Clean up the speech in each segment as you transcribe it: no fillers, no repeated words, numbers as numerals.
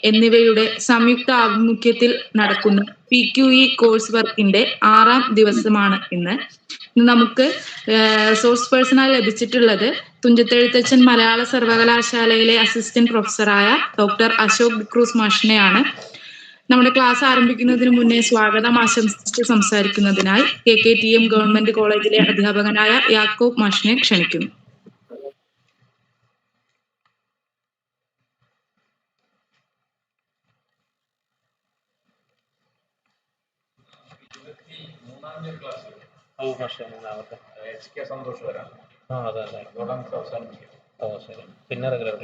എന്നിവയുടെ സംയുക്ത ആഭിമുഖ്യത്തിൽ നടക്കുന്ന PQE കോഴ്സ് വർക്കിന്റെ 6ാം ദിവസമാണ് ഇന്ന്. നമുക്ക് സോഴ്സ് പേഴ്സണായി ലഭിച്ചിട്ടുള്ളത് തുഞ്ചത്തെഴുത്തച്ഛൻ മലയാള സർവകലാശാലയിലെ അസിസ്റ്റന്റ് പ്രൊഫസറായ ഡോക്ടർ അശോക് ഡിക്രൂസ് മാഷിനെയാണ്. നമ്മുടെ ക്ലാസ് ആരംഭിക്കുന്നതിന് മുന്നേ സ്വാഗതം ആശംസിച്ച് സംസാരിക്കുന്നതിനായി KKTM ഗവൺമെന്റ് കോളേജിലെ അധ്യാപകനായ യാക്കോബ് മാഷിനെ ക്ഷണിക്കുന്നു.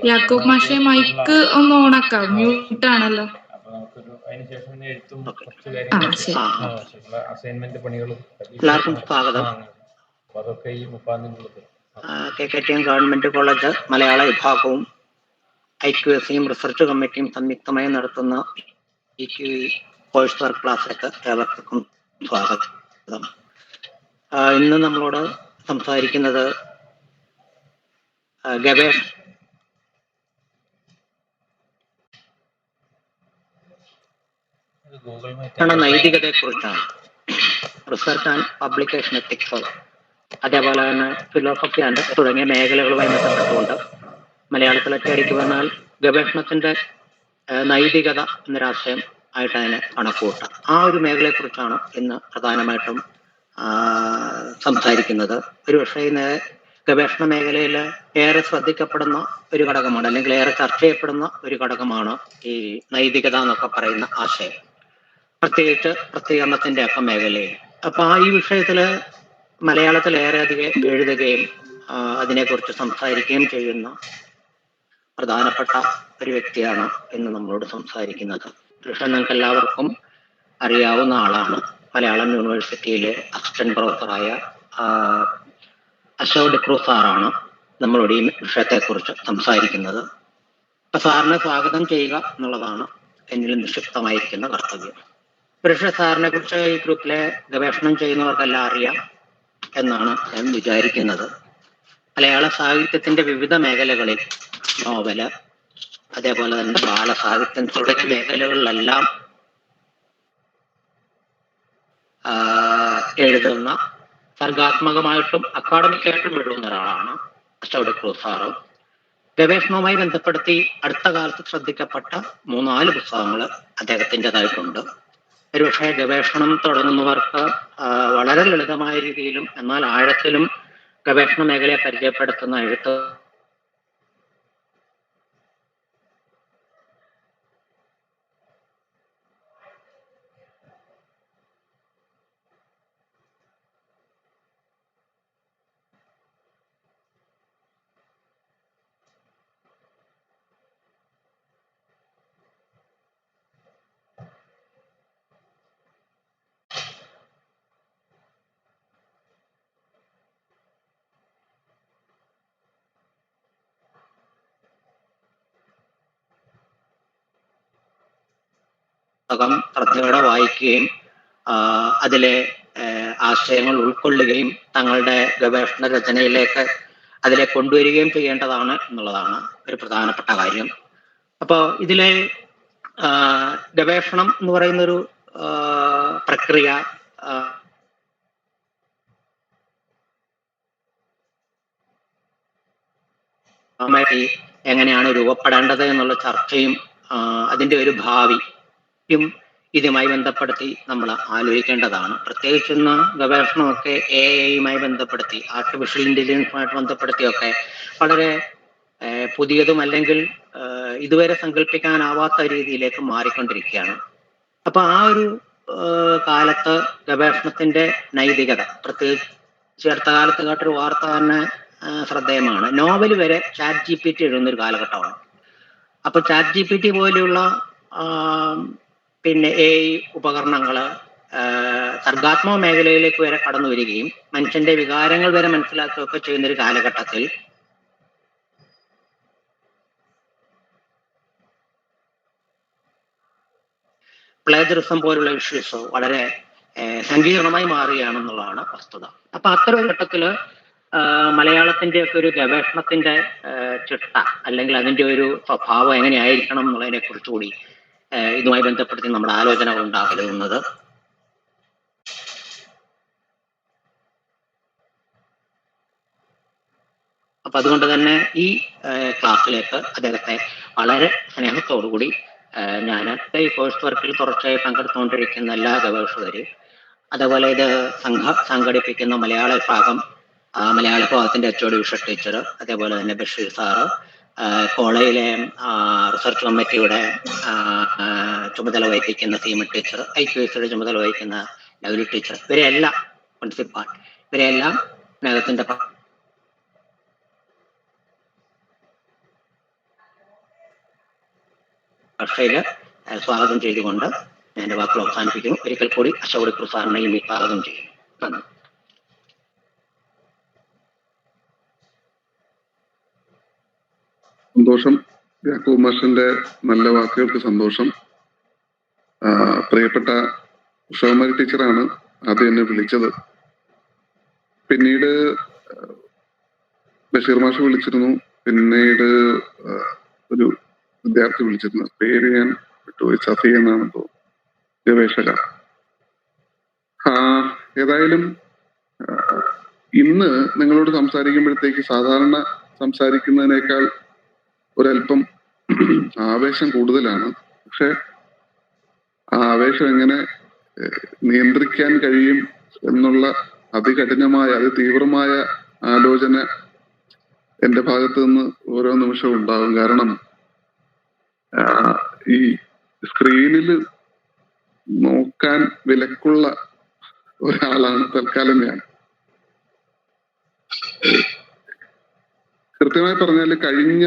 യാക്കോബ് മാഷെ മൈക്ക് ഒന്ന് ഓണാക്കാം, മ്യൂട്ട് ആണല്ലോ. അസൈൻമെന്റ് പണികളും എല്ലാവർക്കും സ്വാഗതം. KKTM ഗവൺമെന്റ് കോളേജ് മലയാള വിഭാഗവും IQSയും റിസർച്ച് കമ്മിറ്റിയും സംയുക്തമായി നടത്തുന്ന PQE കോഴ്സ് വർക്ക് ക്ലാസ്സിലേക്ക് ഏവർക്കും സ്വാഗതം. ഇന്ന് നമ്മളോട് സംസാരിക്കുന്നത് ഗവേഷണ നൈതികതയെക്കുറിച്ചാണ്. റിസർച്ച് ആൻഡ് പബ്ലിക്കേഷൻ എത്തിക്സ്, അതേപോലെ തന്നെ ഫിലോസഫി ആൻഡ് തുടങ്ങിയ മേഖലകളുമായി ബന്ധപ്പെട്ടുകൊണ്ട് മലയാളത്തിൽ ഒറ്റയടിക്ക് പറഞ്ഞാൽ ഗവേഷണത്തിന്റെ നൈതികത എന്നൊരാശയം ആയിട്ട് അതിനെ കണക്കുകൂട്ടാം. ആ ഒരു മേഖലയെക്കുറിച്ചാണ് ഇന്ന് പ്രധാനമായിട്ടും സംസാരിക്കുന്നത്. ഒരുപക്ഷെ ഇന്ന് ഗവേഷണ മേഖലയിൽ ഏറെ ശ്രദ്ധിക്കപ്പെടുന്ന ഒരു ഘടകമാണ്, അല്ലെങ്കിൽ ഏറെ ചർച്ച ചെയ്യപ്പെടുന്ന ഒരു ഘടകമാണ് ഈ നൈതികത എന്നൊക്കെ പറയുന്ന ആശയം, പ്രത്യേകിച്ച് പ്രസിദ്ധീകരണത്തിന്റെ ഒക്കെ മേഖലയിൽ. അപ്പൊ ഈ വിഷയത്തില് മലയാളത്തിൽ ഏറെ അധികം എഴുതുകയും അതിനെക്കുറിച്ച് സംസാരിക്കുകയും ചെയ്യുന്ന പ്രധാനപ്പെട്ട ഒരു വ്യക്തിയാണ് ഇന്ന് നമ്മളോട് സംസാരിക്കുന്നത്. പക്ഷെ നിങ്ങൾക്ക് എല്ലാവർക്കും അറിയാവുന്ന ആളാണ്, മലയാളം യൂണിവേഴ്സിറ്റിയിലെ അസിസ്റ്റന്റ് പ്രൊഫസറായ അശോക് ഡിക്രൂസ് സാറാണ് നമ്മളോട് ഈ വിഷയത്തെക്കുറിച്ച് സംസാരിക്കുന്നത്. അപ്പൊ സാറിനെ സ്വാഗതം ചെയ്യുക എന്നുള്ളതാണ് എന്നിൽ നിക്ഷിപ്തമായിരിക്കുന്ന കർത്തവ്യം. പക്ഷേ സാറിനെ കുറിച്ച് ഈ ഗ്രൂപ്പിലെ ഗവേഷണം ചെയ്യുന്നവർക്കെല്ലാം അറിയാം എന്നാണ് ഞാൻ വിചാരിക്കുന്നത്. മലയാള സാഹിത്യത്തിന്റെ വിവിധ മേഖലകളിൽ നോവല്, അതേപോലെ തന്നെ ബാലസാഹിത്യം തുടങ്ങിയ മേഖലകളിലെല്ലാം എഴുതുന്ന, സർഗാത്മകമായിട്ടും അക്കാഡമിക്കായിട്ടും എഴുതുന്ന ഒരാളാണ് അശോക് ഡിക്രൂസ് സാറ്. ഗവേഷണവുമായി ബന്ധപ്പെടുത്തി അടുത്ത കാലത്ത് ശ്രദ്ധിക്കപ്പെട്ട 3-4 പുസ്തകങ്ങൾ അദ്ദേഹത്തിൻ്റെതായിട്ടുണ്ട്. ഒരുപക്ഷെ ഗവേഷണം തുടങ്ങുന്നവർക്ക് വളരെ ലളിതമായ രീതിയിലും എന്നാൽ ആഴത്തിലും ഗവേഷണ മേഖലയെ പരിചയപ്പെടുത്തുന്ന എഴുത്ത് ശ്രദ്ധയോടെ വായിക്കുകയും അതിലെ ആശയങ്ങൾ ഉൾക്കൊള്ളുകയും തങ്ങളുടെ ഗവേഷണ രചനയിലേക്ക് അതിലെ കൊണ്ടുവരികയും ചെയ്യേണ്ടതാണ് എന്നുള്ളതാണ് ഒരു പ്രധാനപ്പെട്ട കാര്യം. അപ്പോൾ ഇതിലെ ഗവേഷണം എന്ന് പറയുന്നൊരു പ്രക്രിയ എങ്ങനെയാണ് രൂപപ്പെടേണ്ടത് എന്നുള്ള ചർച്ചയും അതിൻ്റെ ഒരു ഭാവിയും ഇതുമായി ബന്ധപ്പെടുത്തി നമ്മൾ ആലോചിക്കേണ്ടതാണ്. പ്രത്യേകിച്ച് ഇന്ന് ഗവേഷണമൊക്കെ AI ബന്ധപ്പെടുത്തി, ആർട്ടിഫിഷ്യൽ ഇന്റലിജൻസുമായിട്ട് ബന്ധപ്പെടുത്തിയൊക്കെ വളരെ പുതിയതും അല്ലെങ്കിൽ ഇതുവരെ സങ്കല്പിക്കാനാവാത്ത രീതിയിലേക്ക് മാറിക്കൊണ്ടിരിക്കുകയാണ്. അപ്പൊ ആ ഒരു കാലത്ത് ഗവേഷണത്തിന്റെ നൈതികത, പ്രത്യേകിച്ച് അടുത്ത കാലത്ത് കേട്ടൊരു വാർത്ത തന്നെ ശ്രദ്ധേയമാണ്. നോവൽ വരെ ChatGPT എഴുതുന്നൊരു കാലഘട്ടമാണ്. അപ്പൊ ChatGPT പോലെയുള്ള പിന്നെ AI ഉപകരണങ്ങള് സർഗാത്മക മേഖലയിലേക്ക് വരെ കടന്നു വരികയും മനുഷ്യന്റെ വികാരങ്ങൾ വരെ മനസ്സിലാക്കുകയൊക്കെ ചെയ്യുന്നൊരു കാലഘട്ടത്തിൽ പ്ലേജറിസം പോലുള്ള ഇഷ്യൂസ് വളരെ സങ്കീർണമായി മാറുകയാണെന്നുള്ളതാണ് വസ്തുത. അപ്പൊ അത്തരം ഒരു ഘട്ടത്തില് മലയാളത്തിന്റെ ഒക്കെ ഒരു ഗവേഷണത്തിന്റെ ചിട്ട അല്ലെങ്കിൽ അതിന്റെ ഒരു സ്വഭാവം എങ്ങനെയായിരിക്കണം എന്നുള്ളതിനെ കുറിച്ചുകൂടി ഇതുമായി ബന്ധപ്പെടുത്തി നമ്മുടെ ആലോചനകൾ ഉണ്ടാകരുന്നത്. അപ്പൊ അതുകൊണ്ട് തന്നെ ഈ ക്ലാസ്സിലേക്ക് അദ്ദേഹത്തെ വളരെ സ്നേഹത്തോടുകൂടി ഞാൻ ഈ കോഴ്സ് വർക്കിൽ തുടർച്ചയായി പങ്കെടുത്തുകൊണ്ടിരിക്കുന്ന എല്ലാ ഗവേഷകരും, അതേപോലെ ഇത് സംഘടിപ്പിക്കുന്ന മലയാള വിഭാഗം, മലയാള വിഭാഗത്തിന്റെ HOD ഉഷ ടീച്ചർ, അതേപോലെ തന്നെ ബഷീർ സാറ്, കോളേജിലെ റിസർച്ച് കമ്മിറ്റിയുടെ ചുമതല വഹിക്കുന്ന സീമ ടീച്ചർ, IQSയുടെ ചുമതല വഹിക്കുന്ന ലവ്ലി ടീച്ചർ, ഇവരെല്ലാം പ്രിൻസിപ്പാൾ, ഇവരെല്ലാം സ്നേഹത്തിന്റെ ഭാഷയില് സ്വാഗതം ചെയ്തുകൊണ്ട് ഞാൻ എന്റെ വാക്കുകൾ അവസാനിപ്പിക്കുന്നു. ഒരിക്കൽ കൂടി അശോക് സാറിനെയും സ്വാഗതം ചെയ്യുന്നു. നന്ദി. സന്തോഷം. യാക്കൂബ് മാഷിന്റെ നല്ല വാക്കുകൾക്ക് സന്തോഷം. പ്രിയപ്പെട്ട ഉഷാകുമാരി ടീച്ചറാണ് ആദ്യം എന്നെ വിളിച്ചത്. പിന്നീട് ബഷീർ മാഷ് വിളിച്ചിരുന്നു. പിന്നീട് ഒരു വിദ്യാർത്ഥി വിളിച്ചിരുന്നു, പേര് ഞാൻ വിട്ടുപോയി, സഫി എന്നാണ് തോന്നുന്നു, ഗവേഷക. ഏതായാലും ഇന്ന് നിങ്ങളോട് സംസാരിക്കുമ്പോഴത്തേക്ക് സാധാരണ സംസാരിക്കുന്നതിനേക്കാൾ ഒരല്പം ആവേശം കൂടുതലാണ്. പക്ഷെ ആ ആവേശം എങ്ങനെ നിയന്ത്രിക്കാൻ കഴിയും എന്നുള്ള അതികഠിനമായ അതിതീവ്രമായ ആലോചന എന്റെ ഭാഗത്ത് നിന്ന് ഓരോ നിമിഷവും ഉണ്ടാകും. കാരണം ഈ സ്ക്രീനിൽ നോക്കാൻ വിലക്കുള്ള ഒരാളാണ് തൽക്കാലം ഞാൻ. കൃത്യമായി പറഞ്ഞാൽ കഴിഞ്ഞ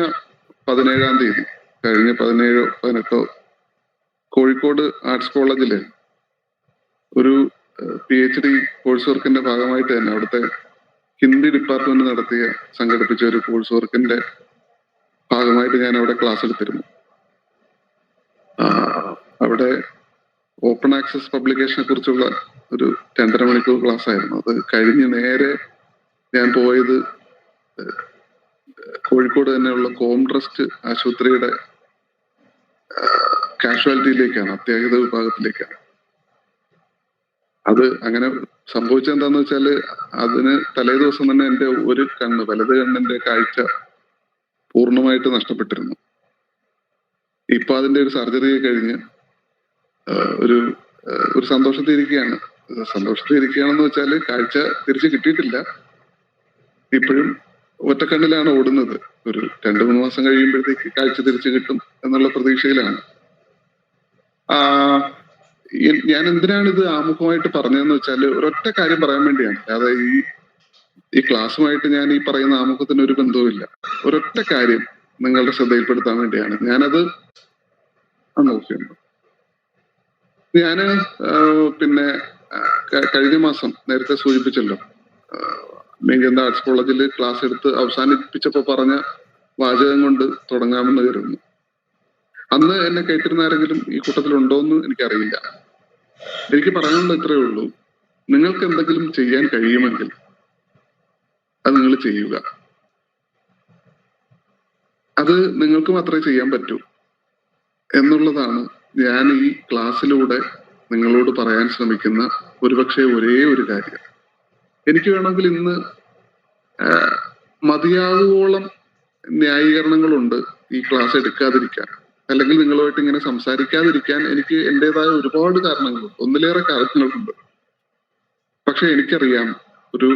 17-ാം തീയതി, കഴിഞ്ഞ 17-ഓ 18-ഓ കോഴിക്കോട് ആർട്സ് കോളേജില് ഒരു PhD കോഴ്സ് വർക്കിന്റെ ഭാഗമായിട്ട് തന്നെ അവിടുത്തെ ഹിന്ദി ഡിപ്പാർട്ട്മെന്റ് സംഘടിപ്പിച്ച ഒരു കോഴ്സ് വർക്കിന്റെ ഭാഗമായിട്ട് ഞാൻ അവിടെ ക്ലാസ് എടുത്തിരുന്നു. അവിടെ ഓപ്പൺ ആക്സസ് പബ്ലിക്കേഷനെ കുറിച്ചുള്ള ഒരു 2.5 മണിക്കൂർ ക്ലാസ് ആയിരുന്നു. അത് കഴിഞ്ഞ് നേരെ ഞാൻ പോയത് കോഴിക്കോട് തന്നെയുള്ള കോംട്രസ്റ്റ് ആശുപത്രിയുടെ കാഷ്വാലിറ്റിയിലേക്കാണ്, അത്യാഹിത വിഭാഗത്തിലേക്കാണ്. അത് അങ്ങനെ സംഭവിച്ചത് എന്താന്ന് വെച്ചാല്, അതിന് തലേ ദിവസം തന്നെ എന്റെ ഒരു കണ്ണ്, വലത് കണ്ണിന്റെ കാഴ്ച പൂർണ്ണമായിട്ട് നഷ്ടപ്പെട്ടിരുന്നു. ഇപ്പൊ അതിന്റെ ഒരു സർജറി കഴിഞ്ഞ് ഒരു സന്തോഷത്തിരിക്കുകയാണ്. സന്തോഷത്തിരിക്കുകയാണെന്ന് വെച്ചാല് കാഴ്ച തിരിച്ചു കിട്ടിയിട്ടില്ല. ഇപ്പോഴും ഒറ്റക്കണ്ണിലാണ് ഓടുന്നത്. ഒരു 2-3 മാസം കഴിയുമ്പോഴത്തേക്ക് കാഴ്ച തിരിച്ചു കിട്ടും എന്നുള്ള പ്രതീക്ഷയിലാണ്. ഞാൻ എന്തിനാണ് ഇത് ആമുഖമായിട്ട് പറഞ്ഞതെന്ന് വെച്ചാൽ ഒരൊറ്റ കാര്യം പറയാൻ വേണ്ടിയാണ്. അതായത് ഈ ക്ലാസ്സുമായിട്ട് ഞാൻ ഈ പറയുന്ന ആമുഖത്തിന് ഒരു ബന്ധവുമില്ല. ഒരൊറ്റ കാര്യം നിങ്ങളുടെ ശ്രദ്ധയിൽപ്പെടുത്താൻ വേണ്ടിയാണ് ഞാനത് നോക്കിയുണ്ട്. ഞാന് പിന്നെ കഴിഞ്ഞ മാസം നേരത്തെ സൂചിപ്പിച്ചല്ലോ, മേഘന്ത ആർട്സ് കോളേജിൽ ക്ലാസ് എടുത്ത് അവസാനിപ്പിച്ചപ്പോ പറഞ്ഞ വാചകം കൊണ്ട് തുടങ്ങാമെന്ന് കരുതുന്നു. അന്ന് എന്നെ കേട്ടിരുന്ന ആരെങ്കിലും ഈ കൂട്ടത്തിലുണ്ടോ എന്ന് എനിക്കറിയില്ല. എനിക്ക് പറയാനുള്ള ഇത്രയേ ഉള്ളൂ, നിങ്ങൾക്ക് എന്തെങ്കിലും ചെയ്യാൻ കഴിയുമെങ്കിൽ അത് നിങ്ങൾ ചെയ്യുക. അത് നിങ്ങൾക്ക് മാത്രമേ ചെയ്യാൻ പറ്റൂ എന്നുള്ളതാണ് ഞാൻ ഈ ക്ലാസ്സിലൂടെ നിങ്ങളോട് പറയാൻ ശ്രമിക്കുന്ന ഒരുപക്ഷെ ഒരേ ഒരു കാര്യം. എനിക്ക് വേണമെങ്കിൽ ഇന്ന് മതിയാകുവോളം ന്യായീകരണങ്ങളുണ്ട് ഈ ക്ലാസ് എടുക്കാതിരിക്കാൻ, അല്ലെങ്കിൽ നിങ്ങളുമായിട്ട് ഇങ്ങനെ സംസാരിക്കാതിരിക്കാൻ. എനിക്ക് എൻ്റെതായ ഒരുപാട് കാരണങ്ങളുണ്ട്, ഒന്നിലേറെ കാരണങ്ങളുണ്ട്. പക്ഷെ എനിക്കറിയാം, ഒരു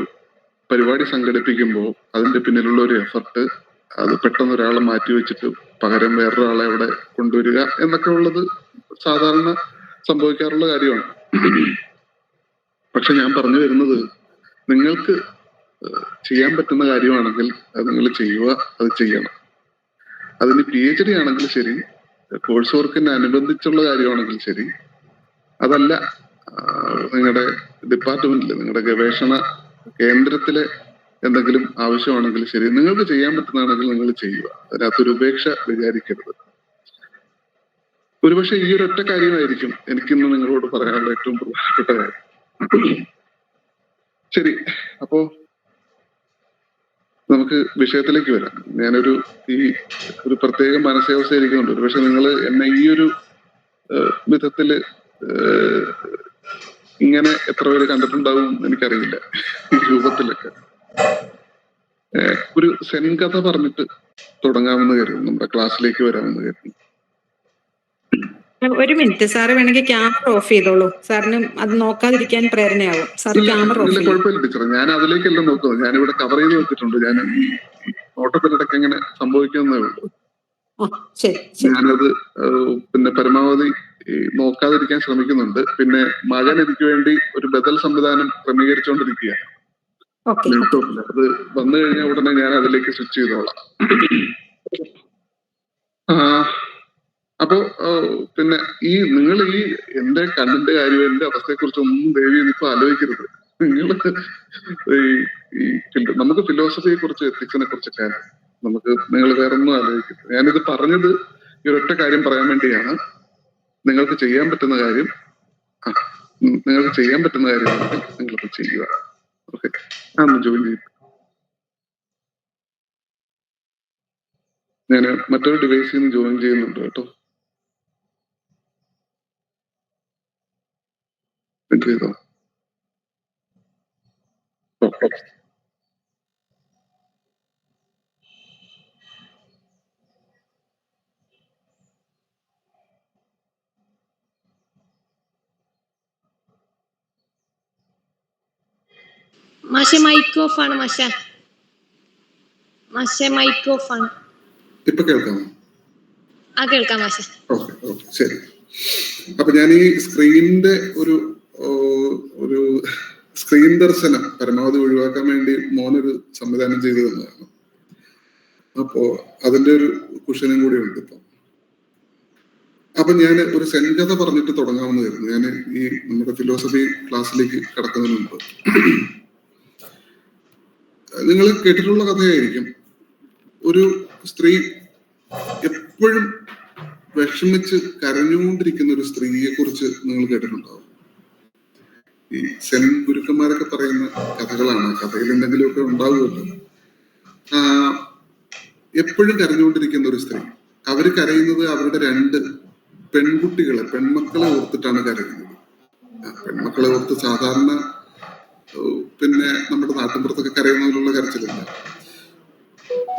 പരിപാടി സംഘടിപ്പിക്കുമ്പോൾ അതിന്റെ പിന്നിലുള്ള ഒരു എഫർട്ട്, അത് പെട്ടെന്ന് ഒരാളെ മാറ്റി വെച്ചിട്ട് പകരം വേറൊരാളെ അവിടെ കൊണ്ടുവരിക എന്നൊക്കെ ഉള്ളത് സാധാരണ സംഭവിക്കാറുള്ള കാര്യമാണ്. പക്ഷെ ഞാൻ പറഞ്ഞു വരുന്നത്, നിങ്ങൾക്ക് ചെയ്യാൻ പറ്റുന്ന കാര്യമാണെങ്കിൽ അത് നിങ്ങൾ ചെയ്യുക, അത് ചെയ്യണം. അതിന് PhD ആണെങ്കിൽ ശരി, കോഴ്സ് വർക്കിന് അനുബന്ധിച്ചുള്ള കാര്യമാണെങ്കിൽ ശരി, അതല്ല നിങ്ങളുടെ ഡിപ്പാർട്ട്മെന്റില്, നിങ്ങളുടെ ഗവേഷണ കേന്ദ്രത്തിലെ എന്തെങ്കിലും ആവശ്യമാണെങ്കിൽ ശരി, നിങ്ങൾക്ക് ചെയ്യാൻ പറ്റുന്നതാണെങ്കിൽ നിങ്ങൾ ചെയ്യുക. അതിനകത്തൊരു ഉപേക്ഷ വിചാരിക്കരുത്. ഒരുപക്ഷെ ഈ ഒരൊറ്റ കാര്യമായിരിക്കും എനിക്കിന്ന് നിങ്ങളോട് പറയാനുള്ള ഏറ്റവും പ്രധാനപ്പെട്ട കാര്യം. ശരി, അപ്പോ നമുക്ക് വിഷയത്തിലേക്ക് വരാം. ഞാനൊരു ഒരു പ്രത്യേക മാനസികാവസ്ഥ ഇരിക്കുന്നുണ്ട്. ഒരു പക്ഷെ നിങ്ങൾ എന്നെ ഈ ഒരു വിധത്തില് ഇങ്ങനെ എത്ര പേര് കണ്ടിട്ടുണ്ടാവും എനിക്കറിയില്ല. ഈ രൂപത്തിലൊക്കെ ഒരു സെൻ കഥ പറഞ്ഞിട്ട് തുടങ്ങാമെന്ന് കരുതുന്നു. നമ്മുടെ ക്ലാസ്സിലേക്ക് വരാമെന്ന് കരുതുന്നു. ഒരു മിനിറ്റ് സാറ് വേണമെങ്കിൽ ക്യാമറ ഓഫ് ചെയ്തോളൂ. സാറിന് അത് നോക്കാതിരിക്കാൻ പ്രേരണയാവും. സാർ ക്യാമറ ഓഫ് ചെയ്യും. കുഴപ്പമില്ല ടീച്ചർ, ഞാൻ അതിലേക്കല്ല നോക്കുന്നത്. ഞാനിവിടെ കവർ ചെയ്ത് വെച്ചിട്ടുണ്ട്. ഞാൻ ഈ ഓട്ടത്തിനിടയ്ക്ക് എങ്ങനെ സംഭവിക്കുന്നേ ഉള്ളൂ. ഞാനത് പിന്നെ പരമാവധി നോക്കാതിരിക്കാൻ ശ്രമിക്കുന്നുണ്ട്. പിന്നെ മകൻ എനിക്ക് വേണ്ടി ഒരു ബദൽ സംവിധാനം ക്രമീകരിച്ചുകൊണ്ടിരിക്കുകയാണ് ലാപ്ടോപ്പിൽ. അത് വന്നു കഴിഞ്ഞാൽ ഉടനെ ഞാൻ അതിലേക്ക് സ്വിച്ച് ചെയ്തോളാം. അപ്പോ പിന്നെ നിങ്ങൾ എന്റെ കണ്ണിന്റെ കാര്യം, എന്റെ അവസ്ഥയെ കുറിച്ച് ഒന്നും ദയവ് ചെയ്തിപ്പോ ആലോചിക്കരുത്. നമുക്ക് ഫിലോസഫിയെ കുറിച്ച്, എത്തിക്സിനെ കുറിച്ചൊക്കെ നമുക്ക് നിങ്ങൾ വേറൊന്നും ആലോചിക്കരുത്. ഞാനിത് പറഞ്ഞത് ഈ ഒരൊറ്റ കാര്യം പറയാൻ വേണ്ടിയാണ്. നിങ്ങൾക്ക് ചെയ്യാൻ പറ്റുന്ന കാര്യം നിങ്ങളത് ചെയ്യുക. ഓക്കെ, ഞാനൊന്ന് ജോയിൻ ചെയ്യും. ഞാൻ മറ്റൊരു ഡിവൈസിൽ നിന്ന് ജോയിൻ ചെയ്യുന്നുണ്ട് കേട്ടോ. ചെയ്തോ. മാഷെ മൈക്ക് ഓഫ് ആണ്. മാഷെ മൈക്ക് ഓഫ് ആണ്. ഇപ്പൊ കേൾക്കാമോ? കേൾക്കാം മാഷെ. ഓക്കെ, ശരി. അപ്പൊ ഞാൻ ഈ സ്ക്രീനിന്റെ ഒരു സ്ക്രീൻ ദർശനം പരമാവധി ഒഴിവാക്കാൻ വേണ്ടി മോനൊരു സംവിധാനം ചെയ്തു തന്നതാണ്. അപ്പോ അതിന്റെ ഒരു കുഷനും കൂടി ഉണ്ട് ഇപ്പൊ. അപ്പൊ ഞാൻ ഒരു സെൻ കഥ പറഞ്ഞിട്ട് തുടങ്ങാമെന്ന് കരുതുന്നു. ഞാൻ ഈ നമ്മുടെ ഫിലോസഫി ക്ലാസ്സിലേക്ക് കടക്കുന്നതിന് മുമ്പ് നിങ്ങൾ കേട്ടിട്ടുള്ള കഥയായിരിക്കും. ഒരു സ്ത്രീ എപ്പോഴും വിഷമിച്ച് കരഞ്ഞുകൊണ്ടിരിക്കുന്ന ഒരു സ്ത്രീയെ കുറിച്ച് നിങ്ങൾ കേട്ടിട്ടുണ്ടാവും. ഈ സെൻ ഗുരുക്കന്മാരൊക്കെ പറയുന്ന കഥകളാണ്. കഥയിൽ എന്തെങ്കിലുമൊക്കെ ഉണ്ടാവുമല്ലോ. എപ്പോഴും കരഞ്ഞുകൊണ്ടിരിക്കുന്ന ഒരു സ്ത്രീ. അവര് കരയുന്നത് അവരുടെ 2 പെൺമക്കളെ ഓർത്തിട്ടാണ് കരയുന്നത്. പെൺമക്കളെ ഓർത്ത് സാധാരണ പിന്നെ നമ്മുടെ നാട്ടിൻപുറത്തൊക്കെ കരയുന്നതിലുള്ള കരച്ചിലില്ല.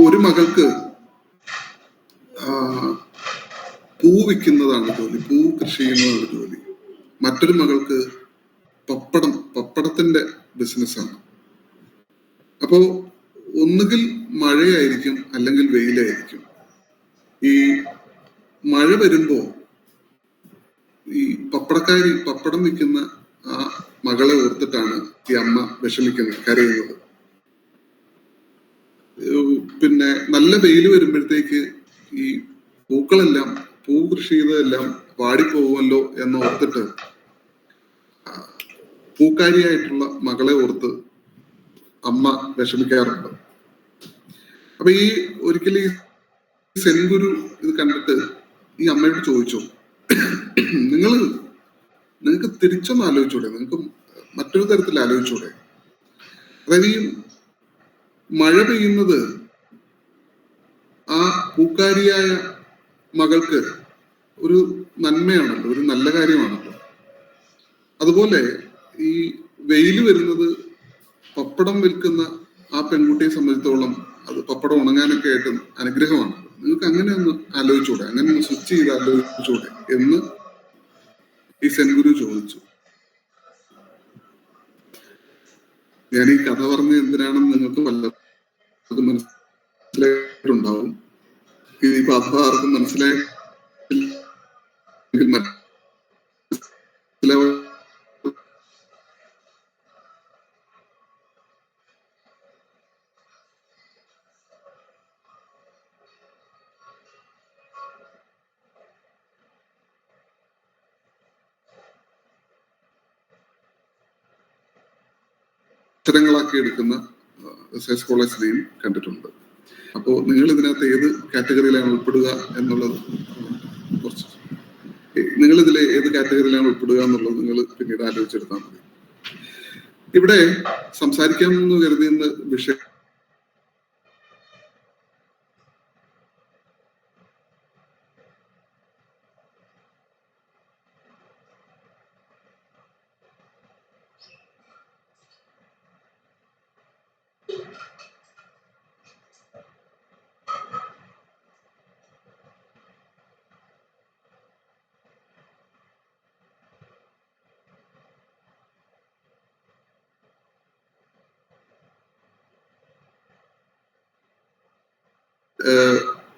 ഒരു മകൾക്ക് പൂ വിൽക്കുന്നതാണ് ജോലി, പൂ കൃഷി ചെയ്യുന്നതാണ് ജോലി. മറ്റൊരു മകൾക്ക് പപ്പടത്തിന്റെ ബിസിനസ്സാണ്. അപ്പോ ഒന്നുകിൽ മഴയായിരിക്കും അല്ലെങ്കിൽ വെയിലായിരിക്കും. ഈ മഴ വരുമ്പോ ഈ പപ്പടം വിൽക്കുന്ന ആ മകളെ ഓർത്തിട്ടാണ് ഈ അമ്മ വിഷമിക്കുന്നത്, കരയുന്നത്. പിന്നെ നല്ല വെയിൽ വരുമ്പോഴത്തേക്ക് ഈ പൂക്കളെല്ലാം, പൂ കൃഷി ചെയ്തതെല്ലാം വാടിപ്പോകുമല്ലോ എന്നോർത്തിട്ട് പൂക്കാരിയായിട്ടുള്ള മകളെ ഓർത്ത് അമ്മ വിഷമിക്കാറുണ്ട്. അപ്പൊ ഒരിക്കലും ഈ സെൻഗുരു ഇത് കണ്ടിട്ട് ഈ അമ്മയോട് ചോദിച്ചു, നിങ്ങൾക്ക് തിരിച്ചൊന്ന് ആലോചിച്ചൂടെ, നിങ്ങൾക്ക് മറ്റൊരു തരത്തിൽ ആലോചിച്ചൂടെ? അതായത് ഈ മഴ പെയ്യുന്നത് ആ പൂക്കാരിയായ മകൾക്ക് ഒരു നന്മയാണല്ലോ, ഒരു നല്ല കാര്യമാണല്ലോ. അതുപോലെ ഈ വെയിൽ വരുന്നത് പപ്പടം വിൽക്കുന്ന ആ പെൺകുട്ടിയെ സംബന്ധിച്ചോളം അത് പപ്പടം ഉണങ്ങാനൊക്കെ ആയിട്ട് അനുഗ്രഹമാണ്. നിങ്ങൾക്ക് അങ്ങനെ ഒന്ന് ആലോചിച്ചൂടെ, അങ്ങനെ ഒന്ന് സ്വിച്ച് ചെയ്ത് ആലോചിച്ചൂടെ എന്ന് ഈ സെൻഗുരു ചോദിച്ചു. ഞാൻ ഈ കഥ പറഞ്ഞ എന്തിനാണെന്ന് നിങ്ങൾക്ക് വല്ലതും മനസ്സിലായിട്ടുണ്ടാവും. ഇനിയിപ്പോ അഥവാ ആർക്കും മനസ്സിലായി അക്ഷരങ്ങളാക്കി എടുക്കുന്ന സ്കോളേഴ്സിനെയും കണ്ടിട്ടുണ്ട്. അപ്പോ നിങ്ങൾ ഇതിനകത്ത് ഏത് കാറ്റഗറിയിലാണ് ഉൾപ്പെടുക എന്നുള്ളത് കുറച്ച്, നിങ്ങൾ ഇതിൽ ഏത് കാറ്റഗറിയിലാണ് ഉൾപ്പെടുക എന്നുള്ളത് നിങ്ങൾ പിന്നീട് ആലോചിച്ചെടുത്താൽ മതി. ഇവിടെ സംസാരിക്കാമെന്ന് കരുതിയുന്ന വിഷയം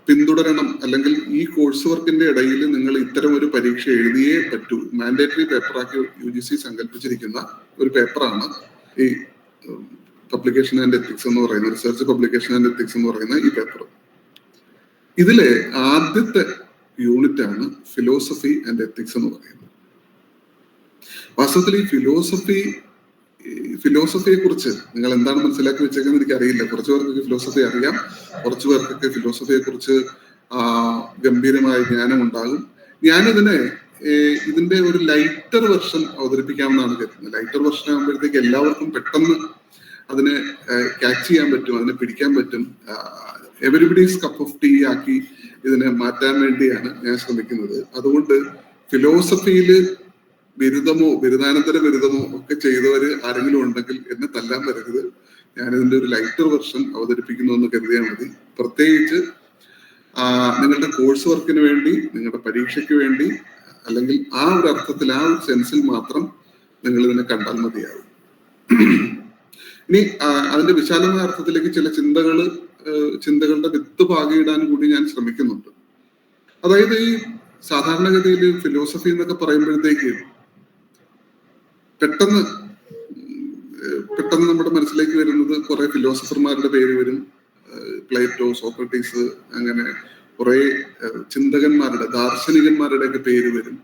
പിന്തുടരണം, അല്ലെങ്കിൽ ഈ കോഴ്സ് വർക്കിന്റെ ഇടയിൽ നിങ്ങൾ ഇത്തരം ഒരു പരീക്ഷ എഴുതിയേ പറ്റൂ, മാൻഡേറ്ററി പേപ്പറാക്കി UGC സങ്കല്പിച്ചിരിക്കുന്ന ഒരു പേപ്പറാണ് ഈ പബ്ലിക്കേഷൻ ആൻഡ് എത്തിക്സ് എന്ന് പറയുന്ന, റിസർച്ച് പബ്ലിക്കേഷൻ ആൻഡ് എത്തിക്സ് എന്ന് പറയുന്ന ഈ പേപ്പർ. ഇതിലെ ആദ്യത്തെ യൂണിറ്റ് ആണ് ഫിലോസഫി ആൻഡ് എത്തിക്സ് എന്ന് പറയുന്നത്. വാസ്തവത്തിൽ ഈ ഫിലോസഫിയെ കുറിച്ച് നിങ്ങൾ എന്താണ് മനസ്സിലാക്കി വെച്ചേക്കെന്ന് എനിക്കറിയില്ല. കുറച്ചു പേർക്ക് ഫിലോസഫി അറിയാം, കുറച്ചു പേർക്കൊക്കെ ഫിലോസഫിയെ കുറിച്ച് ഗംഭീരമായ ജ്ഞാനം ഉണ്ടാകും. ഇതിന്റെ ഒരു ലൈറ്റർ വെർഷൻ അവതരിപ്പിക്കാമെന്നാണ് കരുതുന്നത്. ലൈറ്റർ വെർഷൻ ആകുമ്പോഴത്തേക്ക് എല്ലാവർക്കും പെട്ടെന്ന് അതിനെ ക്യാച്ച് ചെയ്യാൻ പറ്റും, അതിനെ പിടിക്കാൻ പറ്റും. എവരിബഡീസ് കപ്പ് ഓഫ് ടീ ആക്കി ഇതിനെ മാറ്റാൻ വേണ്ടിയാണ് ഞാൻ ശ്രമിക്കുന്നത്. അതുകൊണ്ട് ഫിലോസഫിയിൽ ബിരുദമോ ബിരുദാനന്തര ബിരുദമോ ഒക്കെ ചെയ്തവര് ആരെങ്കിലും ഉണ്ടെങ്കിൽ എന്നെ തല്ലാൻ വരരുത്. ഞാനിതിന്റെ ഒരു ലൈറ്റർ വെർഷൻ അവതരിപ്പിക്കുന്നു എന്ന് കരുതിയാൽ മതി. പ്രത്യേകിച്ച് നിങ്ങളുടെ കോഴ്സ് വർക്കിന് വേണ്ടി, നിങ്ങളുടെ പരീക്ഷയ്ക്ക് വേണ്ടി, അല്ലെങ്കിൽ ആ ഒരു അർത്ഥത്തിൽ, ആ ഒരു സെൻസിൽ മാത്രം നിങ്ങൾ ഇതിനെ കണ്ടാൽ മതിയാകും. ഇനി അതിന്റെ വിശാലമായ അർത്ഥത്തിലേക്ക് ചില ചിന്തകളുടെ വിത്ത് പാകിയിടാൻ കൂടി ഞാൻ ശ്രമിക്കുന്നുണ്ട്. അതായത് ഈ സാധാരണഗതിയിൽ ഫിലോസഫി എന്നൊക്കെ പറയുമ്പോഴത്തേക്ക് പെട്ടെന്ന് നമ്മുടെ മനസ്സിലേക്ക് വരുന്നത് കുറെ ഫിലോസഫർമാരുടെ പേര് വരും. പ്ലേറ്റോ, സോക്രട്ടീസ്, അങ്ങനെ കുറെ ചിന്തകന്മാരുടെ, ദാർശനികന്മാരുടെ ഒക്കെ പേര് വരും.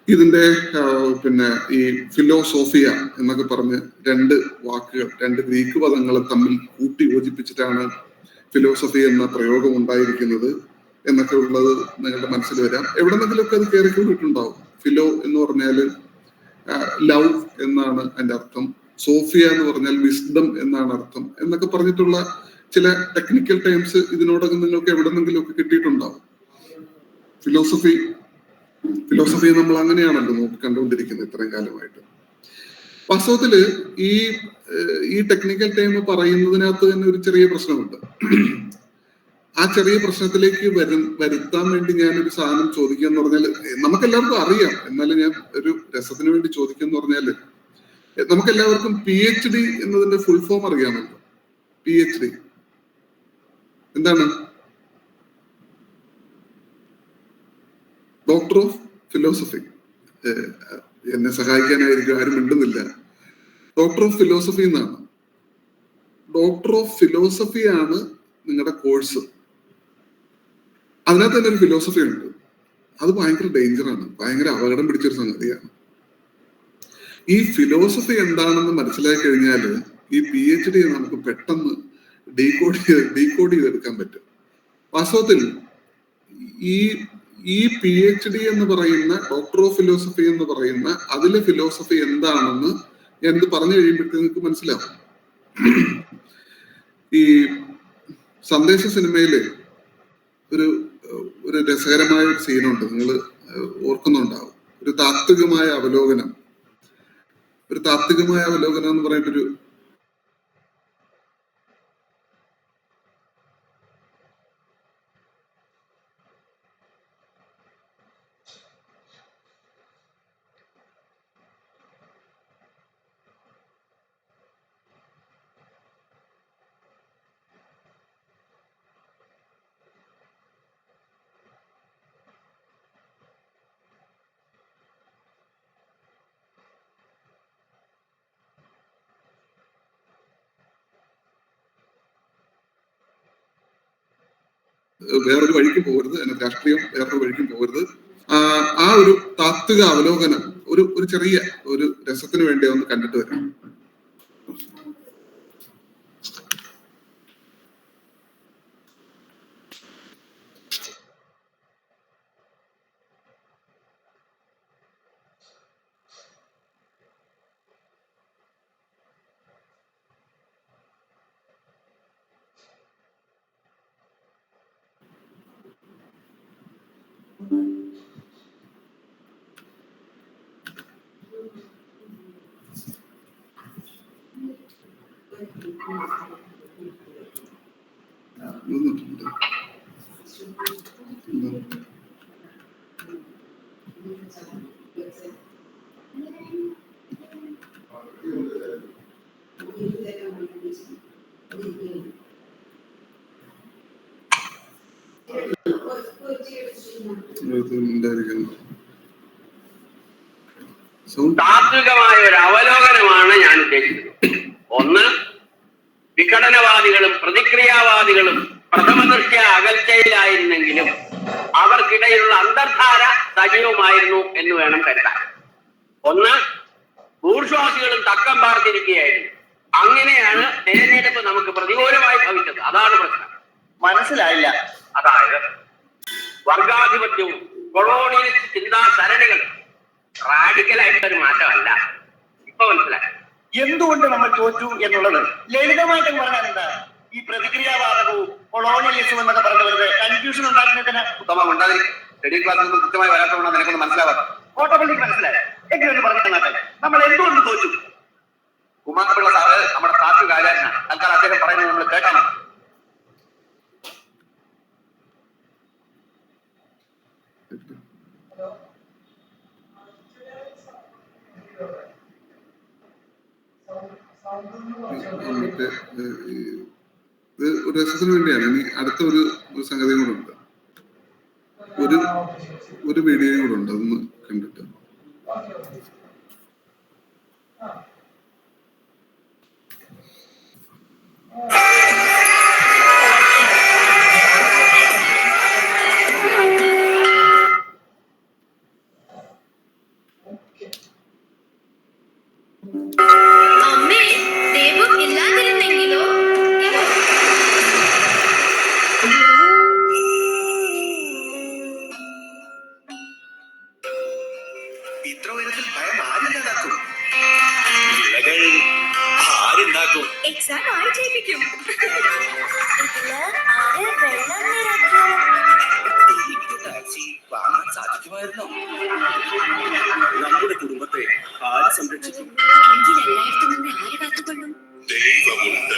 ഇതിന്റെ ഈ ഫിലോസോഫിയ എന്നൊക്കെ പറഞ്ഞ് രണ്ട് വാക്കുകൾ, രണ്ട് ഗ്രീക്ക് പദങ്ങളെ തമ്മിൽ കൂട്ടി യോജിപ്പിച്ചിട്ടാണ് ഫിലോസഫി എന്ന പ്രയോഗം ഉണ്ടായിരിക്കുന്നത് എന്നൊക്കെ ഉള്ളത് നിങ്ങളുടെ മനസ്സിൽ വരാം. എവിടെന്നെങ്കിലുമൊക്കെ അത് കയറിക്കൂടിയിട്ടുണ്ടാവും. ഫിലോ എന്ന് പറഞ്ഞാല് ലവ് എന്നാണ് അതിന്റെ അർത്ഥം, സോഫിയ എന്ന് പറഞ്ഞാൽ വിസ്ഡം എന്നാണ് അർത്ഥം എന്നൊക്കെ പറഞ്ഞിട്ടുള്ള ചില ടെക്നിക്കൽ ടേംസ് ഇതിനോടൊക്കെ നിങ്ങൾക്ക് എവിടെന്നെങ്കിലും ഒക്കെ കിട്ടിയിട്ടുണ്ടാവും. ഫിലോസഫി നമ്മൾ അങ്ങനെയാണല്ലോ നോക്കി കണ്ടുകൊണ്ടിരിക്കുന്നത് ഇത്രയും കാലമായിട്ട്. വാസ്തവത്തില് ഈ ടെക്നിക്കൽ ടൈം പറയുന്നതിനകത്ത് തന്നെ ഒരു ചെറിയ പ്രശ്നമുണ്ട്. ആ ചെറിയ പ്രശ്നത്തിലേക്ക് വരുത്താൻ വേണ്ടി ഞാനൊരു സാധനം ചോദിക്കുക എന്ന് പറഞ്ഞാൽ, നമുക്കെല്ലാവർക്കും അറിയാം, എന്നാലും ഞാൻ ഒരു രസത്തിന് വേണ്ടി ചോദിക്കുക എന്ന് പറഞ്ഞാല്, നമുക്കെല്ലാവർക്കും PhD എന്നതിന്റെ ഫുൾ ഫോം അറിയാമല്ലോ. PhD എന്താണ്? Doctor of philosophy. എന്നെ സഹായിക്കാനായിരിക്കും, ആരും മിണ്ടുന്നില്ല. ഡോക്ടർ ഓഫ് ഫിലോസഫി എന്നാണ്. ഡോക്ടർ ഓഫ് ഫിലോസഫി ആണ് നിങ്ങളുടെ കോഴ്സ്. അതിനകത്ത് തന്നെ ഒരു ഫിലോസഫി ഉണ്ട്. അത് ഭയങ്കര ഡേഞ്ചറാണ്, ഭയങ്കര അപകടം പിടിച്ചൊരു സംഗതിയാണ്. ഈ ഫിലോസഫി എന്താണെന്ന് മനസ്സിലാക്കി കഴിഞ്ഞാൽ ഈ PhD നമുക്ക് പെട്ടെന്ന് ഡീകോഡ് ചെയ്തെടുക്കാൻ പറ്റും. വാസ്തവത്തിൽ ഈ PhD എന്ന് പറയുന്ന ഡോക്ടർ ഓഫ് ഫിലോസഫി എന്ന് പറയുന്ന അതിലെ ഫിലോസഫി എന്താണെന്ന് ഞാൻ ഇത് പറഞ്ഞു കഴിയുമ്പോഴത്തേക്ക് നിങ്ങൾക്ക് മനസ്സിലാവും. ഈ സന്ദേശ സിനിമയില് ഒരു രസകരമായ ഒരു സീനുണ്ട്, നിങ്ങൾ ഓർക്കുന്നുണ്ടാവും. ഒരു താത്വികമായ അവലോകനം എന്ന് പറഞ്ഞിട്ടൊരു വേറൊരു വഴിക്ക് പോകരുത്, രാഷ്ട്രീയം വേറൊരു വഴിക്കും പോകരുത്. ആ ഒരു താത്വിക അവലോകനം ഒരു ചെറിയ ഒരു രസത്തിന് വേണ്ടി ഒന്ന് കണ്ടിട്ട് വരാം. താത്വികമായ ഒരു അവലോകനമാണ് ഞാൻ ഉദ്ദേശിക്കുന്നത്. ഒന്ന്, വിഘടനവാദികളും പ്രതിക്രിയാവാദികളും പ്രഥമദൃഷ്ട്യാ അകൽച്ചയിലായിരുന്നെങ്കിലും അവർക്കിടയിലുള്ള അന്തർധാര സജീവമായിരുന്നു എന്ന് വേണം കരുതാൻ. ഒന്ന്, ബൂർഷ്വാസികളും തക്കം പാർത്തിരിക്കുകയായിരുന്നു. അങ്ങനെയാണ് തെരഞ്ഞെടുപ്പ് നമുക്ക് പ്രതികൂലമായി ഭവിച്ചത്. അതാണ് പ്രശ്നം. മനസ്സിലായില്ല. അതായത് വർഗാധിപത്യവും കൊളോണിയലിസ്റ്റ് ചിന്താ സരണികളും റാഡിക്കലായിട്ടൊരു മാറ്റമല്ല. ഇപ്പൊ മനസ്സിലായി എന്തുകൊണ്ട് നമ്മൾ തോറ്റു എന്നുള്ളത്. ലളിതമായിട്ട് പറഞ്ഞാൽ എന്താ, ഈ പ്രതിക്രിയാവാദവും കൊളോണിയലിസം എന്നൊക്കെ പറഞ്ഞു വെറുതെ കൺഫ്യൂഷൻ ഉണ്ടാക്കുന്നതിന് ഉത്തമം ഉണ്ടായിരിക്കും. ഷെഡ്യൂൾ ക്ലാസ്സിൽ നിന്ന് കൃത്യമായി വരാത്തതുകൊണ്ട് നിനക്കൊന്ന് മനസ്സിലാവാം. ഓട്ടോപള്ളിക്ക് മനസ്സിലായി എങ്കിലും പറഞ്ഞു തന്നാട്ടെ, നമ്മൾ എന്തുകൊണ്ട് തോറ്റു? കുമാരപിള്ള സാറ് നമ്മുടെ താത്വിക ആചാര്യനാണ്. തൽക്കാലം അദ്ദേഹം പറയുന്നത് നമ്മൾ കേട്ടാണ്. ഒരു രസത്തിന് വേണ്ടിയാണ്. ഇനി അടുത്ത ഒരു സംഗതിയും കൂടെ ഉണ്ട്, ഒരു വീഡിയോയും കൂടെ ഉണ്ട്, അതൊന്ന് കണ്ടിട്ട്. ഇത്ര ഉയരത്തിൽ ഭയം ആരില്ലാതാക്കും? വിളകൾ ആരുണ്ടാക്കും? എക്സാം ആര് ജയിപ്പിക്കും? ടാക്സി വാങ്ങാൻ സാധിക്കുമായിരുന്നോ? നമ്മുടെ കുടുംബത്തെ ആര് സംരക്ഷിക്കും? എല്ലായിടത്തും നിന്ന് ആര് കാത്തുകൊള്ളും? ദൈവമുണ്ട്.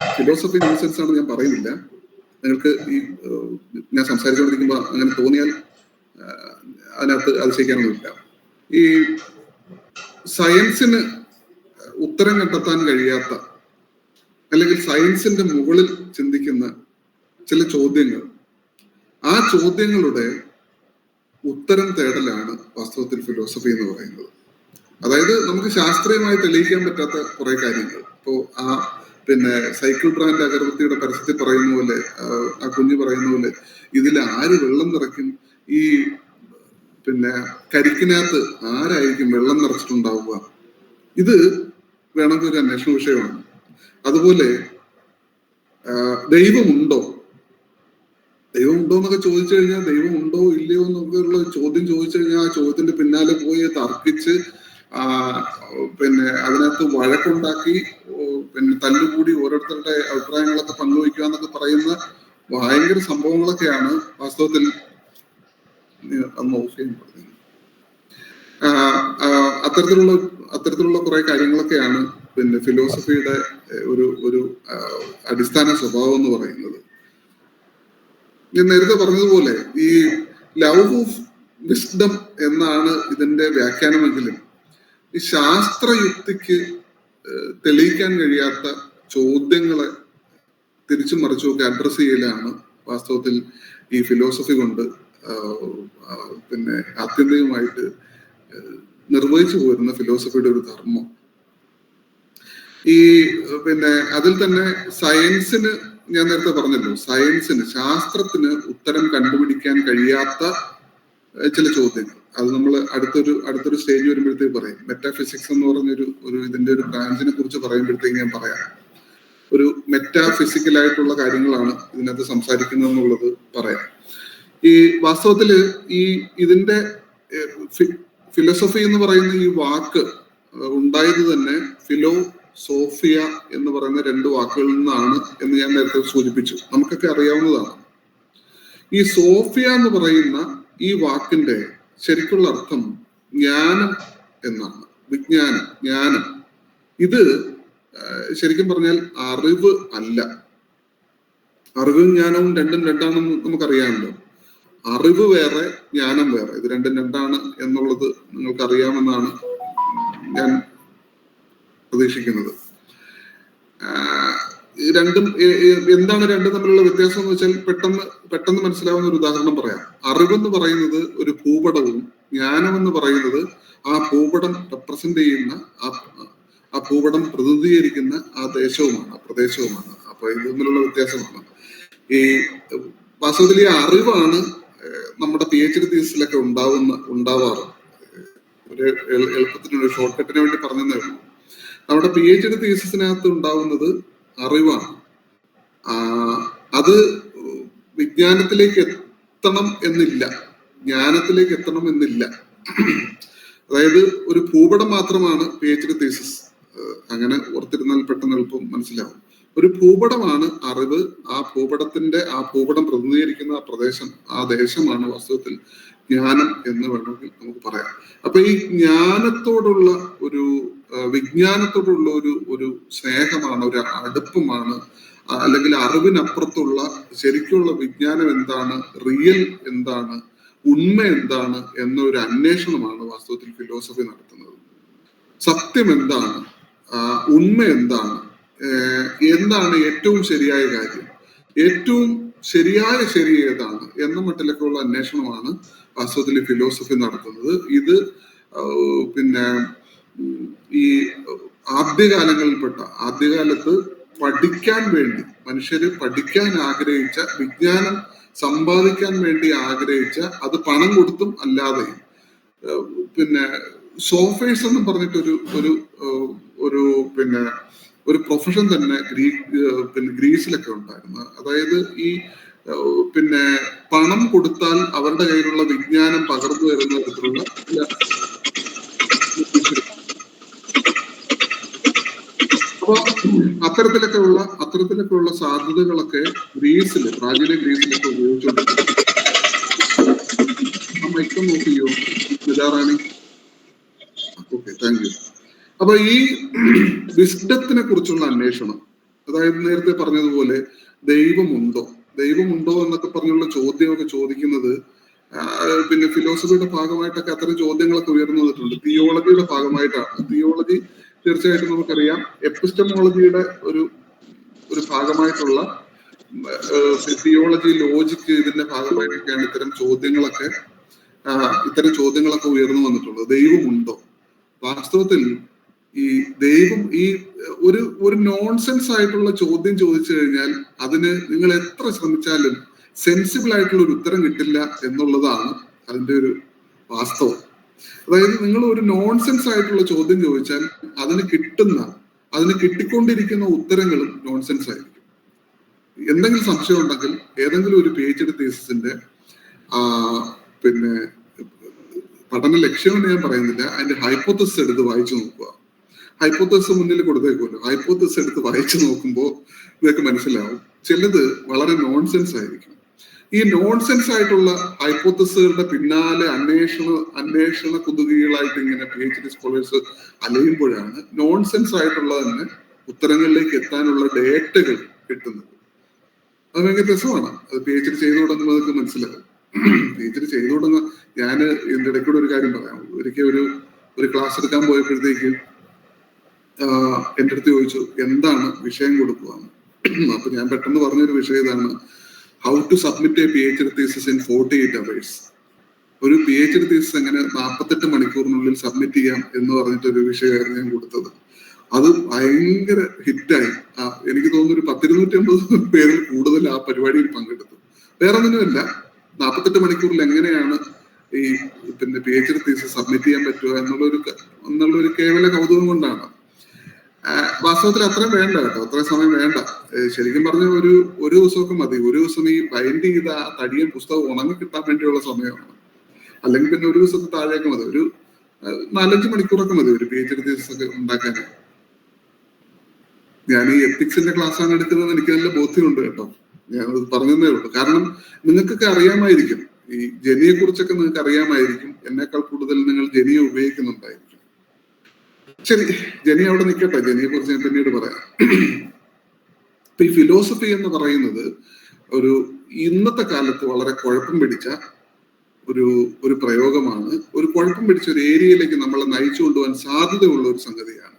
ഫിലോസഫി നോൺസെൻസ് ആണ് ഞാൻ പറയുന്നില്ല. നിങ്ങൾക്ക് ഈ ഞാൻ സംസാരിച്ചുകൊണ്ടിരിക്കുമ്പോൾ അങ്ങനെ തോന്നിയാൽ അതിനകത്ത് അതിശയിക്കാനൊന്നുമില്ല. ഈ സയൻസിന് ഉത്തരം കണ്ടെത്താൻ കഴിയാത്ത, അല്ലെങ്കിൽ സയൻസിന്റെ മുകളിൽ ചിന്തിക്കുന്ന ചില ചോദ്യങ്ങൾ, ആ ചോദ്യങ്ങളുടെ ഉത്തരം തേടലാണ് വാസ്തവത്തിൽ ഫിലോസഫി എന്ന് പറയുന്നത്. അതായത് നമുക്ക് ശാസ്ത്രീയമായി തെളിയിക്കാൻ പറ്റാത്ത കുറെ കാര്യങ്ങൾ. ഇപ്പോ സൈക്കിൾ ബ്രാൻഡ് അഗർബത്തിയുടെ പരസ്യത്തിൽ പറയുന്ന പോലെ, ആ കുഞ്ഞ് പറയുന്ന പോലെ, ഇതിൽ ആര് വെള്ളം നിറയ്ക്കും? ഈ കരിക്കിനകത്ത് ആരായിരിക്കും വെള്ളം നിറച്ചിട്ടുണ്ടാവുക? ഇത് വേണമെങ്കിൽ ഒരു അന്വേഷണ വിഷയമാണ്. അതുപോലെ ദൈവമുണ്ടോ എന്നൊക്കെ ചോദിച്ചു കഴിഞ്ഞാൽ, ദൈവം ഉണ്ടോ ഇല്ലയോ എന്നൊക്കെ ഉള്ള ചോദ്യം ചോദിച്ചു കഴിഞ്ഞാൽ ആ ചോദ്യത്തിന്റെ പിന്നാലെ പോയി തർക്കിച്ച് അതിനകത്ത് വഴക്കുണ്ടാക്കി തല്ലുകൂടി ഓരോരുത്തരുടെ അഭിപ്രായങ്ങളൊക്കെ പങ്കുവയ്ക്കുക എന്നൊക്കെ പറയുന്ന ഭയങ്കര സംഭവങ്ങളൊക്കെയാണ് വാസ്തവത്തിൽ അത്തരത്തിലുള്ള കുറെ കാര്യങ്ങളൊക്കെയാണ് ഫിലോസഫിയുടെ ഒരു അടിസ്ഥാന സ്വഭാവം എന്ന് പറയുന്നത്. ഞാൻ നേരത്തെ പറഞ്ഞതുപോലെ ഈ ലവ് ഓഫ് വിസ്ഡം എന്നാണ് ഇതിന്റെ വ്യാഖ്യാനമെങ്കിലും ഈ ശാസ്ത്രയുക്തിക്ക് തെളിയിക്കാൻ കഴിയാത്ത ചോദ്യങ്ങളെ തിരിച്ചു മറിച്ചുമൊക്കെ അഡ്രസ് ചെയ്യലാണ് വാസ്തവത്തിൽ ഈ ഫിലോസഫി കൊണ്ട് ആത്യന്തികമായിട്ട് നിർവഹിച്ചു പോരുന്ന ഫിലോസഫിയുടെ ഒരു ധർമ്മം. ഈ അതിൽ തന്നെ സയൻസിന്, ഞാൻ നേരത്തെ പറഞ്ഞല്ലോ, ശാസ്ത്രത്തിന് ഉത്തരം കണ്ടുപിടിക്കാൻ കഴിയാത്ത ചില ചോദ്യങ്ങൾ, അത് നമ്മൾ അടുത്തൊരു സ്റ്റേജ് വരുമ്പോഴത്തേക്ക് പറയും. മെറ്റാഫിസിക്സ് എന്ന് പറഞ്ഞൊരു ഇതിന്റെ ഒരു ബ്രാഞ്ചിനെ കുറിച്ച് പറയുമ്പോഴത്തേക്ക് ഞാൻ പറയാം. ഒരു മെറ്റാഫിസിക്കലായിട്ടുള്ള കാര്യങ്ങളാണ് ഇതിനകത്ത് സംസാരിക്കുന്നത് എന്നുള്ളത് പറയാം. ഈ വാസ്തവത്തില് ഇതിന്റെ ഫിലോസഫി എന്ന് പറയുന്ന ഈ വാക്ക് ഉണ്ടായത് തന്നെ ഫിലോസോഫിയ എന്ന് പറയുന്ന 2 വാക്കുകളിൽ നിന്നാണ് എന്ന് ഞാൻ നേരത്തെ സൂചിപ്പിച്ചു. നമുക്കൊക്കെ അറിയാവുന്നതാണ്. ഈ സോഫിയ എന്ന് പറയുന്ന ഈ വാക്കിന്റെ ശരിക്കുള്ള അർത്ഥം ജ്ഞാനം എന്നാണ്. വിജ്ഞാനം, ജ്ഞാനം. ഇത് ശരിക്കും പറഞ്ഞാൽ അറിവ് അല്ല. അറിവും ജ്ഞാനവും രണ്ടും രണ്ടാണെന്ന് നമുക്കറിയാമല്ലോ. അറിവ് വേറെ, ജ്ഞാനം വേറെ. ഇത് രണ്ടും രണ്ടാണ് എന്നുള്ളത് നിങ്ങൾക്ക് അറിയാമെന്നാണ് ഞാൻ പ്രതീക്ഷിക്കുന്നത്. രണ്ടും എന്താണ് രണ്ടും തമ്മിലുള്ള വ്യത്യാസം എന്ന് വെച്ചാൽ പെട്ടെന്ന് മനസ്സിലാവുന്ന ഒരു ഉദാഹരണം പറയാം. അറിവെന്ന് പറയുന്നത് ഒരു ഭൂപടവും ജ്ഞാനം എന്ന് പറയുന്നത് ആ ഭൂപടം റെപ്രസെന്റ് ചെയ്യുന്ന ആ ഭൂപടം പ്രതിനിധീകരിക്കുന്ന ആ ദേശവുമാണ്, ആ പ്രദേശവുമാണ്. അപ്പൊ ഇത് തമ്മിലുള്ള വ്യത്യാസമാണ്. ഈ വാസ്തവത്തിൽ ഈ അറിവാണ് നമ്മുടെ PhD തീസിലൊക്കെ ഉണ്ടാവാറ്. ഒരു എളുപ്പത്തിനൊരു ഷോർട്ട് കട്ടിന് വേണ്ടി പറഞ്ഞതേ ഉള്ളൂ. നമ്മുടെ PhD തീസിനകത്ത് ഉണ്ടാവുന്നത് അറിവാണ്. അത് വിജ്ഞാനത്തിലേക്ക് എത്തണം എന്നില്ല, ജ്ഞാനത്തിലേക്ക് എത്തണം എന്നില്ല. അതായത് ഒരു ഭൂപടം മാത്രമാണ് PhD തീസിസ്. അങ്ങനെ ഓർത്തിരുന്നാൽ പെട്ടെന്ന് എളുപ്പം മനസ്സിലാവും. ഒരു ഭൂപടമാണ് അറിവ്. ആ ഭൂപടം പ്രതിനിധീകരിക്കുന്ന ആ പ്രദേശം, ആ ദേശമാണ് വാസ്തവത്തിൽ ജ്ഞാനം എന്ന് വേണമെങ്കിൽ നമുക്ക് പറയാം. അപ്പൊ ഈ ജ്ഞാനത്തോടുള്ള വിജ്ഞാനത്തോടുള്ള ഒരു സ്നേഹമാണ്, ഒരു അടുപ്പമാണ്, അല്ലെങ്കിൽ അറിവിനപ്പുറത്തുള്ള ശരിക്കുള്ള വിജ്ഞാനം എന്താണ്, റിയൽ എന്താണ്, ഉണ്മ എന്താണ് എന്നൊരു അന്വേഷണമാണ് വാസ്തവത്തിൽ ഫിലോസഫി നടത്തുന്നത്. സത്യം എന്താണ്, ഉണ്മ എന്താണ്, എന്താണ് ഏറ്റവും ശരിയായ കാര്യം, ഏറ്റവും ശരിയായ ശരി ഏതാണ് എന്ന മട്ടിലൊക്കെയുള്ള അന്വേഷണമാണ് വാസ്തവത്തിൽ ഫിലോസഫി നടത്തുന്നത്. ഇത് ഈ ആദ്യകാലത്ത് പഠിക്കാൻ വേണ്ടി മനുഷ്യര് പഠിക്കാൻ ആഗ്രഹിച്ച, വിജ്ഞാനം സമ്പാദിക്കാൻ വേണ്ടി ആഗ്രഹിച്ച, അത് പണം കൊടുത്തും അല്ലാതെയും സോഫേഴ്സ് എന്ന് പറഞ്ഞിട്ടൊരു ഒരു പ്രൊഫഷൻ തന്നെ ഗ്രീസിലൊക്കെ ഉണ്ടായിരുന്നു. അതായത് ഈ പണം കൊടുത്താൽ അവരുടെ കയ്യിലുള്ള വിജ്ഞാനം പകർന്നു വരുന്ന തരത്തിലുള്ള അപ്പൊ അത്തരത്തിലൊക്കെ ഉള്ള സാധ്യതകളൊക്കെ പ്രാചീന ഗ്രീസിലൊക്കെ ഉപയോഗിച്ചുകൊണ്ടിരിക്കുന്നു. മൈക്കം നോക്കിയോ നിലാറാണി? Okay, thank you. അപ്പൊ ഈ വിസ്ഡത്തിനെ കുറിച്ചുള്ള അന്വേഷണം, അതായത് നേരത്തെ പറഞ്ഞതുപോലെ ദൈവമുണ്ടോ എന്നൊക്കെ പറഞ്ഞുള്ള ചോദ്യമൊക്കെ ചോദിക്കുന്നത് ഫിലോസഫിയുടെ ഭാഗമായിട്ടൊക്കെ അത്തരം ചോദ്യങ്ങളൊക്കെ ഉയർന്നു വന്നിട്ടുണ്ട്. തിയോളജിയുടെ ഭാഗമായിട്ടാണ്. തിയോളജി തീർച്ചയായിട്ടും നമുക്കറിയാം എപ്പിസ്റ്റമോളജിയുടെ ഒരു ഭാഗമായിട്ടുള്ള തിയോളജി, ലോജിക്ക്, ഇതിന്റെ ഭാഗമായിട്ടൊക്കെയാണ് ഇത്തരം ചോദ്യങ്ങളൊക്കെ ഉയർന്നു വന്നിട്ടുള്ളത്. ദൈവമുണ്ടോ? വാസ്തവത്തിൽ ഈ ദൈവം ഒരു നോൺസെൻസ് ആയിട്ടുള്ള ചോദ്യം ചോദിച്ചു കഴിഞ്ഞാൽ അതിന് നിങ്ങൾ എത്ര ശ്രമിച്ചാലും സെൻസിബിൾ ആയിട്ടുള്ള ഒരു ഉത്തരം കിട്ടില്ല എന്നുള്ളതാണ് അതിന്റെ ഒരു വാസ്തവം. അതായത് നിങ്ങൾ ഒരു നോൺസെൻസ് ആയിട്ടുള്ള ചോദ്യം ചോദിച്ചാൽ അതിന് കിട്ടിക്കൊണ്ടിരിക്കുന്ന ഉത്തരങ്ങളും നോൺസെൻസ് ആയിരിക്കും. എന്തെങ്കിലും സംശയം ഉണ്ടെങ്കിൽ ഏതെങ്കിലും ഒരു PhD തീസിന്റെ പഠന ലക്ഷ്യമെന്ന് ഞാൻ പറയുന്നില്ല, അതിന്റെ ഹൈപ്പോത്തസിസ് എടുത്ത് വായിച്ചു നോക്കുക. ഹൈപ്പോത്തസിസ് മുന്നിൽ കൊടുത്തേക്കുമല്ലോ, ഹൈപ്പോത്തസിസ് എടുത്ത് വായിച്ചു നോക്കുമ്പോൾ ഇതൊക്കെ മനസ്സിലാവും. ചിലത് വളരെ നോൺസെൻസ് ആയിരിക്കും. ഈ നോൺസെൻസ് ആയിട്ടുള്ള ഹൈപ്പോത്തസിസുകളുടെ പിന്നാലെ അന്വേഷണ കുതുകികളായിട്ട് ഇങ്ങനെ PhD സ്കോളേഴ്സ് അലയുമ്പോഴാണ് നോൺസെൻസ് ആയിട്ടുള്ള തന്നെ ഉത്തരങ്ങളിലേക്ക് എത്താനുള്ള ഡേറ്റകൾ കിട്ടുന്നത്. അത് ഭയങ്കര രസമാണ്. അത് PhD ചെയ്തു തുടങ്ങുമ്പോൾ അതൊക്കെ മനസ്സിലാവും. PhD ചെയ്തു തുടങ്ങുക. ഞാൻ ഇതിന്റെ ഇടയ്ക്കൂടെ ഒരു കാര്യം പറയാം. ഒരിക്കൽ ഒരു ക്ലാസ് എടുക്കാൻ പോയപ്പോഴത്തേക്ക് എൻ്റെ അടുത്ത് ചോദിച്ചു എന്താണ് വിഷയം കൊടുക്കുക. അപ്പൊ ഞാൻ പെട്ടെന്ന് പറഞ്ഞൊരു വിഷയം ഇതാണ്: how to submit a PhD thesis in 48 hours. ഒരു PhD thesis എങ്ങനെ 48 മണിക്കൂറിനുള്ളിൽ സബ്മിറ്റ് ചെയ്യാം എന്ന് പറഞ്ഞിട്ടൊരു വിഷയമായിരുന്നു ഞാൻ കൊടുത്തത്. അത് ഭയങ്കര ഹിറ്റായി. എനിക്ക് തോന്നുന്നു ഒരു 10-250 പേരിൽ കൂടുതൽ ആ പരിപാടിയിൽ പങ്കെടുത്തു. വേറെ ഒന്നിനുമല്ല, 48 മണിക്കൂറിൽ എങ്ങനെയാണ് ഈ PhD thesis സബ്മിറ്റ് ചെയ്യാൻ പറ്റുക എന്നുള്ളൊരു കേവല കൗതുകം കൊണ്ടാണ്. വാസ്തവത്തിൽ അത്രയും വേണ്ട കേട്ടോ, അത്രയും സമയം വേണ്ട. ശരിക്കും പറഞ്ഞ ഒരു ദിവസമൊക്കെ മതി. ഒരു ദിവസം ഈ ബൈൻഡ് ചെയ്ത ആ തടിയും പുസ്തകം ഉണങ്ങി കിട്ടാൻ വേണ്ടിയുള്ള സമയമാണ്. അല്ലെങ്കിൽ പിന്നെ ഒരു ദിവസത്തെ താഴേക്ക് മതി, ഒരു 4-5 മണിക്കൂറൊക്കെ മതി ഒരു PhD thesis ഒക്കെ ഉണ്ടാക്കാൻ. ഞാൻ ഈ എത്തിക്സിന്റെ ക്ലാസ്സാണ് എടുക്കുന്നത്, എനിക്ക് നല്ല ബോധ്യമുണ്ട് കേട്ടോ. ഞാനത് പറഞ്ഞതേ ഉള്ളൂ. കാരണം നിങ്ങൾക്കൊക്കെ അറിയാമായിരിക്കും, ഈ ജനിയെ കുറിച്ചൊക്കെ നിങ്ങൾക്ക് അറിയാമായിരിക്കും. എന്നേക്കാൾ കൂടുതൽ നിങ്ങൾ ജനിയെ ഉപയോഗിക്കുന്നുണ്ടായിരിക്കും. ശരി, ജനി അവിടെ നിൽക്കട്ടെ, ജനിയെ കുറിച്ച് ഞാൻ പിന്നീട് പറയാം. ഇപ്പൊ ഈ ഫിലോസഫി എന്ന് പറയുന്നത് ഒരു ഇന്നത്തെ കാലത്ത് വളരെ കുഴപ്പം പിടിച്ച ഒരു പ്രയോഗമാണ്. ഒരു കുഴപ്പം പിടിച്ച ഒരു ഏരിയയിലേക്ക് നമ്മളെ നയിച്ചു കൊണ്ടുപോകാൻ സാധ്യതയുള്ള ഒരു സംഗതിയാണ്.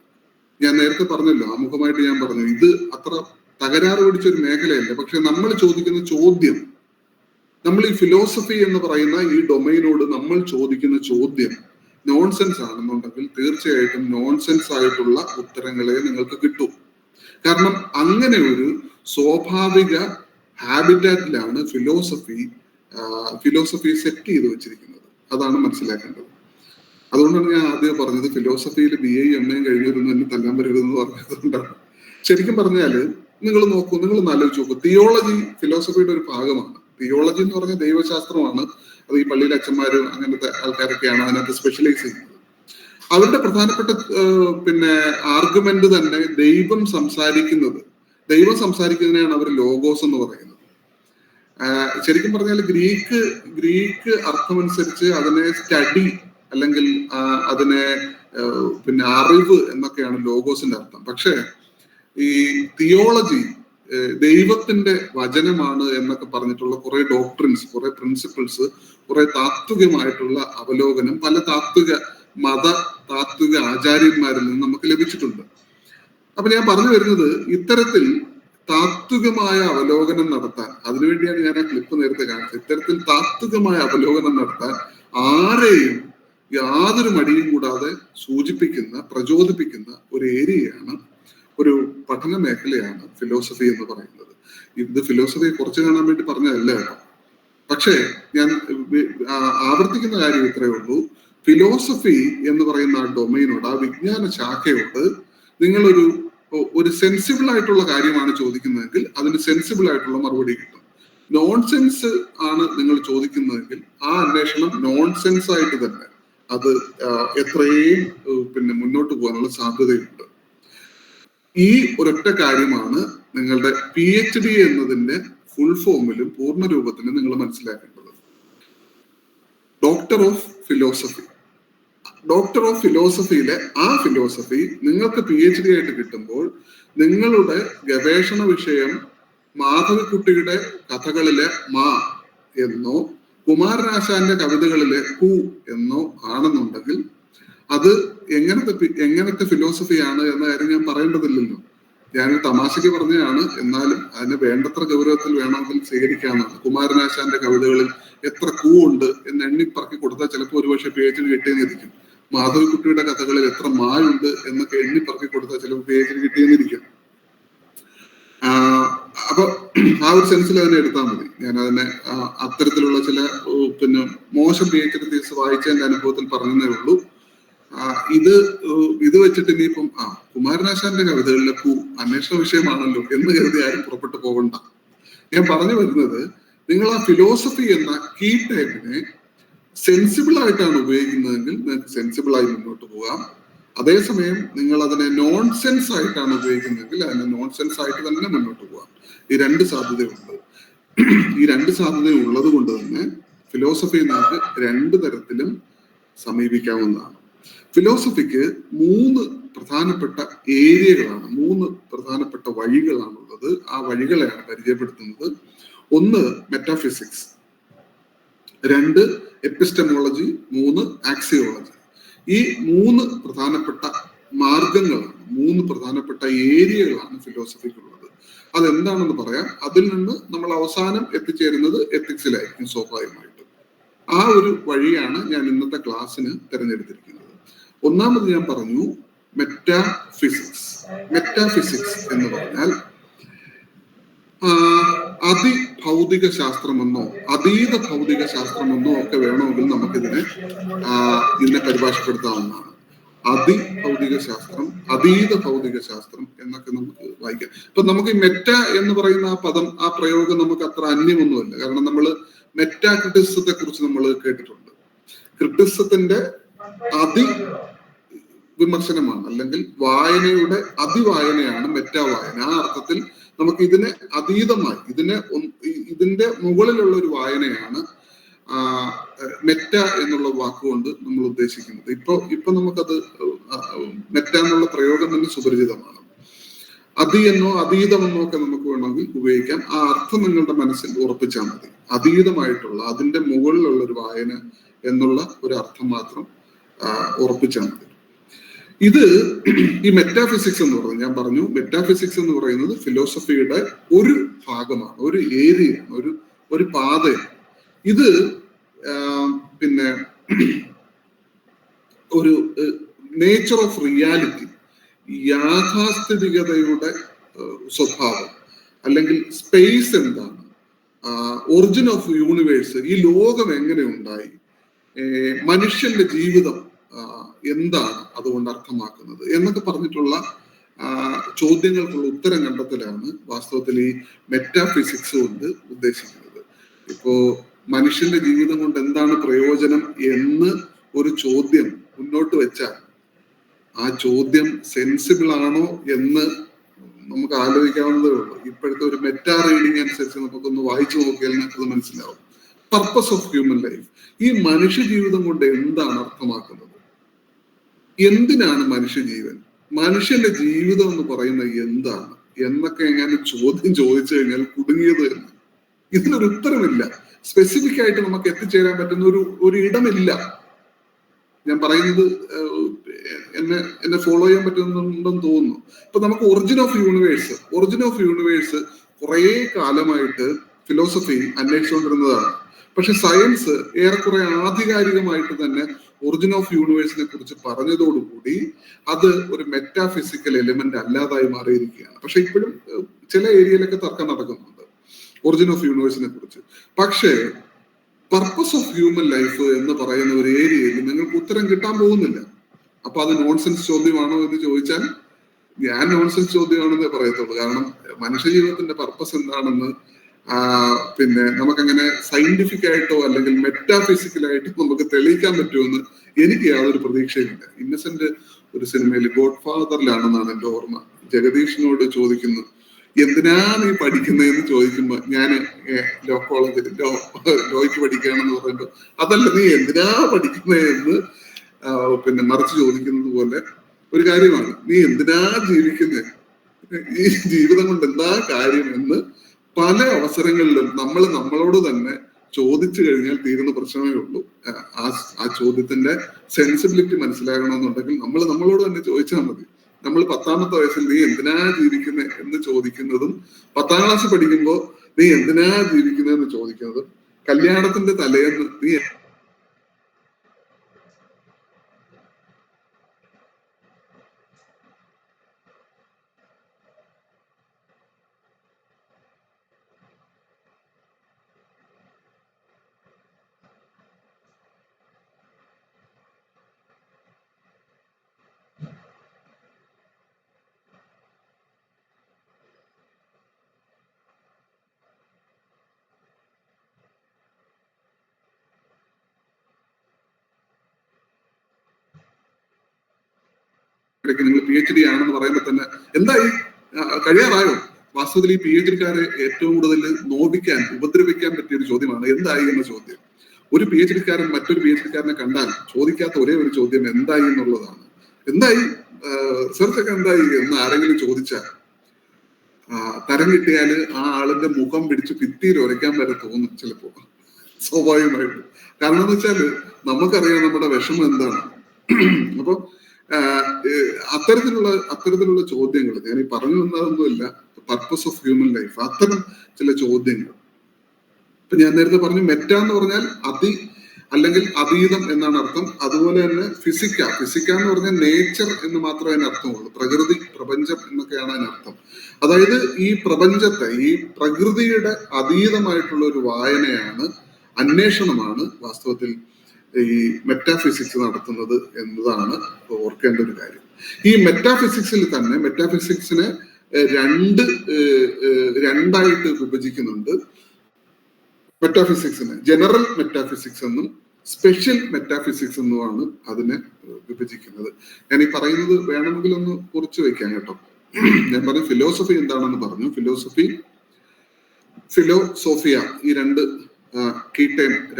ഞാൻ നേരത്തെ പറഞ്ഞല്ലോ, ആമുഖമായിട്ട് ഞാൻ പറഞ്ഞു, ഇത് അത്ര തകരാറ് പിടിച്ച ഒരു മേഖലയല്ല. പക്ഷെ നമ്മൾ ചോദിക്കുന്ന ചോദ്യം, നമ്മൾ ഈ ഫിലോസഫി എന്ന് പറയുന്ന ഈ ഡൊമൈനോട് നമ്മൾ ചോദിക്കുന്ന ചോദ്യം നോൺസെൻസ് ആണെന്നുണ്ടെങ്കിൽ തീർച്ചയായിട്ടും നോൺസെൻസ് ആയിട്ടുള്ള ഉത്തരങ്ങളെ നിങ്ങൾക്ക് കിട്ടൂ. കാരണം അങ്ങനെ ഒരു സ്വാഭാവിക ഹാബിറ്റാറ്റിലാണ് ഫിലോസഫി സെറ്റ് ചെയ്ത് വെച്ചിരിക്കുന്നത്. അതാണ് മനസ്സിലാക്കേണ്ടത്. അതുകൊണ്ടാണ് ഞാൻ ആദ്യം പറഞ്ഞത് ഫിലോസഫിയിൽ BA MA കഴിഞ്ഞവരൊന്നും എന്നെ തല്ലാൻ പറ്റരുതെന്ന് പറഞ്ഞതുകൊണ്ടാണ്. ശരിക്കും പറഞ്ഞാല് നിങ്ങൾ നോക്കൂ, നിങ്ങൾ ആലോചിച്ച് നോക്കൂ, തിയോളജി ഫിലോസഫിയുടെ ഒരു ഭാഗമാണ്. തിയോളജി എന്ന് പറഞ്ഞ ദൈവശാസ്ത്രമാണ്. അത് ഈ പള്ളിയിലെ അച്ഛന്മാരും അങ്ങനത്തെ ആൾക്കാരൊക്കെയാണ് അതിനകത്ത് സ്പെഷ്യലൈസ് ചെയ്യുന്നത്. അവരുടെ പ്രധാനപ്പെട്ട ആർഗ്യുമെന്റ് തന്നെ ദൈവം സംസാരിക്കുന്നതിനെയാണ് അവർ ലോഗോസ് എന്ന് പറയുന്നത്. ശരിക്കും പറഞ്ഞാൽ ഗ്രീക്ക് അർത്ഥമനുസരിച്ച് അതിനെ സ്റ്റഡി അല്ലെങ്കിൽ അതിനെ അറിവ് എന്നൊക്കെയാണ് ലോഗോസിന്റെ അർത്ഥം. പക്ഷെ ഈ തിയോളജി ദൈവത്തിന്റെ വചനമാണ് എന്നൊക്കെ പറഞ്ഞിട്ടുള്ള കുറെ ഡോക്ട്രിൻസ്, കുറെ പ്രിൻസിപ്പിൾസ്, കുറെ താത്വികമായിട്ടുള്ള അവലോകനം പല താത്വിക ആചാര്യന്മാരിൽ നിന്ന് നമുക്ക് ലഭിച്ചിട്ടുണ്ട്. അപ്പൊ ഞാൻ പറഞ്ഞു വരുന്നത്, ഇത്തരത്തിൽ താത്വികമായ അവലോകനം നടത്താൻ, അതിനുവേണ്ടിയാണ് ഞാൻ ആ ക്ലിപ്പ് നേരത്തെ കാണിച്ചത്. ഇത്തരത്തിൽ താത്വികമായ അവലോകനം നടത്താൻ ആരെയും യാതൊരു മടിയും കൂടാതെ പ്രചോദിപ്പിക്കുന്ന ഒരു ഏരിയയാണ്, ഒരു പഠന മേഖലയാണ് ഫിലോസഫി എന്ന് പറയുന്നത്. ഇത് ഫിലോസഫിയെ കുറച്ച് കാണാൻ വേണ്ടി പറഞ്ഞതല്ല കേട്ടോ. പക്ഷേ ഞാൻ ആവർത്തിക്കുന്ന കാര്യം ഇത്രയേ ഉള്ളൂ. ഫിലോസഫി എന്ന് പറയുന്ന ആ ഡൊമൈനോട്, ആ വിജ്ഞാന ശാഖയോട് ഒരു സെൻസിബിൾ ആയിട്ടുള്ള കാര്യമാണ് ചോദിക്കുന്നതെങ്കിൽ അതിന് സെൻസിബിൾ ആയിട്ടുള്ള മറുപടി കിട്ടും. നോൺസെൻസ് ആണ് നിങ്ങൾ ചോദിക്കുന്നതെങ്കിൽ ആ അന്വേഷണം നോൺസെൻസ് ആയിട്ട് തന്നെ അത് എത്രയും മുന്നോട്ട് പോകാനുള്ള സാധ്യതയുണ്ട്. ഈ ഒരൊറ്റ കാര്യമാണ് നിങ്ങളുടെ PhD എന്നതിന്റെ ഫുൾ ഫോമിലും പൂർണ്ണ രൂപത്തിലും നിങ്ങൾ മനസ്സിലാക്കേണ്ടത്. ഡോക്ടർ ഓഫ് ഫിലോസഫിയിലെ ആ ഫിലോസഫി നിങ്ങൾക്ക് PhD ആയിട്ട് കിട്ടുമ്പോൾ നിങ്ങളുടെ ഗവേഷണ വിഷയം മാധവിക്കുട്ടിയുടെ കഥകളിലെ മാ എന്നോ കുമാരനാശാന്റെ കവിതകളിലെ കു എന്നോ ആണെന്നുണ്ടെങ്കിൽ അത് എങ്ങനത്തെ ഫിലോസഫിയാണ് എന്ന കാര്യം ഞാൻ പറയേണ്ടതില്ലല്ലോ. ഞാൻ തമാശയ്ക്ക് പറഞ്ഞതാണ്, എന്നാലും അതിന് വേണ്ടത്ര ഗൗരവത്തിൽ വേണമെങ്കിൽ സ്വീകരിക്കാമെന്നാണ്. കുമാരനാശാന്റെ കവിതകളിൽ എത്ര കൂ ഉണ്ട് എന്ന് എണ്ണിപ്പറക്കി കൊടുത്താൽ ചിലപ്പോൾ ഒരുപക്ഷെ PhD കിട്ടിയെന്നിരിക്കും. മാധവിക്കുട്ടിയുടെ കഥകളിൽ എത്ര മായുണ്ട് എന്നൊക്കെ എണ്ണിപ്പറക്കി കൊടുത്താൽ ചിലപ്പോൾ PhD കിട്ടിയെന്നിരിക്കും. അപ്പൊ ആ ഒരു സെൻസിൽ അതിനെ എടുത്താൽ മതി. ഞാൻ അതിനെ അത്തരത്തിലുള്ള ചില മോശം PhD thesis വായിച്ചതിന്റെ അനുഭവത്തിൽ പറഞ്ഞതേ ഉള്ളൂ. ഇത് വെച്ചിട്ട് ഇനിയിപ്പം കുമാരനാശാന്റെ കവിതകളിലെ അന്വേഷണ വിഷയമാണല്ലോ എന്ന് കരുതി ആരും പുറപ്പെട്ടു പോകണ്ട. ഞാൻ പറഞ്ഞു വരുന്നത്, നിങ്ങൾ ആ ഫിലോസഫി എന്ന കീ ടേമിനെ സെൻസിബിൾ ആയിട്ടാണ് ഉപയോഗിക്കുന്നതെങ്കിൽ നിങ്ങൾക്ക് സെൻസിബിൾ ആയി മുന്നോട്ട് പോകാം. അതേസമയം നിങ്ങൾ അതിനെ നോൺസെൻസ് ആയിട്ടാണ് ഉപയോഗിക്കുന്നതെങ്കിൽ അതിനെ നോൺസെൻസ് ആയിട്ട് തന്നെ മുന്നോട്ട് പോകാം. ഈ രണ്ട് സാധ്യതയുണ്ട്. ഈ രണ്ട് സാധ്യത ഉള്ളത് കൊണ്ട് തന്നെ ഫിലോസഫി നിങ്ങൾക്ക് രണ്ട് തരത്തിലും സമീപിക്കാവുന്നതാണ്. ഫിലോസഫിക്ക് 3 പ്രധാനപ്പെട്ട ഏരിയകളാണ്, 3 പ്രധാനപ്പെട്ട വഴികളാണുള്ളത്. ആ വഴികളെയാണ് പരിചയപ്പെടുത്തുന്നത്. 1 മെറ്റാഫിസിക്സ്, 2 എപ്പിസ്റ്റമോളജി, 3 ആക്സിയോളജി. ഈ 3 പ്രധാനപ്പെട്ട മാർഗങ്ങളാണ്, 3 പ്രധാനപ്പെട്ട ഏരിയകളാണ് ഫിലോസഫിക്കുള്ളത്. അതെന്താണെന്ന് പറയാം. അതിൽ നിന്ന് നമ്മൾ അവസാനം എത്തിച്ചേരുന്നത് എത്തിക്സിലായിരിക്കും സ്വാഭാവികമായിട്ടും. ആ ഒരു വഴിയാണ് ഞാൻ ഇന്നത്തെ ക്ലാസ്സിന് തിരഞ്ഞെടുത്തിരിക്കുന്നത്. ഒന്നാമത് ഞാൻ പറഞ്ഞു മെറ്റാഫിസിക്സ്. മെറ്റാഫിസിക്സ് എന്ന് പറഞ്ഞാൽ അതിഭൗതിക ശാസ്ത്രമെന്നോ അതീത ഭൗതിക ശാസ്ത്രമെന്നോ ഒക്കെ വേണമെങ്കിൽ നമുക്കിതിനെ പരിഭാഷപ്പെടുത്താവുന്നതാണ്. അതിഭൗതിക ശാസ്ത്രം, അതീത ഭൗതിക ശാസ്ത്രം എന്നൊക്കെ നമുക്ക് വായിക്കാം. ഇപ്പൊ നമുക്ക് ഈ മെറ്റ എന്ന് പറയുന്ന ആ പദം, ആ പ്രയോഗം നമുക്ക് അത്ര അന്യമൊന്നുമല്ല. കാരണം നമ്മൾ മെറ്റാ ക്രിറ്റിസിസത്തെ കുറിച്ച് നമ്മൾ കേട്ടിട്ടുണ്ട്. ക്രിറ്റിസിസത്തിന്റെ വിമർശനമാണ്, അല്ലെങ്കിൽ വായനയുടെ അതിവായനയാണ് മെറ്റാ വായന. ആ അർത്ഥത്തിൽ നമുക്ക് ഇതിനെ അതീതമായി, ഇതിന്റെ മുകളിലുള്ള ഒരു വായനയാണ് മെറ്റ എന്നുള്ള വാക്കുകൊണ്ട് നമ്മൾ ഉദ്ദേശിക്കുന്നത്. ഇപ്പൊ നമുക്കത് മെറ്റ എന്നുള്ള പ്രയോഗം തന്നെ സുപരിചിതമാണ്. എന്നോ അതീതമെന്നോ ഒക്കെ നമുക്ക് വേണമെങ്കിൽ ഉപയോഗിക്കാം. ആ അർത്ഥം നിങ്ങളുടെ മനസ്സിൽ ഉറപ്പിച്ചാൽ മതി. അതീതമായിട്ടുള്ള, അതിന്റെ മുകളിലുള്ള ഒരു വായന എന്നുള്ള ഒരു അർത്ഥം മാത്രം ഉറപ്പിച്ചാൽ മതി. ഇത് ഈ മെറ്റാഫിസിക്സ് എന്ന് പറയുന്നത്, ഞാൻ പറഞ്ഞു മെറ്റാഫിസിക്സ് എന്ന് പറയുന്നത് ഫിലോസഫിയുടെ ഒരു ഭാഗമാണ്, ഒരു ഏരിയയാണ്, ഒരു പാതയാണ്. ഇത് പിന്നെ ഒരു നേച്ചർ ഓഫ് റിയാലിറ്റി, യാഥാസ്ഥിതികതയുടെ സ്വഭാവം, അല്ലെങ്കിൽ സ്പേസ് എന്താണ്, ഒറിജിൻ ഓഫ് യൂണിവേഴ്സ്, ഈ ലോകം എങ്ങനെ ഉണ്ടായി, മനുഷ്യന്റെ ജീവിതം എന്താണ് അതുകൊണ്ട് അർത്ഥമാക്കുന്നത് എന്നൊക്കെ പറഞ്ഞിട്ടുള്ള ചോദ്യങ്ങൾക്കുള്ള ഉത്തരം കണ്ടെത്തലാണ് വാസ്തവത്തിൽ ഈ മെറ്റാഫിസിക്സ് കൊണ്ട് ഉദ്ദേശിക്കുന്നത്. ഇപ്പോ മനുഷ്യന്റെ ജീവിതം കൊണ്ട് എന്താണ് പ്രയോജനം എന്ന് ഒരു ചോദ്യം മുന്നോട്ട് വെച്ചാൽ ആ ചോദ്യം സെൻസിബിൾ ആണോ എന്ന് നമുക്ക് ആലോചിക്കാവുന്നതേ ഉള്ളൂ. ഇപ്പോഴത്തെ ഒരു മെറ്റാ റീഡിങ് അനുസരിച്ച് നമുക്കൊന്ന് വായിച്ചു നോക്കിയാൽ നമുക്കത് മനസ്സിലാവും. പർപ്പസ് ഓഫ് ഹ്യൂമൻ ലൈഫ്, ഈ മനുഷ്യ ജീവിതം കൊണ്ട് എന്താണ് അർത്ഥമാക്കുന്നത്, എന്തിനാണ് മനുഷ്യജീവൻ, മനുഷ്യന്റെ ജീവിതം എന്ന് പറയുന്നത് എന്താണ് എന്നൊക്കെ എങ്ങനെ ചോദ്യം ചോദിച്ചു കഴിഞ്ഞാൽ കുടുങ്ങിയത് തന്നെ. ഇതിനൊരു ഉത്തരമില്ല. സ്പെസിഫിക് ആയിട്ട് നമുക്ക് എത്തിച്ചേരാൻ പറ്റുന്ന ഒരു ഇടമില്ല. ഞാൻ പറയുന്നത് എന്നെ ഫോളോ ചെയ്യാൻ പറ്റുന്നുണ്ടെന്ന് തോന്നുന്നു. ഇപ്പൊ നമുക്ക് ഒറിജിൻ ഓഫ് യൂണിവേഴ്സ് കുറെ കാലമായിട്ട് ഫിലോസഫി അന്വേഷിച്ചുകൊണ്ടിരുന്നതാണ്. പക്ഷെ സയൻസ് ഏറെക്കുറെ ആധികാരികമായിട്ട് തന്നെ ഒറിജിൻ ഓഫ് യൂണിവേഴ്സിനെ കുറിച്ച് പറഞ്ഞതോടുകൂടി അത് ഒരു മെറ്റാഫിസിക്കൽ എലിമെന്റ് അല്ലാതായി മാറിയിരിക്കുകയാണ്. പക്ഷെ ഇപ്പോഴും ചില ഏരിയയിലൊക്കെ തർക്കം നടക്കുന്നുണ്ട് ഒറിജിൻ ഓഫ് യൂണിവേഴ്സിനെ കുറിച്ച്. പക്ഷേ പർപ്പസ് ഓഫ് ഹ്യൂമൻ ലൈഫ് എന്ന് പറയുന്ന ഒരു ഏരിയയിൽ നിങ്ങൾക്ക് ഉത്തരം കിട്ടാൻ പോകുന്നില്ല. അപ്പൊ അത് നോൺസെൻസ് ചോദ്യമാണോ എന്ന് ചോദിച്ചാൽ ഞാൻ നോൺസെൻസ് ചോദ്യമാണെന്നേ പറയത്തുള്ളൂ. കാരണം മനുഷ്യജീവിതത്തിന്റെ പർപ്പസ് എന്താണെന്ന് പിന്നെ നമുക്കങ്ങനെ സയന്റിഫിക് ആയിട്ടോ അല്ലെങ്കിൽ മെറ്റാഫിസിക്കലായിട്ടോ നമുക്ക് തെളിയിക്കാൻ പറ്റുമെന്ന് എനിക്ക് യാതൊരു പ്രതീക്ഷയുമില്ല. ഇന്നസെന്റ് ഒരു സിനിമയിൽ ഗോഡ് ഫാദറിലാണെന്നാണ് എന്റെ ഓർമ്മ, ജഗദീഷിനോട് ചോദിക്കുന്നു എന്തിനാ നീ പഠിക്കുന്നതെന്ന് ചോദിക്കുമ്പോ ഞാൻ ലോ കോളേജിൽ ലോയ്ക്ക് പഠിക്കുകയാണെന്ന് പറയുമ്പോ അതല്ല നീ എന്തിനാ പഠിക്കുന്നതെന്ന് പിന്നെ മറിച്ച് ചോദിക്കുന്നത് പോലെ ഒരു കാര്യമാണ്. നീ എന്തിനാ ജീവിക്കുന്നത്, ഈ ജീവിതം കൊണ്ട് എന്താ കാര്യം എന്ന് പല അവസരങ്ങളിലും നമ്മൾ നമ്മളോട് തന്നെ ചോദിച്ചു കഴിഞ്ഞാൽ തീരുന്ന പ്രശ്നമേ ഉള്ളൂ. ആ ചോദ്യത്തിന്റെ സെൻസിബിലിറ്റി മനസ്സിലാകണമെന്നുണ്ടെങ്കിൽ നമ്മൾ നമ്മളോട് തന്നെ ചോദിച്ചാൽ മതി. നമ്മൾ 10ാമത്തെ വയസ്സിൽ നീ എന്തിനാ ജീവിക്കുന്നത് എന്ന് ചോദിക്കുന്നതും 10ാം ക്ലാസ് പഠിക്കുമ്പോൾ നീ എന്തിനാ ജീവിക്കുന്നതെന്ന് ചോദിക്കുന്നതും കല്യാണത്തിന്റെ തലേന്ന് നീ നിങ്ങൾ PhD ആണെന്ന് പറയുമ്പോൾ തന്നെ എന്തായി കഴിയാറായോ? വാസ്തവത്തിൽ ഈ PhD-ക്കാരെ ഏറ്റവും കൂടുതൽ നോവിക്കാൻ, ഉപദ്രവിക്കാൻ പറ്റിയ ഒരു ചോദ്യമാണ് എന്തായി എന്ന ചോദ്യം. ഒരു PhD-ക്കാരൻ മറ്റൊരു PhD-ക്കാരനെ കണ്ടാൽ ചോദിക്കാത്ത ഒരേ ഒരു ചോദ്യം എന്തായി എന്നുള്ളതാണ്. എന്തായി, റിസർച്ച് ഒക്കെ എന്തായി എന്ന് ആരെങ്കിലും ചോദിച്ചാൽ തരം കിട്ടിയാല് ആ ആളിന്റെ മുഖം പിടിച്ച് ഭിത്തിയിൽ ഉരയ്ക്കാൻ വരെ തോന്നും ചിലപ്പോ, സ്വാഭാവികമായിട്ട്. കാരണം എന്ന് വെച്ചാല് നമുക്കറിയാം നമ്മുടെ വിഷമം എന്താണ്. അപ്പൊ അത്തരത്തിലുള്ള ചോദ്യങ്ങൾ ഞാൻ ഈ പറഞ്ഞു വന്നതൊന്നുമില്ല. പർപ്പസ് ഓഫ് ഹ്യൂമൻ ലൈഫ്, അത്തരം ചില ചോദ്യങ്ങൾ. ഇപ്പൊ ഞാൻ നേരത്തെ പറഞ്ഞു മെറ്റ എന്ന് പറഞ്ഞാൽ അല്ലെങ്കിൽ അതീതം എന്നാണ് അർത്ഥം. അതുപോലെ തന്നെ ഫിസിക്ക എന്ന് പറഞ്ഞാൽ നേച്ചർ എന്ന് മാത്രമേ അതിന് അർത്ഥമുള്ളൂ. പ്രകൃതി, പ്രപഞ്ചം എന്നൊക്കെയാണ് അതിനർത്ഥം. അതായത് ഈ പ്രപഞ്ചത്തെ, ഈ പ്രകൃതിയുടെ അതീതമായിട്ടുള്ള ഒരു വായനയാണ്, അന്വേഷണമാണ് വാസ്തവത്തിൽ ഈ മെറ്റാഫിസിക്സ് നടത്തുന്നത് എന്നതാണ് ഓർക്കേണ്ട ഒരു കാര്യം. ഈ മെറ്റാഫിസിക്സിൽ തന്നെ മെറ്റാഫിസിക്സിനെ രണ്ടായിട്ട് വിഭജിക്കുന്നുണ്ട്. മെറ്റാഫിസിക്സിന് ജനറൽ മെറ്റാഫിസിക്സ് എന്നും സ്പെഷ്യൽ മെറ്റാഫിസിക്സ് എന്നുമാണ് അതിനെ വിഭജിക്കുന്നത്. ഞാൻ ഈ പറയുന്നത് വേണമെങ്കിൽ ഒന്ന് കുറിച്ച് വെക്കാം കേട്ടോ. ഞാൻ പറഞ്ഞു ഫിലോസഫി എന്താണെന്ന് പറഞ്ഞു. ഫിലോസോഫിയ ഈ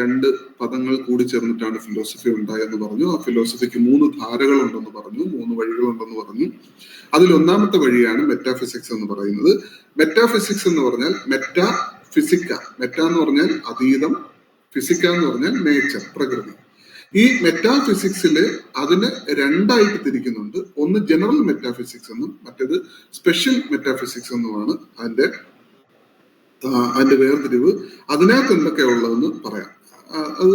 രണ്ട് പദങ്ങൾ കൂടി ചേർന്നിട്ടാണ് ഫിലോസഫി ഉണ്ടായെന്ന് പറഞ്ഞു. ആ ഫിലോസഫിക്ക് 3 ധാരകളുണ്ടെന്ന് പറഞ്ഞു, 3 വഴികളുണ്ടെന്ന് പറഞ്ഞു. അതിൽ ഒന്നാമത്തെ വഴിയാണ് മെറ്റാഫിസിക്സ് എന്ന് പറയുന്നത്. മെറ്റാഫിസിക്സ് എന്ന് പറഞ്ഞാൽ മെറ്റാഫിസിക്ക, മെറ്റ എന്ന് പറഞ്ഞാൽ അതീതം, ഫിസിക്ക എന്ന് പറഞ്ഞാൽ നേച്ചർ, പ്രകൃതി. ഈ മെറ്റാഫിസിക്സില് അതിനെ രണ്ടായിട്ട് തിരിക്കുന്നുണ്ട്. ഒന്ന് ജനറൽ മെറ്റാഫിസിക്സ് എന്നും മറ്റേത് സ്പെഷ്യൽ മെറ്റാഫിസിക്സ് എന്നുമാണ് അതിന്റെ വേർതിരിവ്. അതിനകത്ത് എന്തൊക്കെയാ ഉള്ളതെന്ന് പറയാം. അത്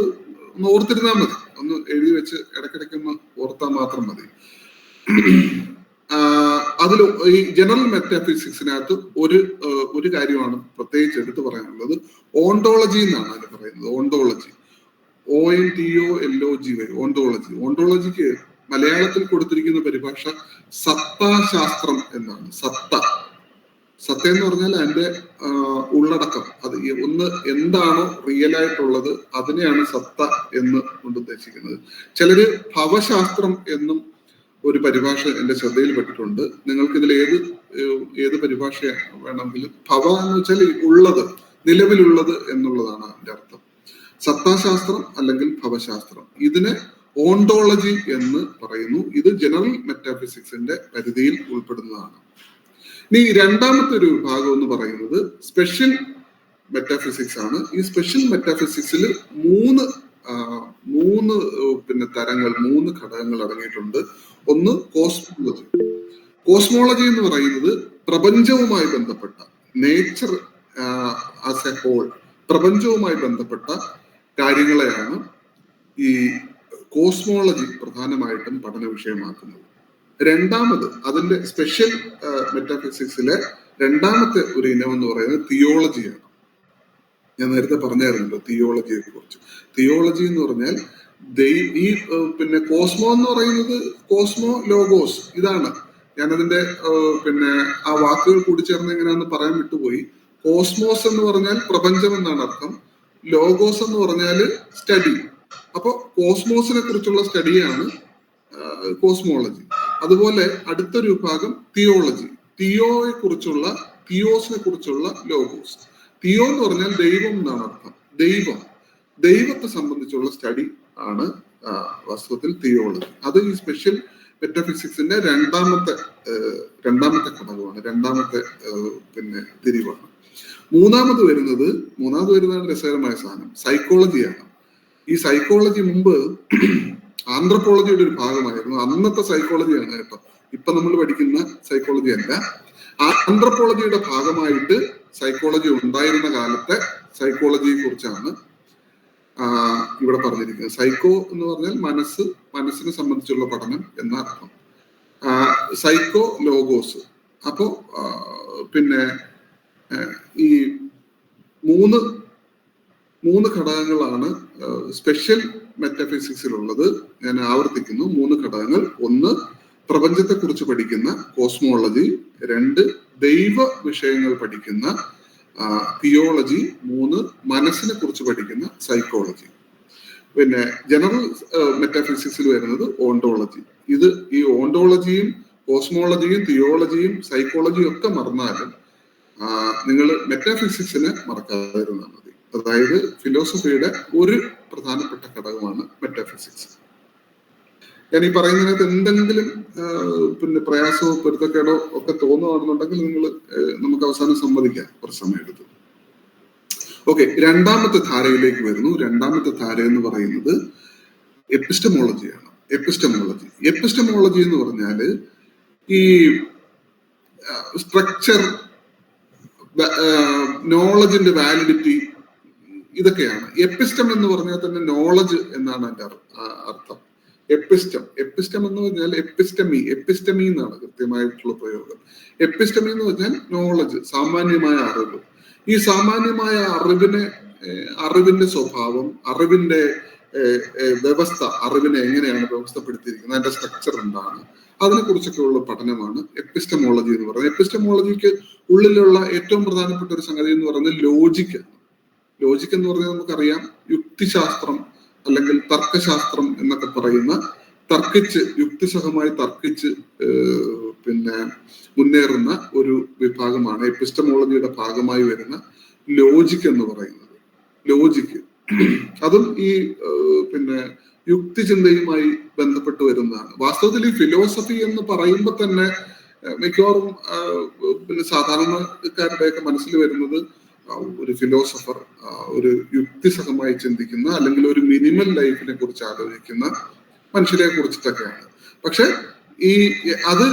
ഒന്ന് ഓർത്തിരുന്നാൽ മതി, ഒന്ന് എഴുതി വെച്ച് ഇടയ്ക്കിടയ്ക്ക് ഒന്ന് ഓർത്താൽ മാത്രം മതി. അതിൽ ഈ ജനറൽ മെറ്റാഫിസിക്സിനകത്ത് ഒരു കാര്യമാണ് പ്രത്യേകിച്ച് എടുത്തു പറയാനുള്ളത്. ഓണ്ടോളജി എന്നാണ് അതിന് പറയുന്നത്. Ontology, ONTOLOGY, ontology. ഓണ്ടോളജിക്ക് മലയാളത്തിൽ കൊടുത്തിരിക്കുന്ന പരിഭാഷ സത്താശാസ്ത്രം എന്നാണ്. സത്ത എന്ന് പറഞ്ഞാൽ അതിന്റെ ഉള്ളടക്കം, അത് ഒന്ന് എന്താണോ റിയൽ ആയിട്ടുള്ളത് അതിനെയാണ് സത്ത എന്ന് കൊണ്ട് ഉദ്ദേശിക്കുന്നത്. ചിലര് ഭവശാസ്ത്രം എന്നും ഒരു പരിഭാഷ എന്റെ ശ്രദ്ധയിൽപ്പെട്ടിട്ടുണ്ട്. നിങ്ങൾക്ക് ഇതിൽ ഏത് പരിഭാഷ വേണമെങ്കിലും. ഭവ എന്ന് വെച്ചാൽ ഉള്ളത്, നിലവിലുള്ളത് എന്നുള്ളതാണ് അതിന്റെ അർത്ഥം. സത്താശാസ്ത്രം അല്ലെങ്കിൽ ഭവശാസ്ത്രം, ഇതിനെ ഓണ്ടോളജി എന്ന് പറയുന്നു. ഇത് ജനറൽ മെറ്റാഫിസിക്സിന്റെ പരിധിയിൽ ഉൾപ്പെടുന്നതാണ്. ഇനി രണ്ടാമത്തെ ഒരു വിഭാഗം എന്ന് പറയുന്നത് സ്പെഷ്യൽ മെറ്റാഫിസിക്സ് ആണ്. ഈ സ്പെഷ്യൽ മെറ്റാഫിസിക്സിൽ മൂന്ന് തരങ്ങൾ, 3 ഘടകങ്ങൾ അടങ്ങിയിട്ടുണ്ട്. ഒന്ന് കോസ്മോളജി. കോസ്മോളജി എന്ന് പറയുന്നത് പ്രപഞ്ചവുമായി ബന്ധപ്പെട്ട, നേച്ചർ ആസ് എ ഹോൾ, പ്രപഞ്ചവുമായി ബന്ധപ്പെട്ട കാര്യങ്ങളെയാണ് ഈ കോസ്മോളജി പ്രധാനമായിട്ടും പഠന വിഷയമാക്കുന്നത്. രണ്ടാമത് അതിന്റെ സ്പെഷ്യൽ മെറ്റാഫിസിക്സിലെ രണ്ടാമത്തെ ഒരു ഇനം എന്ന് പറയുന്നത് തിയോളജിയാണ്. ഞാൻ നേരത്തെ പറഞ്ഞായിരുന്നല്ലോ തിയോളജിയെ കുറിച്ച്. തിയോളജി എന്ന് പറഞ്ഞാൽ ഈ കോസ്മോ എന്ന് പറയുന്നത് കോസ്മോ ലോഗോസ്, ഇതാണ്. ഞാനതിന്റെ ആ വാക്കുകൾ കൂടി ചേർന്ന് എങ്ങനെയാണെന്ന് പറയാൻ വിട്ടുപോയി. കോസ്മോസ് എന്ന് പറഞ്ഞാൽ പ്രപഞ്ചം എന്നാണ് അർത്ഥം. ലോഗോസ് എന്ന് പറഞ്ഞാല് സ്റ്റഡി. അപ്പൊ കോസ്മോസിനെ കുറിച്ചുള്ള സ്റ്റഡിയാണ് കോസ്മോളജി. അതുപോലെ അടുത്തൊരു വിഭാഗം തിയോളജി. തിയോസിനെ കുറിച്ചുള്ള ലോഗോസ്. തിയോ എന്ന് പറഞ്ഞാൽ ദൈവം എന്നാണ് അർത്ഥം. ദൈവത്തെ സംബന്ധിച്ചുള്ള സ്റ്റഡി ആണ് വാസ്തവത്തിൽ തിയോളജി. അത് ഈ സ്പെഷ്യൽ മെറ്റാഫിസിക്സിന്റെ രണ്ടാമത്തെ ഘടകമാണ്, രണ്ടാമത്തെ തിരിവാണ്. മൂന്നാമത് വരുന്നതാണ് രസകരമായ സാധനം, സൈക്കോളജിയാണ്. ഈ സൈക്കോളജി മുമ്പ് ആന്ത്രപ്പോളജിയുടെ ഒരു ഭാഗമായിരുന്നു. അന്നത്തെ സൈക്കോളജിയാണ് കേട്ടോ, ഇപ്പൊ നമ്മൾ പഠിക്കുന്ന സൈക്കോളജി അല്ല. ആന്ത്രപ്പോളജിയുടെ ഭാഗമായിട്ട് സൈക്കോളജി ഉണ്ടായിരുന്ന കാലത്തെ സൈക്കോളജിയെ കുറിച്ചാണ് ഇവിടെ പറഞ്ഞിരിക്കുന്നത്. സൈക്കോ എന്ന് പറഞ്ഞാൽ മനസ്സിനെ സംബന്ധിച്ചുള്ള പഠനം എന്ന അർത്ഥം. Psycho logos. അപ്പോ ഈ മൂന്ന് ഘടകങ്ങളാണ് സ്പെഷ്യൽ മെറ്റാഫിസിക്സിലുള്ളത്. ഞാൻ ആവർത്തിക്കുന്നു, 3 ഘടകങ്ങൾ. ഒന്ന് പ്രപഞ്ചത്തെ കുറിച്ച് പഠിക്കുന്ന കോസ്മോളജി, 2 ദൈവ വിഷയങ്ങൾ പഠിക്കുന്ന തിയോളജി, 3 മനസ്സിനെ കുറിച്ച് പഠിക്കുന്ന സൈക്കോളജി. ജനറൽ മെറ്റാഫിസിക്സിൽ വരുന്നത് ഓണ്ടോളജി. ഈ ഓണ്ടോളജിയും കോസ്മോളജിയും തിയോളജിയും സൈക്കോളജിയും ഒക്കെ മറന്നാലും നിങ്ങൾ മെറ്റാഫിസിക്സിനെ മറക്കാതിരുന്നാൽ മതി. അതായത് ഫിലോസഫിയുടെ ഒരു പ്രധാനപ്പെട്ട ഘടകമാണ് മെറ്റാഫിസിക്സ്. ഞാൻ ഈ പറയുന്നതിനകത്ത് എന്തെങ്കിലും പ്രയാസമോ പൊരുത്തക്കേടോ ഒക്കെ തോന്നുകയാണെന്നുണ്ടെങ്കിൽ നമുക്ക് അവസാനം സമ്മതിക്കാം, കുറച്ച് സമയം എടുത്തു. ഓക്കെ, രണ്ടാമത്തെ ധാരയിലേക്ക് വരുന്നു. രണ്ടാമത്തെ ധാര എന്ന് പറയുന്നത് എപ്പിസ്റ്റമോളജിയാണ്. എപ്പിസ്റ്റമോളജി എന്ന് പറഞ്ഞാല് ഈ സ്ട്രക്ചർ, നോളജിന്റെ വാലിഡിറ്റി, ഇതൊക്കെയാണ്. എപ്പിസ്റ്റം എന്ന് പറഞ്ഞാൽ തന്നെ നോളജ് എന്നാണ് അതിന്റെ അർത്ഥം. എപ്പിസ്റ്റം എന്ന് പറഞ്ഞാൽ എപ്പിസ്റ്റമി എന്നാണ് കൃത്യമായിട്ടുള്ള പ്രയോഗം. എപ്പിസ്റ്റമി എന്ന് പറഞ്ഞാൽ നോളജ്, സാമാന്യമായ അറിവ്. ഈ സാമാന്യമായ അറിവിന്റെ സ്വഭാവം, അറിവിന്റെ വ്യവസ്ഥ, അറിവിനെ എങ്ങനെയാണ് വ്യവസ്ഥപ്പെടുത്തിയിരിക്കുന്നത്, അതിന്റെ സ്ട്രക്ചർ എന്താണ്, അതിനെക്കുറിച്ചൊക്കെ ഉള്ള പഠനമാണ് എപ്പിസ്റ്റമോളജി എന്ന് പറയുന്നത്. എപ്പിസ്റ്റമോളജിക്ക് ഉള്ളിലുള്ള ഏറ്റവും പ്രധാനപ്പെട്ട ഒരു സംഗതി എന്ന് പറയുന്നത് ലോജിക്ക്. ലോജിക്ക് എന്ന് പറഞ്ഞാൽ നമുക്കറിയാം യുക്തിശാസ്ത്രം അല്ലെങ്കിൽ തർക്കശാസ്ത്രം എന്നൊക്കെ പറയുന്ന യുക്തിസഹമായി തർക്കിച്ച് മുന്നേറുന്ന ഒരു വിഭാഗമാണ് എപ്പിസ്റ്റമോളജിയുടെ ഭാഗമായി വരുന്ന ലോജിക്ക് എന്ന് പറയുന്നത്. ലോജിക്ക് അതും ഈ യുക്തിചിന്തയുമായി ബന്ധപ്പെട്ട് വരുന്നതാണ്. വാസ്തവത്തിൽ ഈ ഫിലോസഫി എന്ന് പറയുമ്പോൾ തന്നെ മിക്കവാറും സാധാരണക്കാരുടെയൊക്കെ മനസ്സിൽ വരുന്നത് ഒരു ഫിലോസഫർ ഒരു യുക്തിസഹമായി ചിന്തിക്കുന്ന അല്ലെങ്കിൽ ഒരു മിനിമൽ ലൈഫിനെ കുറിച്ച് ആലോചിക്കുന്ന മനുഷ്യരെ കുറിച്ചിട്ടൊക്കെയാണ്. പക്ഷെ അത്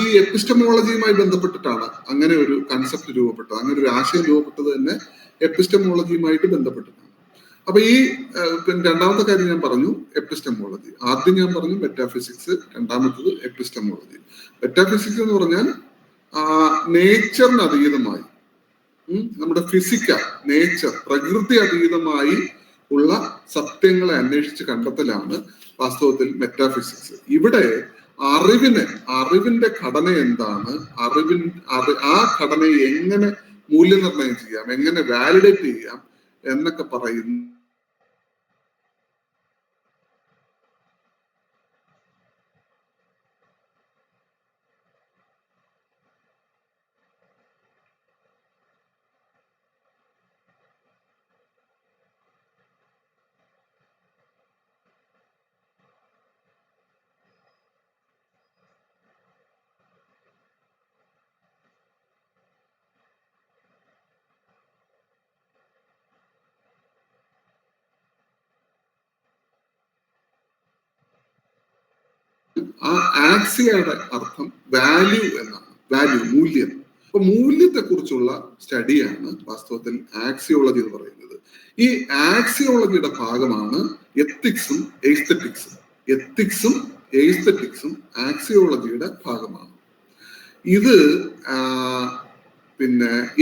ഈ എപ്പിസ്റ്റമോളജിയുമായി ബന്ധപ്പെട്ടിട്ടാണ് അങ്ങനെ ഒരു കൺസെപ്റ്റ് രൂപപ്പെട്ടത്, അങ്ങനെ ഒരു ആശയം രൂപപ്പെട്ടത് തന്നെ എപ്പിസ്റ്റമോളജിയുമായിട്ട് ബന്ധപ്പെട്ടിട്ടാണ്. അപ്പൊ ഈ രണ്ടാമത്തെ കാര്യം ഞാൻ പറഞ്ഞു എപ്പിസ്റ്റമോളജി. ആദ്യം ഞാൻ പറഞ്ഞു മെറ്റാഫിസിക്സ്, രണ്ടാമത്തത് എപ്പിസ്റ്റമോളജി. മെറ്റാഫിസിക്സ് എന്ന് പറഞ്ഞാൽ നേച്ചറിന് അതീതമായി, നമ്മുടെ ഫിസിക്കൽ നേച്ചർ, പ്രകൃതി അതീതമായി ഉള്ള സത്യങ്ങളെ അന്വേഷിച്ച് കണ്ടെത്തലാണ് വാസ്തവത്തിൽ മെറ്റാഫിസിക്സ്. ഇവിടെ അറിവിന്റെ ഘടന എന്താണ്, ആ ഘടനയെ എങ്ങനെ മൂല്യനിർണ്ണയം ചെയ്യാം, എങ്ങനെ വാലിഡേറ്റ് ചെയ്യാം എന്നൊക്കെ പറയുന്നു. ആ ആക്സിയയുടെ അർത്ഥം വാല്യൂ എന്നാണ്. വാല്യൂ, മൂല്യം. അപ്പൊ മൂല്യത്തെ കുറിച്ചുള്ള സ്റ്റഡിയാണ് വാസ്തവത്തിൽ ആക്സിയോളജി എന്ന് പറയുന്നത്. ഈ ആക്സിയോളജിയുടെ ഭാഗമാണ് എത്തിക്സും എയ്സ്തെറ്റിക്സും. എത്തിക്സും എയ്സ്തെറ്റിക്സും ആക്സിയോളജിയുടെ ഭാഗമാണ്. ഇത്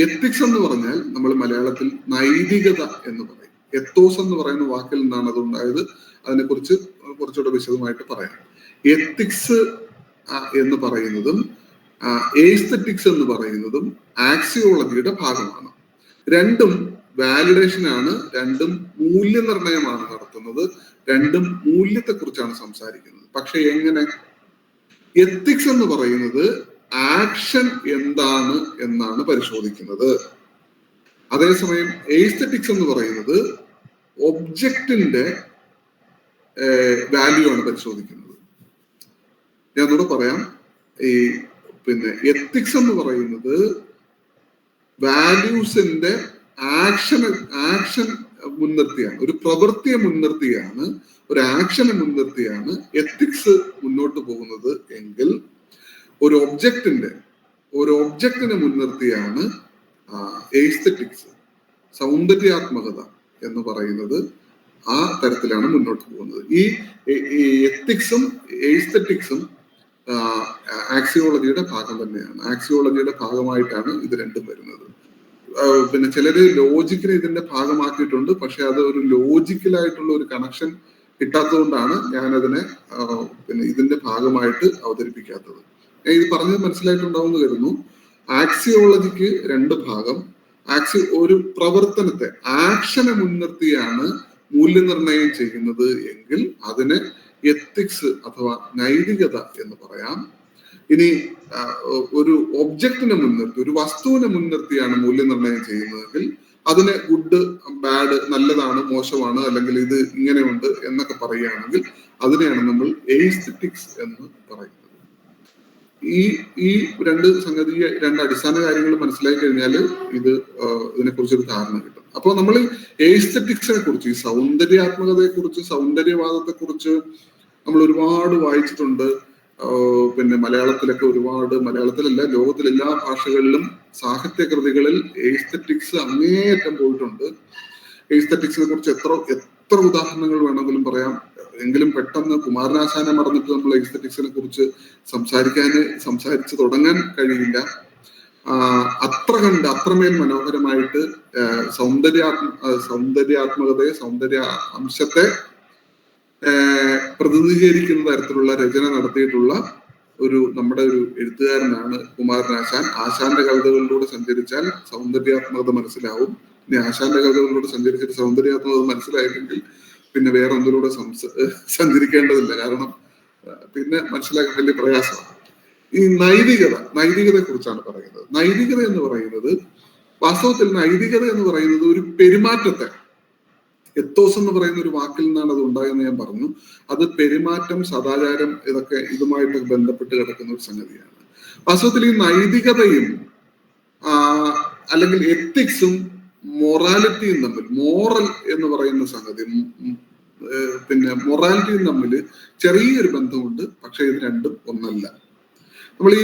എത്തിക്സ് എന്ന് പറഞ്ഞാൽ നമ്മൾ മലയാളത്തിൽ നൈതികത എന്ന് പറയും. എത്തോസ് എന്ന് പറയുന്ന വാക്കിൽ നിന്നാണ് അത് ഉണ്ടായത്. അതിനെക്കുറിച്ച് കുറച്ചുകൂടെ വിശദമായിട്ട് പറയാം. എത്തിക്സ് എന്ന് പറയുന്നതും എയ്സ്തെറ്റിക്സ് എന്ന് പറയുന്നതും ആക്സിയോളജിയുടെ ഭാഗമാണ്. രണ്ടും വാലിഡേഷൻ ആണ്, രണ്ടും മൂല്യനിർണ്ണയമാണ് നടത്തുന്നത്, രണ്ടും മൂല്യത്തെക്കുറിച്ചാണ് സംസാരിക്കുന്നത്. പക്ഷെ എങ്ങനെ? എത്തിക്സ് എന്ന് പറയുന്നത് ആക്ഷൻ എന്താണ് എന്നാണ് പരിശോധിക്കുന്നത്. അതേസമയം എയ്സ്തെറ്റിക്സ് എന്ന് പറയുന്നത് ഒബ്ജക്റ്റിന്റെ വാല്യൂ ആണ് പരിശോധിക്കുന്നത്. ഞാൻ ഒന്നുകൂടെ പറയാം. എത്തിക്സ് എന്ന് പറയുന്നത് വാല്യൂസിന്റെ ആക്ഷൻ മുൻനിർത്തിയാണ്, ഒരു പ്രവൃത്തിയെ മുൻനിർത്തിയാണ്, ഒരു ആക്ഷനെ മുൻനിർത്തിയാണ് എത്തിക്സ് മുന്നോട്ട് പോകുന്നത് എങ്കിൽ ഒരു ഒബ്ജക്റ്റിനെ മുൻനിർത്തിയാണ് എയ്സ്തെറ്റിക്സ്, സൗന്ദര്യാത്മകത എന്ന് പറയുന്നത് ആ തരത്തിലാണ് മുന്നോട്ട് പോകുന്നത്. ഈ എത്തിക്സും എയ്സ്തെറ്റിക്സും ആക്സിയോളജിയുടെ ഭാഗം തന്നെയാണ്. ആക്സിയോളജിയുടെ ഭാഗമായിട്ടാണ് ഇത് രണ്ടും വരുന്നത്. ചിലര് ലോജിക്കിനെ ഇതിന്റെ ഭാഗമാക്കിയിട്ടുണ്ട്. പക്ഷെ അത് ഒരു ലോജിക്കലായിട്ടുള്ള ഒരു കണക്ഷൻ കിട്ടാത്തതുകൊണ്ടാണ് ഞാനതിനെ ഇതിന്റെ ഭാഗമായിട്ട് അവതരിപ്പിക്കാത്തത്. ഇത് പറഞ്ഞത് മനസ്സിലായിട്ടുണ്ടാവുമെന്ന് കരുതുന്നു. ആക്സിയോളജിക്ക് രണ്ട് ഭാഗം. ഒരു പ്രവർത്തനത്തെ, ആക്ഷനെ മുൻനിർത്തിയാണ് മൂല്യനിർണ്ണയം ചെയ്യുന്നത് എങ്കിൽ അതിന് എത്തിക്സ് അഥവാ നൈതികത എന്ന് പറയാം. ഇനി ഒരു ഒബ്ജക്റ്റിനെ മുൻനിർത്തി, ഒരു വസ്തുവിനെ മുൻനിർത്തിയാണ് മൂല്യനിർണ്ണയം ചെയ്യുന്നതെങ്കിൽ അതിന് ഗുഡ്, ബാഡ്, നല്ലതാണ്, മോശമാണ്, അല്ലെങ്കിൽ ഇത് ഇങ്ങനെയുണ്ട് എന്നൊക്കെ പറയുകയാണെങ്കിൽ അതിനെയാണ് നമ്മൾ എയ്സ്തെറ്റിക്സ് എന്ന് പറയുന്നത്. ഈ രണ്ട് അടിസ്ഥാന കാര്യങ്ങൾ മനസ്സിലാക്കി കഴിഞ്ഞാൽ ഇതിനെക്കുറിച്ചൊരു ധാരണ കിട്ടും. അപ്പോൾ നമ്മൾ എയ്സ്തെറ്റിക്സിനെ കുറിച്ച്, ഈ സൗന്ദര്യാത്മകതയെ കുറിച്ച്, സൗന്ദര്യവാദത്തെ കുറിച്ച് നമ്മൾ ഒരുപാട് വായിച്ചിട്ടുണ്ട്. മലയാളത്തിലൊക്കെ മലയാളത്തിലല്ല, ലോകത്തിലെ എല്ലാ ഭാഷകളിലും സാഹിത്യകൃതികളിൽ എയ്സ്തെറ്റിക്സ് അങ്ങേയറ്റം പോയിട്ടുണ്ട്. എയ്സ്തെറ്റിക്സിനെ കുറിച്ച് എത്ര ഉദാഹരണങ്ങൾ വേണമെങ്കിലും പറയാം. എങ്കിലും പെട്ടെന്ന് കുമാരനാശാനെ മറന്നിട്ട് നമ്മൾ എയ്സ്തെറ്റിക്സിനെ കുറിച്ച് സംസാരിച്ചു തുടങ്ങാൻ കഴിയില്ല. അത്രമേൽ മനോഹരമായിട്ട് സൗന്ദര്യാത്മകതയെ, സൗന്ദര്യ അംശത്തെ പ്രതിനിധീകരിക്കുന്ന തരത്തിലുള്ള രചന നടത്തിയിട്ടുള്ള നമ്മുടെ ഒരു എഴുത്തുകാരനാണ് കുമാരനാശാൻ. ആശാന്റെ കവിതകളിലൂടെ സഞ്ചരിച്ചാൽ സൗന്ദര്യാത്മകത മനസ്സിലാവും. ഇനി ആശാന്റെ കവിതകളിലൂടെ സഞ്ചരിച്ചിട്ട് സൗന്ദര്യാത്മകത മനസ്സിലായില്ലെങ്കിൽ പിന്നെ വേറെ ഒന്നിലൂടെ സഞ്ചരിക്കേണ്ടതില്ല. കാരണം പിന്നെ മനസ്സിലാക്കാൻ വലിയ പ്രയാസമാണ്. ഈ നൈതികതയെ കുറിച്ചാണ് പറയുന്നത്. നൈതികത എന്ന് പറയുന്നത്, വാസ്തവത്തിൽ നൈതികത എന്ന് പറയുന്നത് ഒരു പെരുമാറ്റത്തെ, എത്തോസ് എന്ന് പറയുന്ന ഒരു വാക്കിൽ നിന്നാണ് അത് ഉണ്ടായെന്ന് ഞാൻ പറഞ്ഞു. അത് പെരുമാറ്റം, സദാചാരം, ഇതുമായിട്ട് ബന്ധപ്പെട്ട് കിടക്കുന്ന ഒരു സംഗതിയാണ്. വാസ്തവത്തിൽ ഈ നൈതികതയും അല്ലെങ്കിൽ എത്തിക്സും മൊറാലിറ്റിയും തമ്മിൽ, മോറൽ എന്ന് പറയുന്ന സംഗതി പിന്നെ മൊറാലിറ്റിയും തമ്മിൽ ചെറിയൊരു ബന്ധമുണ്ട്. പക്ഷെ ഇത് രണ്ടും ഒന്നല്ല. നമ്മൾ ഈ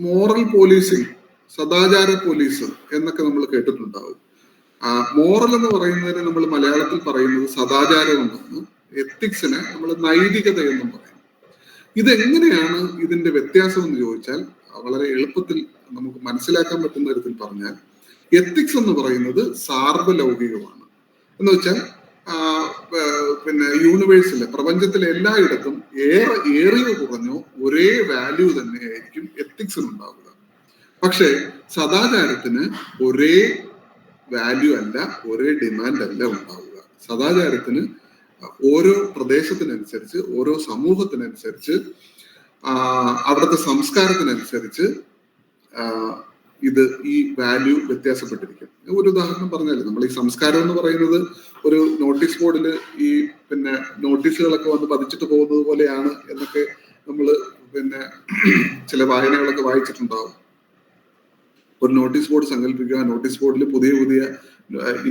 മോറൽ പോലീസിങ്, സദാചാര പോലീസ് എന്നൊക്കെ നമ്മൾ കേട്ടിട്ടുണ്ടാവും. മോറൽ എന്ന് പറയുന്നതിന് നമ്മൾ മലയാളത്തിൽ പറയുന്നത് സദാചാരം എന്നാണ്. എത്തിക്സിനെ നമ്മൾ നൈതികത എന്നും പറയും. ഇതെങ്ങനെയാണ് ഇതിന്റെ വ്യത്യാസം എന്ന് ചോദിച്ചാൽ വളരെ എളുപ്പത്തിൽ നമുക്ക് മനസ്സിലാക്കാൻ പറ്റുന്ന തരത്തിൽ പറഞ്ഞാൽ, എത്തിക്സ് എന്ന് പറയുന്നത് സാർവലൗകികമാണ്. എന്ന് വെച്ചാൽ പിന്നെ യൂണിവേഴ്സിലെ, പ്രപഞ്ചത്തിലെ എല്ലായിടത്തും ഏറിയോ കുറഞ്ഞോ ഒരേ വാല്യൂ തന്നെയായിരിക്കും എത്തിക്സിന് ഉണ്ടാവുക. പക്ഷെ സദാചാരത്തിന് ഒരേ വാല്യൂ അല്ല, ഒരേ ഡിമാൻഡ് അല്ല ഉണ്ടാവുക. സദാചാരത്തിന് ഓരോ പ്രദേശത്തിനനുസരിച്ച്, ഓരോ സമൂഹത്തിനനുസരിച്ച്, അവിടുത്തെ സംസ്കാരത്തിനനുസരിച്ച് ഈ വാല്യൂ വ്യത്യാസപ്പെട്ടിരിക്കും. ഒരു ഉദാഹരണം പറഞ്ഞാൽ, നമ്മൾ ഈ സംസ്കാരം എന്ന് പറയുന്നത് ഒരു നോട്ടീസ് ബോർഡിൽ ഈ പിന്നെ നോട്ടീസുകളൊക്കെ വന്ന് പതിച്ചിട്ട് പോകുന്നത് പോലെയാണ് എന്നൊക്കെ നമ്മൾ പിന്നെ ചില വായനകളൊക്കെ വായിച്ചിട്ടുണ്ടാവും. ഒരു നോട്ടീസ് ബോർഡ് സങ്കല്പിക്കുക. നോട്ടീസ് ബോർഡിൽ പുതിയ പുതിയ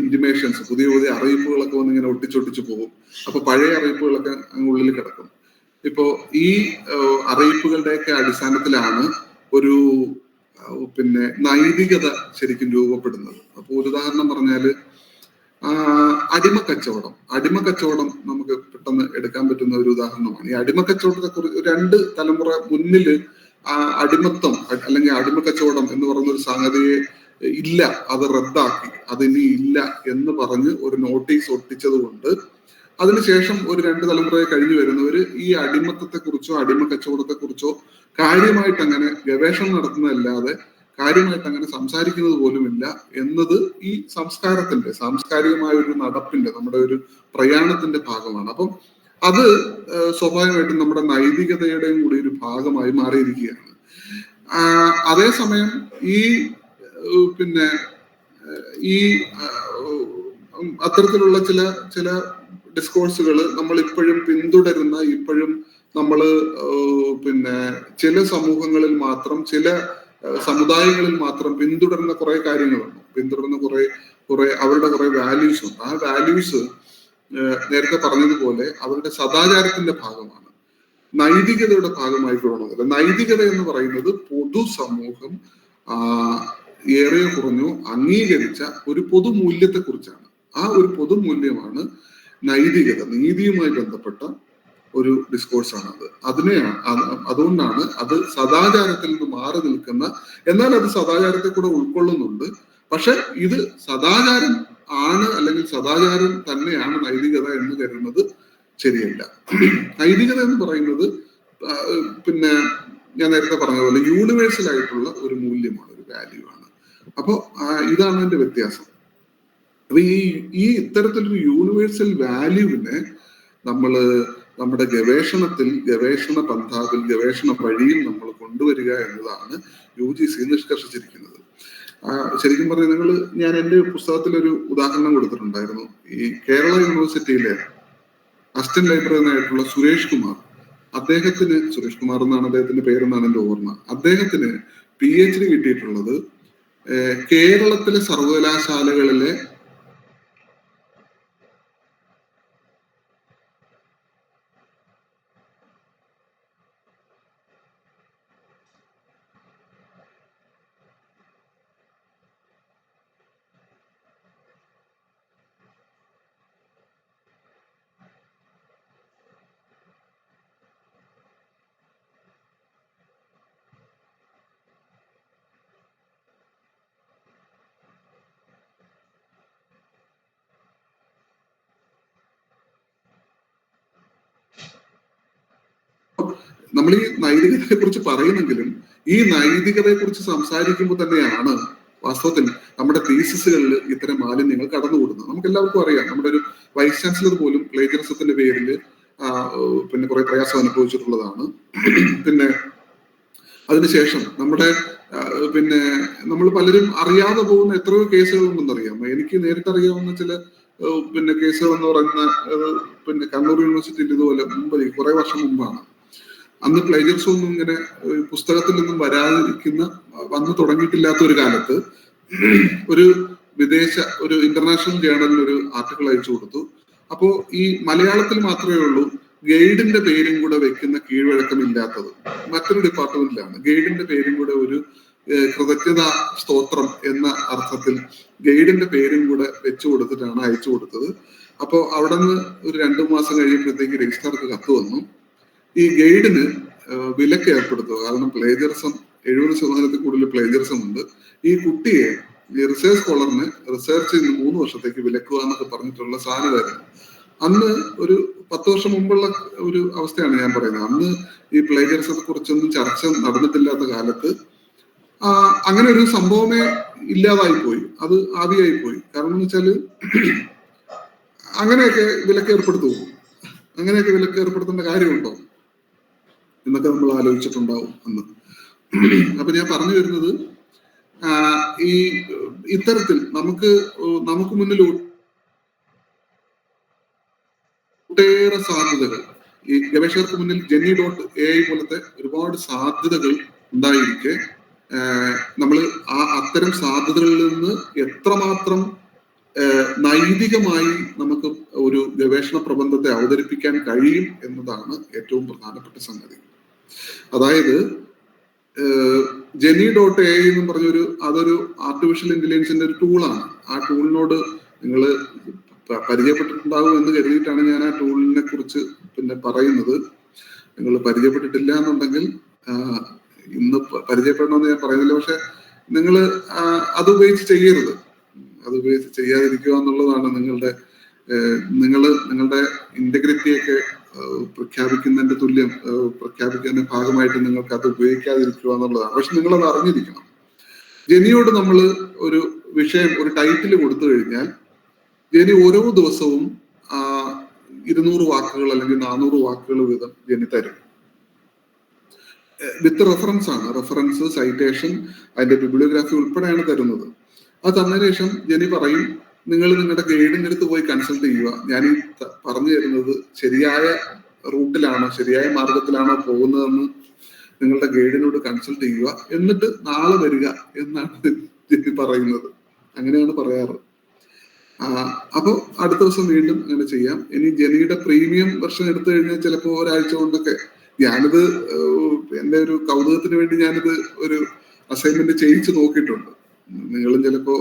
ഇന്റിമേഷൻസ്, പുതിയ പുതിയ അറിയിപ്പുകളൊക്കെ വന്ന് ഇങ്ങനെ ഒട്ടിച്ചൊട്ടിച്ച് പോകും. അപ്പൊ പഴയ അറിയിപ്പുകളൊക്കെ അങ്ങ് ഉള്ളിൽ കിടക്കും. ഇപ്പോ ഈ അറിയിപ്പുകളുടെയൊക്കെ അടിസ്ഥാനത്തിലാണ് ഒരു പിന്നെ നൈതികത ശരിക്കും രൂപപ്പെടുന്നത്. അപ്പൊ ഒരു ഉദാഹരണം പറഞ്ഞാല്, അടിമക്കച്ചവടം നമുക്ക് പെട്ടെന്ന് എടുക്കാൻ പറ്റുന്ന ഒരു ഉദാഹരണമാണ്. ഈ അടിമക്കച്ചവടത്തെ കുറിച്ച് 2 തലമുറ മുന്നില് അടിമത്തം അല്ലെങ്കിൽ അടിമക്കച്ചവടം എന്ന് പറയുന്ന ഒരു സംഗതിയെ ഇല്ല, അത് റദ്ദാക്കി, അതിനി ഇല്ല എന്ന് പറഞ്ഞ് ഒരു നോട്ടീസ് ഒട്ടിച്ചത് കൊണ്ട് അതിനുശേഷം ഒരു 2 തലമുറയെ കഴിഞ്ഞു വരുന്നവര് ഈ അടിമത്തത്തെ കുറിച്ചോ അടിമക്കച്ചവടത്തെ കുറിച്ചോ കാര്യമായിട്ട് അങ്ങനെ ഗവേഷണം നടത്തുന്നതല്ലാതെ കാര്യമായിട്ട് അങ്ങനെ സംസാരിക്കുന്നത് പോലുമില്ല എന്നത് ഈ സംസ്കാരത്തിന്റെ, സാംസ്കാരികമായ ഒരു നടപ്പിന്റെ, നമ്മുടെ ഒരു പ്രയാണത്തിന്റെ ഭാഗമാണ്. അപ്പം അത് സ്വാഭാവികമായിട്ടും നമ്മുടെ നൈതികതയുടെയും കൂടി ഒരു ഭാഗമായി മാറിയിരിക്കുകയാണ്. അതേസമയം പിന്നെ ഈ അത്തരത്തിലുള്ള ചില ഡിസ്കോഴ്സുകൾ നമ്മൾ ഇപ്പോഴും പിന്തുടരുന്ന, ഇപ്പോഴും നമ്മൾ പിന്നെ ചില സമൂഹങ്ങളിൽ മാത്രം, ചില സമുദായങ്ങളിൽ മാത്രം പിന്തുടരുന്ന കുറെ കാര്യങ്ങളുണ്ട്. പിന്തുടരുന്ന കുറെ അവരുടെ കുറെ വാല്യൂസ് ഉണ്ട്. ആ വാല്യൂസ് നേരത്തെ പറഞ്ഞതുപോലെ അവരുടെ സദാചാരത്തിന്റെ ഭാഗമാണ്, നൈതികതയുടെ ഭാഗമായിക്കൊള്ളണമെന്നില്ല. നൈതികത എന്ന് പറയുന്നത് പൊതുസമൂഹം ഏറെ കുറഞ്ഞു അംഗീകരിച്ച ഒരു പൊതുമൂല്യത്തെ കുറിച്ചാണ്. ആ ഒരു പൊതുമൂല്യമാണ് നൈതികത. നീതിയുമായി ബന്ധപ്പെട്ട ഒരു ഡിസ്കോഴ്സാണ് അത്. അതുകൊണ്ടാണ് അത് സദാചാരത്തിൽ നിന്ന് മാറി നിൽക്കുന്ന, എന്നാൽ അത് സദാചാരത്തെ കൂടെ ഉൾക്കൊള്ളുന്നുണ്ട്. പക്ഷെ ഇത് സദാചാരം ആണ് അല്ലെങ്കിൽ സദാചാരം തന്നെയാണ് നൈതികത എന്ന് കരുതുന്നത് ശരിയല്ല. നൈതികത എന്ന് പറയുന്നത് പിന്നെ ഞാൻ നേരത്തെ പറഞ്ഞ പോലെ യൂണിവേഴ്സൽ ആയിട്ടുള്ള ഒരു മൂല്യമാണ്, ഒരു വാല്യൂ ആണ്. അപ്പോ ഇതാണ് അതിന്റെ വ്യത്യാസം. അപ്പൊ ഈ ഇത്തരത്തിലൊരു യൂണിവേഴ്സൽ വാല്യൂവിനെ നമ്മുടെ ഗവേഷണത്തിൽ, ഗവേഷണ പന്ഥാവിൽ, ഗവേഷണ വഴിയിൽ നമ്മൾ കൊണ്ടുവരിക എന്നതാണ് UGC നിഷ്കർഷിച്ചിരിക്കുന്നത്. ശരിക്കും പറഞ്ഞാൽ ഞാൻ എൻ്റെ പുസ്തകത്തിൽ ഒരു ഉദാഹരണം കൊടുത്തിട്ടുണ്ടായിരുന്നു. ഈ കേരള യൂണിവേഴ്സിറ്റിയിലെ അസിസ്റ്റന്റ് ലൈബ്രറിയനായിട്ടുള്ള സുരേഷ് കുമാർ എന്നാണ് അദ്ദേഹത്തിന്റെ പേരെന്നാണ് എൻ്റെ ഓർമ്മ. അദ്ദേഹത്തിന് PhD കിട്ടിയിട്ടുള്ളത് കേരളത്തിലെ സർവകലാശാലകളിലെ നമ്മൾ ഈ നൈതികതയെ കുറിച്ച് പറയുന്നെങ്കിലും ഈ നൈതികതയെ കുറിച്ച് സംസാരിക്കുമ്പോൾ തന്നെയാണ് വാസ്തവത്തിൽ നമ്മുടെ തീസിസുകളിൽ ഇത്തരം മാലിന്യങ്ങൾ കടന്നുകൂടുന്നത്. നമുക്ക് എല്ലാവർക്കും അറിയാം, നമ്മുടെ ഒരു വൈസ് ചാൻസലർ പോലും പ്ലേജറിസത്തിന്റെ പേരിൽ പിന്നെ കുറെ പ്രയാസം അനുഭവിച്ചിട്ടുള്ളതാണ്. പിന്നെ അതിനുശേഷം നമ്മുടെ പിന്നെ നമ്മൾ പലരും അറിയാതെ പോകുന്ന എത്രയോ കേസുകളുണ്ടെന്നറിയാം. എനിക്ക് നേരിട്ടറിയാവുന്ന ചില പിന്നെ കേസുകൾ എന്ന് പറയുന്ന പിന്നെ കണ്ണൂർ യൂണിവേഴ്സിറ്റിയിൽ ഇതുപോലെ മുമ്പ് കുറെ വർഷം മുമ്പാണ്. അന്ന് പ്ലേജറിസം ഒന്നും ഇങ്ങനെ പുസ്തകത്തിൽ നിന്നും വന്നു തുടങ്ങിയിട്ടില്ലാത്ത ഒരു കാലത്ത് ഒരു ഒരു ഇന്റർനാഷണൽ ജേണലിൽ ഒരു ആർട്ടിക്കിൾ അയച്ചു കൊടുത്തു. അപ്പോ ഈ മലയാളത്തിൽ മാത്രമേ ഉള്ളൂ ഗൈഡിന്റെ പേരും കൂടെ വെക്കുന്ന കീഴ്വഴക്കമില്ലാത്തത്. മറ്റൊരു ഡിപ്പാർട്ട്മെന്റിലാണ് ഗൈഡിന്റെ പേരും കൂടെ ഒരു കൃതജ്ഞതാ സ്തോത്രം എന്ന അർത്ഥത്തിൽ ഗൈഡിന്റെ പേരും കൂടെ വെച്ചു കൊടുത്തിട്ടാണ് അയച്ചു കൊടുത്തത്. അപ്പോ അവിടെ നിന്ന് ഒരു 2 മാസം കഴിയുമ്പോഴത്തേക്ക് രജിസ്ട്രാർക്ക് കത്ത് വന്നു, ഈ ഗൈഡിന് വിലക്ക് ഏർപ്പെടുത്തുക. കാരണം പ്ലേജറിസം 70% കൂടുതൽ പ്ലേജറിസം ഉണ്ട്. ഈ കുട്ടിയെ ഈ റിസർച്ച് സ്കോളറിന് റിസർച്ച് ചെയ്യുന്ന 3 വർഷത്തേക്ക് വിലക്കുക എന്നൊക്കെ പറഞ്ഞിട്ടുള്ള സാധനമായിരുന്നു. അന്ന് ഒരു 10 വർഷം മുമ്പുള്ള ഒരു അവസ്ഥയാണ് ഞാൻ പറയുന്നത്. അന്ന് ഈ പ്ലേജറിസത്തെ കുറിച്ചൊന്നും ചർച്ച നടന്നിട്ടില്ലാത്ത കാലത്ത് അങ്ങനെ ഒരു സംഭവമേ ഇല്ലാതായി പോയി, അത് ആദിയായി പോയി. കാരണം എന്ന് വെച്ചാല് അങ്ങനെയൊക്കെ വിലക്ക് ഏർപ്പെടുത്തുമോ? അങ്ങനെയൊക്കെ വിലക്ക് ഏർപ്പെടുത്തേണ്ട കാര്യമുണ്ടോ എന്നൊക്കെ നമ്മൾ ആലോചിച്ചിട്ടുണ്ടാവും അന്ന്. അപ്പൊ ഞാൻ പറഞ്ഞു വരുന്നത്, ഈ ഇത്തരത്തിൽ നമുക്ക് മുന്നിൽ ഒട്ടേറെ സാധ്യതകൾ, ഈ ഗവേഷകർക്ക് മുന്നിൽ Jenny.ai പോലത്തെ ഒരുപാട് സാധ്യതകൾ ഉണ്ടായിരിക്കെ നമ്മൾ അത്തരം സാധ്യതകളിൽ നിന്ന് എത്രമാത്രം നൈതികമായി നമുക്ക് ഒരു ഗവേഷണ പ്രബന്ധത്തെ അവതരിപ്പിക്കാൻ കഴിയും എന്നതാണ് ഏറ്റവും പ്രധാനപ്പെട്ട സംഗതി. അതായത് Jenny.ai എന്ന് പറഞ്ഞൊരു അതൊരു ആർട്ടിഫിഷ്യൽ ഇന്റലിജൻസിന്റെ ഒരു ടൂളാണ്. ആ ടൂളിനോട് നിങ്ങൾ പരിചയപ്പെട്ടിട്ടുണ്ടാകും എന്ന് കരുതിയിട്ടാണ് ഞാൻ ആ ടൂളിനെ കുറിച്ച് പിന്നെ പറയുന്നത്. നിങ്ങൾ പരിചയപ്പെട്ടിട്ടില്ല എന്നുണ്ടെങ്കിൽ ഇന്ന് പരിചയപ്പെടണമെന്ന് ഞാൻ പറയുന്നില്ല, പക്ഷെ നിങ്ങൾ അത് ഉപയോഗിച്ച് ചെയ്യരുത്. അത് ഉപയോഗിച്ച് ചെയ്യാതിരിക്കുക എന്നുള്ളതാണ് നിങ്ങളുടെ ഇന്റഗ്രിറ്റിയൊക്കെ പ്രഖ്യാപിക്കുന്നതിന്റെ തുല്യം പ്രഖ്യാപിക്കുന്നതിന്റെ ഭാഗമായിട്ട് നിങ്ങൾക്ക് അത് ഉപയോഗിക്കാതിരിക്കുക എന്നുള്ളതാണ്. പക്ഷെ നിങ്ങളത് അറിഞ്ഞിരിക്കണം. ജെനിയോട് നമ്മൾ ഒരു വിഷയം, ഒരു ടൈറ്റിൽ കൊടുത്തു കഴിഞ്ഞാൽ ജെനി ഓരോ ദിവസവും 200 വാക്കുകൾ അല്ലെങ്കിൽ 400 വാക്കുകൾ വീതം ജെനി തരും. വിത്ത് റെഫറൻസ്, സൈറ്റേഷൻ, അതിന്റെ ബിബ്ലിയോഗ്രാഫി ഉൾപ്പെടെയാണ് തരുന്നത്. അത് തന്നതിന് ശേഷം ജെനി പറയും, നിങ്ങൾ നിങ്ങളുടെ ഗൈഡിന്റെ അടുത്ത് പോയി കൺസൾട്ട് ചെയ്യുക. ഞാൻ ഈ പറഞ്ഞു തരുന്നത് ശരിയായ റൂട്ടിലാണോ, ശരിയായ മാർഗത്തിലാണോ പോകുന്നതെന്ന് നിങ്ങളുടെ ഗൈഡിനോട് കൺസൾട്ട് ചെയ്യുക, എന്നിട്ട് നാളെ വരിക എന്നാണ് ജെനി പറയുന്നത്. അങ്ങനെയാണ് പറയാറ്. അപ്പൊ അടുത്ത ദിവസം വീണ്ടും അങ്ങനെ ചെയ്യാം. ഇനി ജെനിയുടെ പ്രീമിയം വെർഷൻ എടുത്തു കഴിഞ്ഞാൽ ചിലപ്പോൾ ഒരാഴ്ച കൊണ്ടൊക്കെ, ഞാനിത് എന്റെ ഒരു കൗതുകത്തിന് വേണ്ടി ഞാനിത് ഒരു അസൈൻമെന്റ് ചെയ്യിച്ച് നോക്കിയിട്ടുണ്ട്. നിങ്ങളും ചിലപ്പോ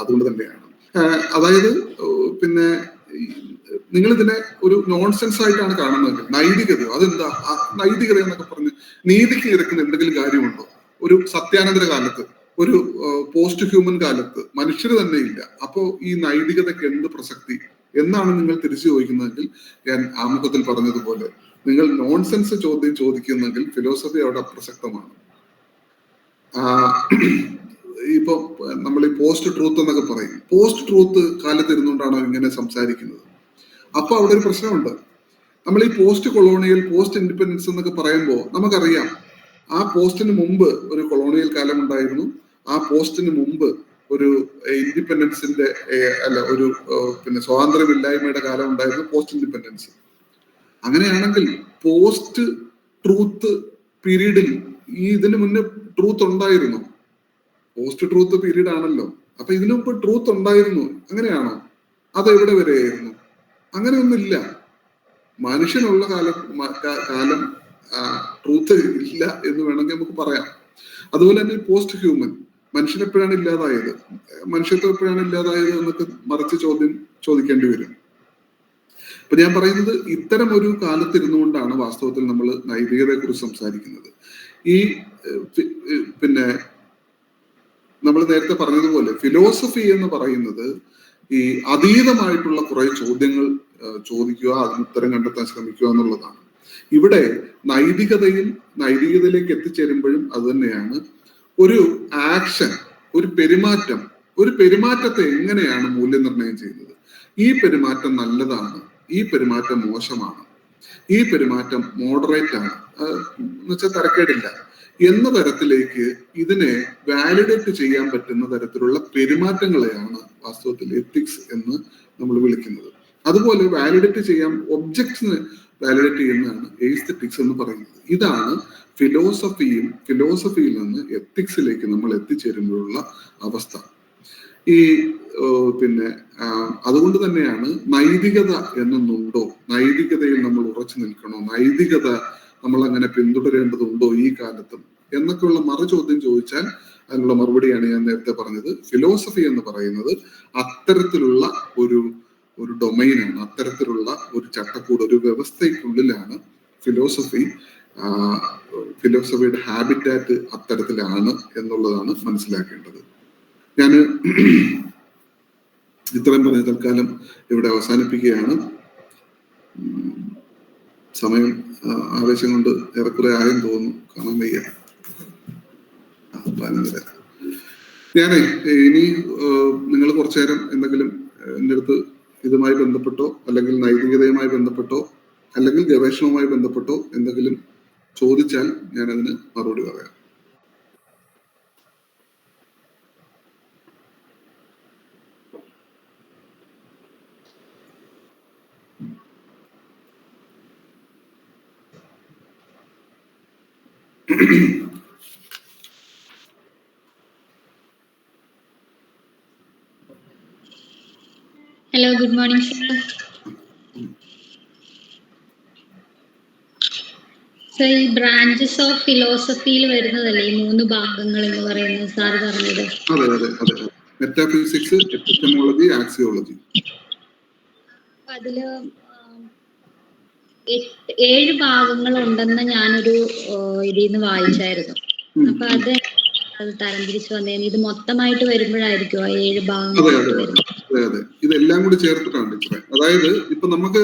അതുകൊണ്ട് തന്നെയാണ്. അതായത് പിന്നെ നിങ്ങൾ ഇതിനെ ഒരു നോൺസെൻസ് ആയിട്ടാണ് കാണുന്നത്. നൈതികതയോ അതെന്താ നൈതികത എന്നൊക്കെ പറഞ്ഞ് നീതിക്ക് നിരക്കുന്ന എന്തെങ്കിലും കാര്യമുണ്ടോ? ഒരു സത്യാനന്തര കാലത്ത്, ഒരു പോസ്റ്റ് ഹ്യൂമൻ കാലത്ത് മനുഷ്യർ തന്നെ ഇല്ല. അപ്പോ ഈ നൈതികതയ്ക്ക് എന്ത് പ്രസക്തി എന്നാണ് നിങ്ങൾ തിരിച്ചു ചോദിക്കുന്നതെങ്കിൽ, ഞാൻ ആമുഖത്തിൽ പറഞ്ഞതുപോലെ നിങ്ങൾ നോൺസെൻസ് ചോദ്യം ചോദിക്കുന്നെങ്കിൽ ഫിലോസഫി അവിടെ അപ്രസക്തമാണ്. ഇപ്പൊ നമ്മൾ ഈ പോസ്റ്റ് ട്രൂത്ത് എന്നൊക്കെ പറയും. പോസ്റ്റ് ട്രൂത്ത് കാലത്ത് ഇരുന്നുകൊണ്ടാണോ ഇങ്ങനെ സംസാരിക്കുന്നത്? അപ്പൊ അവിടെ ഒരു പ്രശ്നമുണ്ട്. നമ്മൾ ഈ പോസ്റ്റ് കൊളോണിയൽ, പോസ്റ്റ് ഇൻഡിപെൻഡൻസ് എന്നൊക്കെ പറയുമ്പോൾ നമുക്കറിയാം, ആ പോസ്റ്റിന് മുമ്പ് ഒരു കൊളോണിയൽ കാലം ഉണ്ടായിരുന്നു. ആ പോസ്റ്റിന് മുമ്പ് ഒരു ഇൻഡിപെൻഡൻസിന്റെ ഒരു പിന്നെ സ്വാതന്ത്ര്യമില്ലായ്മയുടെ കാലം ഉണ്ടായിരുന്നു, പോസ്റ്റ് ഇൻഡിപെൻഡൻസ്. അങ്ങനെയാണെങ്കിൽ പോസ്റ്റ് ട്രൂത്ത് പീരീഡിൽ ഇതിന് മുന്നേ ട്രൂത്ത് ഉണ്ടായിരുന്നു. പോസ്റ്റ് ട്രൂത്ത് പീരീഡ് ആണല്ലോ. അപ്പൊ ഇതിനു മുമ്പ് ട്രൂത്ത് ഉണ്ടായിരുന്നു. അങ്ങനെയാണോ? അതെവിടെ വരെയായിരുന്നു? അങ്ങനെയൊന്നുമില്ല. മനുഷ്യനുള്ള കാലം ട്രൂത്ത് ഇല്ല എന്ന് വേണമെങ്കിൽ നമുക്ക് പറയാം. അതുപോലെ തന്നെ പോസ്റ്റ് ഹ്യൂമൻ, മനുഷ്യൻ എപ്പോഴാണ് ഇല്ലാതായത്, മനുഷ്യത്വം എപ്പോഴാണ് ഇല്ലാതായത് എന്നൊക്കെ മറിച്ച് ചോദിക്കേണ്ടി വരും. അപ്പൊ ഞാൻ പറയുന്നത് ഇത്തരം ഒരു കാലത്തിരുന്നുകൊണ്ടാണ് വാസ്തവത്തിൽ നമ്മൾ നൈതികതയെ കുറിച്ച് സംസാരിക്കുന്നത്. ഈ പിന്നെ നമ്മൾ നേരത്തെ പറഞ്ഞതുപോലെ ഫിലോസഫി എന്ന് പറയുന്നത് ഈ അതീതമായിട്ടുള്ള കുറെ ചോദ്യങ്ങൾ ചോദിക്കുക, അതിന് ഉത്തരം കണ്ടെത്താൻ ശ്രമിക്കുക എന്നുള്ളതാണ്. ഇവിടെ നൈതികതയിലേക്ക് എത്തിച്ചേരുമ്പോഴും അത് തന്നെയാണ്. ഒരു ആക്ഷൻ, ഒരു പെരുമാറ്റത്തെ എങ്ങനെയാണ് മൂല്യനിർണ്ണയം ചെയ്യുന്നത്? ഈ പെരുമാറ്റം നല്ലതാണ്, ഈ പെരുമാറ്റം മോശമാണ്, ഈ പെരുമാറ്റം മോഡറേറ്റ് ആണ് എന്നുവെച്ചാൽ തരക്കേടില്ല എന്ന തരത്തിലേക്ക് ഇതിനെ വാലിഡേറ്റ് ചെയ്യാൻ പറ്റുന്ന തരത്തിലുള്ള പെരുമാറ്റങ്ങളെയാണ് വാസ്തവത്തിൽ എത്തിക്സ് എന്ന് നമ്മൾ വിളിക്കുന്നത്. അതുപോലെ വാലിഡേറ്റ് ചെയ്യാൻ ഒബ്ജക്ട്സിന് വാലിഡേറ്റ് ചെയ്യുന്നതാണ് എസ്തെറ്റിക്സ് എന്ന് പറയുന്നത്. ഇതാണ് ഫിലോസഫിയിൽ നിന്ന് എത്തിക്സിലേക്ക് നമ്മൾ എത്തിച്ചേരുമ്പോഴുള്ള അവസ്ഥ. ഈ പിന്നെ അതുകൊണ്ട് തന്നെയാണ് നൈതികത എന്നൊന്നുണ്ടോ, നൈതികതയിൽ നമ്മൾ ഉറച്ചു നിൽക്കണോ, നൈതികത നമ്മൾ അങ്ങനെ പിന്തുടരേണ്ടതുണ്ടോ ഈ കാലത്തും എന്നൊക്കെയുള്ള മറുചോദ്യം ചോദിച്ചാൽ അതിനുള്ള മറുപടിയാണ് ഞാൻ നേരത്തെ പറഞ്ഞത്. ഫിലോസഫി എന്ന് പറയുന്നത് അത്തരത്തിലുള്ള ഒരു ഡൊമൈനാണ്, അത്തരത്തിലുള്ള ഒരു ചട്ടക്കൂട്, ഒരു വ്യവസ്ഥയ്ക്കുള്ളിലാണ് ഫിലോസഫിയുടെ ഹാബിറ്റാറ്റ് അത്തരത്തിലാണ് എന്നുള്ളതാണ് മനസ്സിലാക്കേണ്ടത്. ഞാൻ ഇത്രയും പറഞ്ഞ തൽക്കാലം ഇവിടെ അവസാനിപ്പിക്കുകയാണ്. സമയം ആവേശം കൊണ്ട് ഏറെക്കുറെ ആയെന്ന് തോന്നുന്നു, കാണാൻ വയ്യ. ഞാനേ ഇനി നിങ്ങൾ കുറച്ചു നേരം എന്തെങ്കിലും എൻ്റെ അടുത്ത് ഇതുമായി ബന്ധപ്പെട്ടോ അല്ലെങ്കിൽ നൈതികതയുമായി ബന്ധപ്പെട്ടോ അല്ലെങ്കിൽ ഗവേഷണവുമായി ബന്ധപ്പെട്ടോ എന്തെങ്കിലും ചോദിച്ചാൽ ഞാൻ അതിന് മറുപടി പറയാം. Hello, good morning sir. Sir, ഈ ബ്രാഞ്ചസ് ഓഫ് ഫിലോസഫിയിൽ വരുന്നതല്ലേ ഈ 3 ഭാഗങ്ങൾ എന്ന് പറയുന്നത് സാർ പറഞ്ഞത്? അതെ. Metaphysics, epistemology, axiology. അതില് 7 ഭാഗങ്ങൾ ഉണ്ടെന്ന് ഞാനൊരു ഇതിന്ന് വായിച്ചായിരുന്നു. അപ്പൊ അത് തരംതിരിച്ചു വന്നേന് ഇത് മൊത്തമായിട്ട് വരുമ്പോഴായിരിക്കും ആ 7 ഭാഗങ്ങളായിട്ട് വരുന്നത്? അതെ, ഇതെല്ലാം കൂടി ചേർത്തിട്ടാണ് ഇത്ര. അതായത് ഇപ്പൊ നമുക്ക്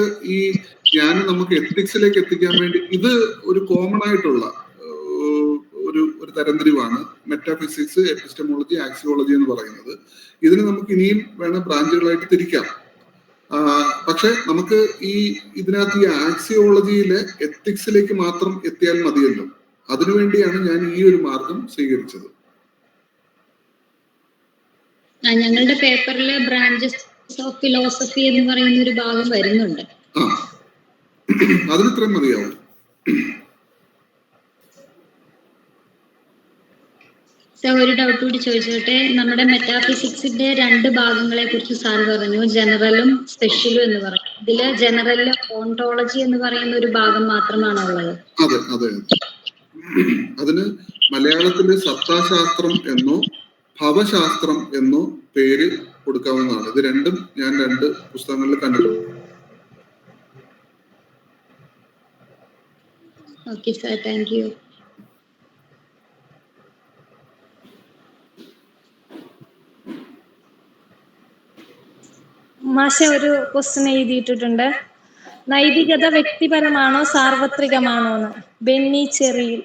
നമുക്ക് എത്തിക്സിലേക്ക് എത്തിക്കാൻ വേണ്ടി ഇത് ഒരു കോമൺ ആയിട്ടുള്ള ഒരു തരംതിരിവാണ് മെറ്റാഫിസിക്സ്, എപ്പിസ്റ്റമോളജി, ആക്സിയോളജി എന്ന് പറയുന്നത്. ഇതിന് നമുക്ക് ഇനിയും വേണം ബ്രാഞ്ചുകളായിട്ട് തിരിക്കാം. പക്ഷെ നമുക്ക് ഇതിനകത്ത് ഈ ആക്സിയോളജിയിലെ എത്തിക്സിലേക്ക് മാത്രം എത്തിയാൽ മതിയല്ലോ. അതിനുവേണ്ടിയാണ് ഞാൻ ഈ ഒരു മാർഗം സ്വീകരിച്ചത്. ഞങ്ങളുടെ പേപ്പറിൽ ബ്രാഞ്ചസ് ഓഫ് ഫിലോസഫി എന്ന് പറയുന്ന ഒരു ഭാഗം വരുന്നുണ്ട്. അതിനിത്രയും മതിയാവും. ഒരു ഡൗട്ട് കൂടി ചോദിച്ചോട്ടെ. നമ്മുടെ മെറ്റാഫിസിക്സിന്റെ 2 ഭാഗങ്ങളെ കുറിച്ച് സാർ പറഞ്ഞു, ജനറലും സ്പെഷ്യലും എന്ന് പറഞ്ഞു. ഇതില് ജനറലില് ഓണ്ടോളജി എന്ന് പറയുന്ന ഒരു ഭാഗം മാത്രമാണോ ഉള്ളത്? അതെ. അതിന് മലയാളത്തില് സത്താശാസ്ത്രം എന്നോ ഭവശാസ്ത്രം എന്നോ പേര് കൊടുക്കാവുന്നതാണ്. ഇത് രണ്ടും ഞാൻ 2 പുസ്തകങ്ങളിൽ കണ്ടിട്ടുണ്ട്. Okay sir, thank you. മാഷ ഒരു ക്വസ്റ്റ്യൻ എഴുതിയിട്ടുണ്ട്. നൈതികത വ്യക്തിപരമാണോ സാർവത്രികമാണോ എന്ന്? ബെന്നി ചെറിയിൽ.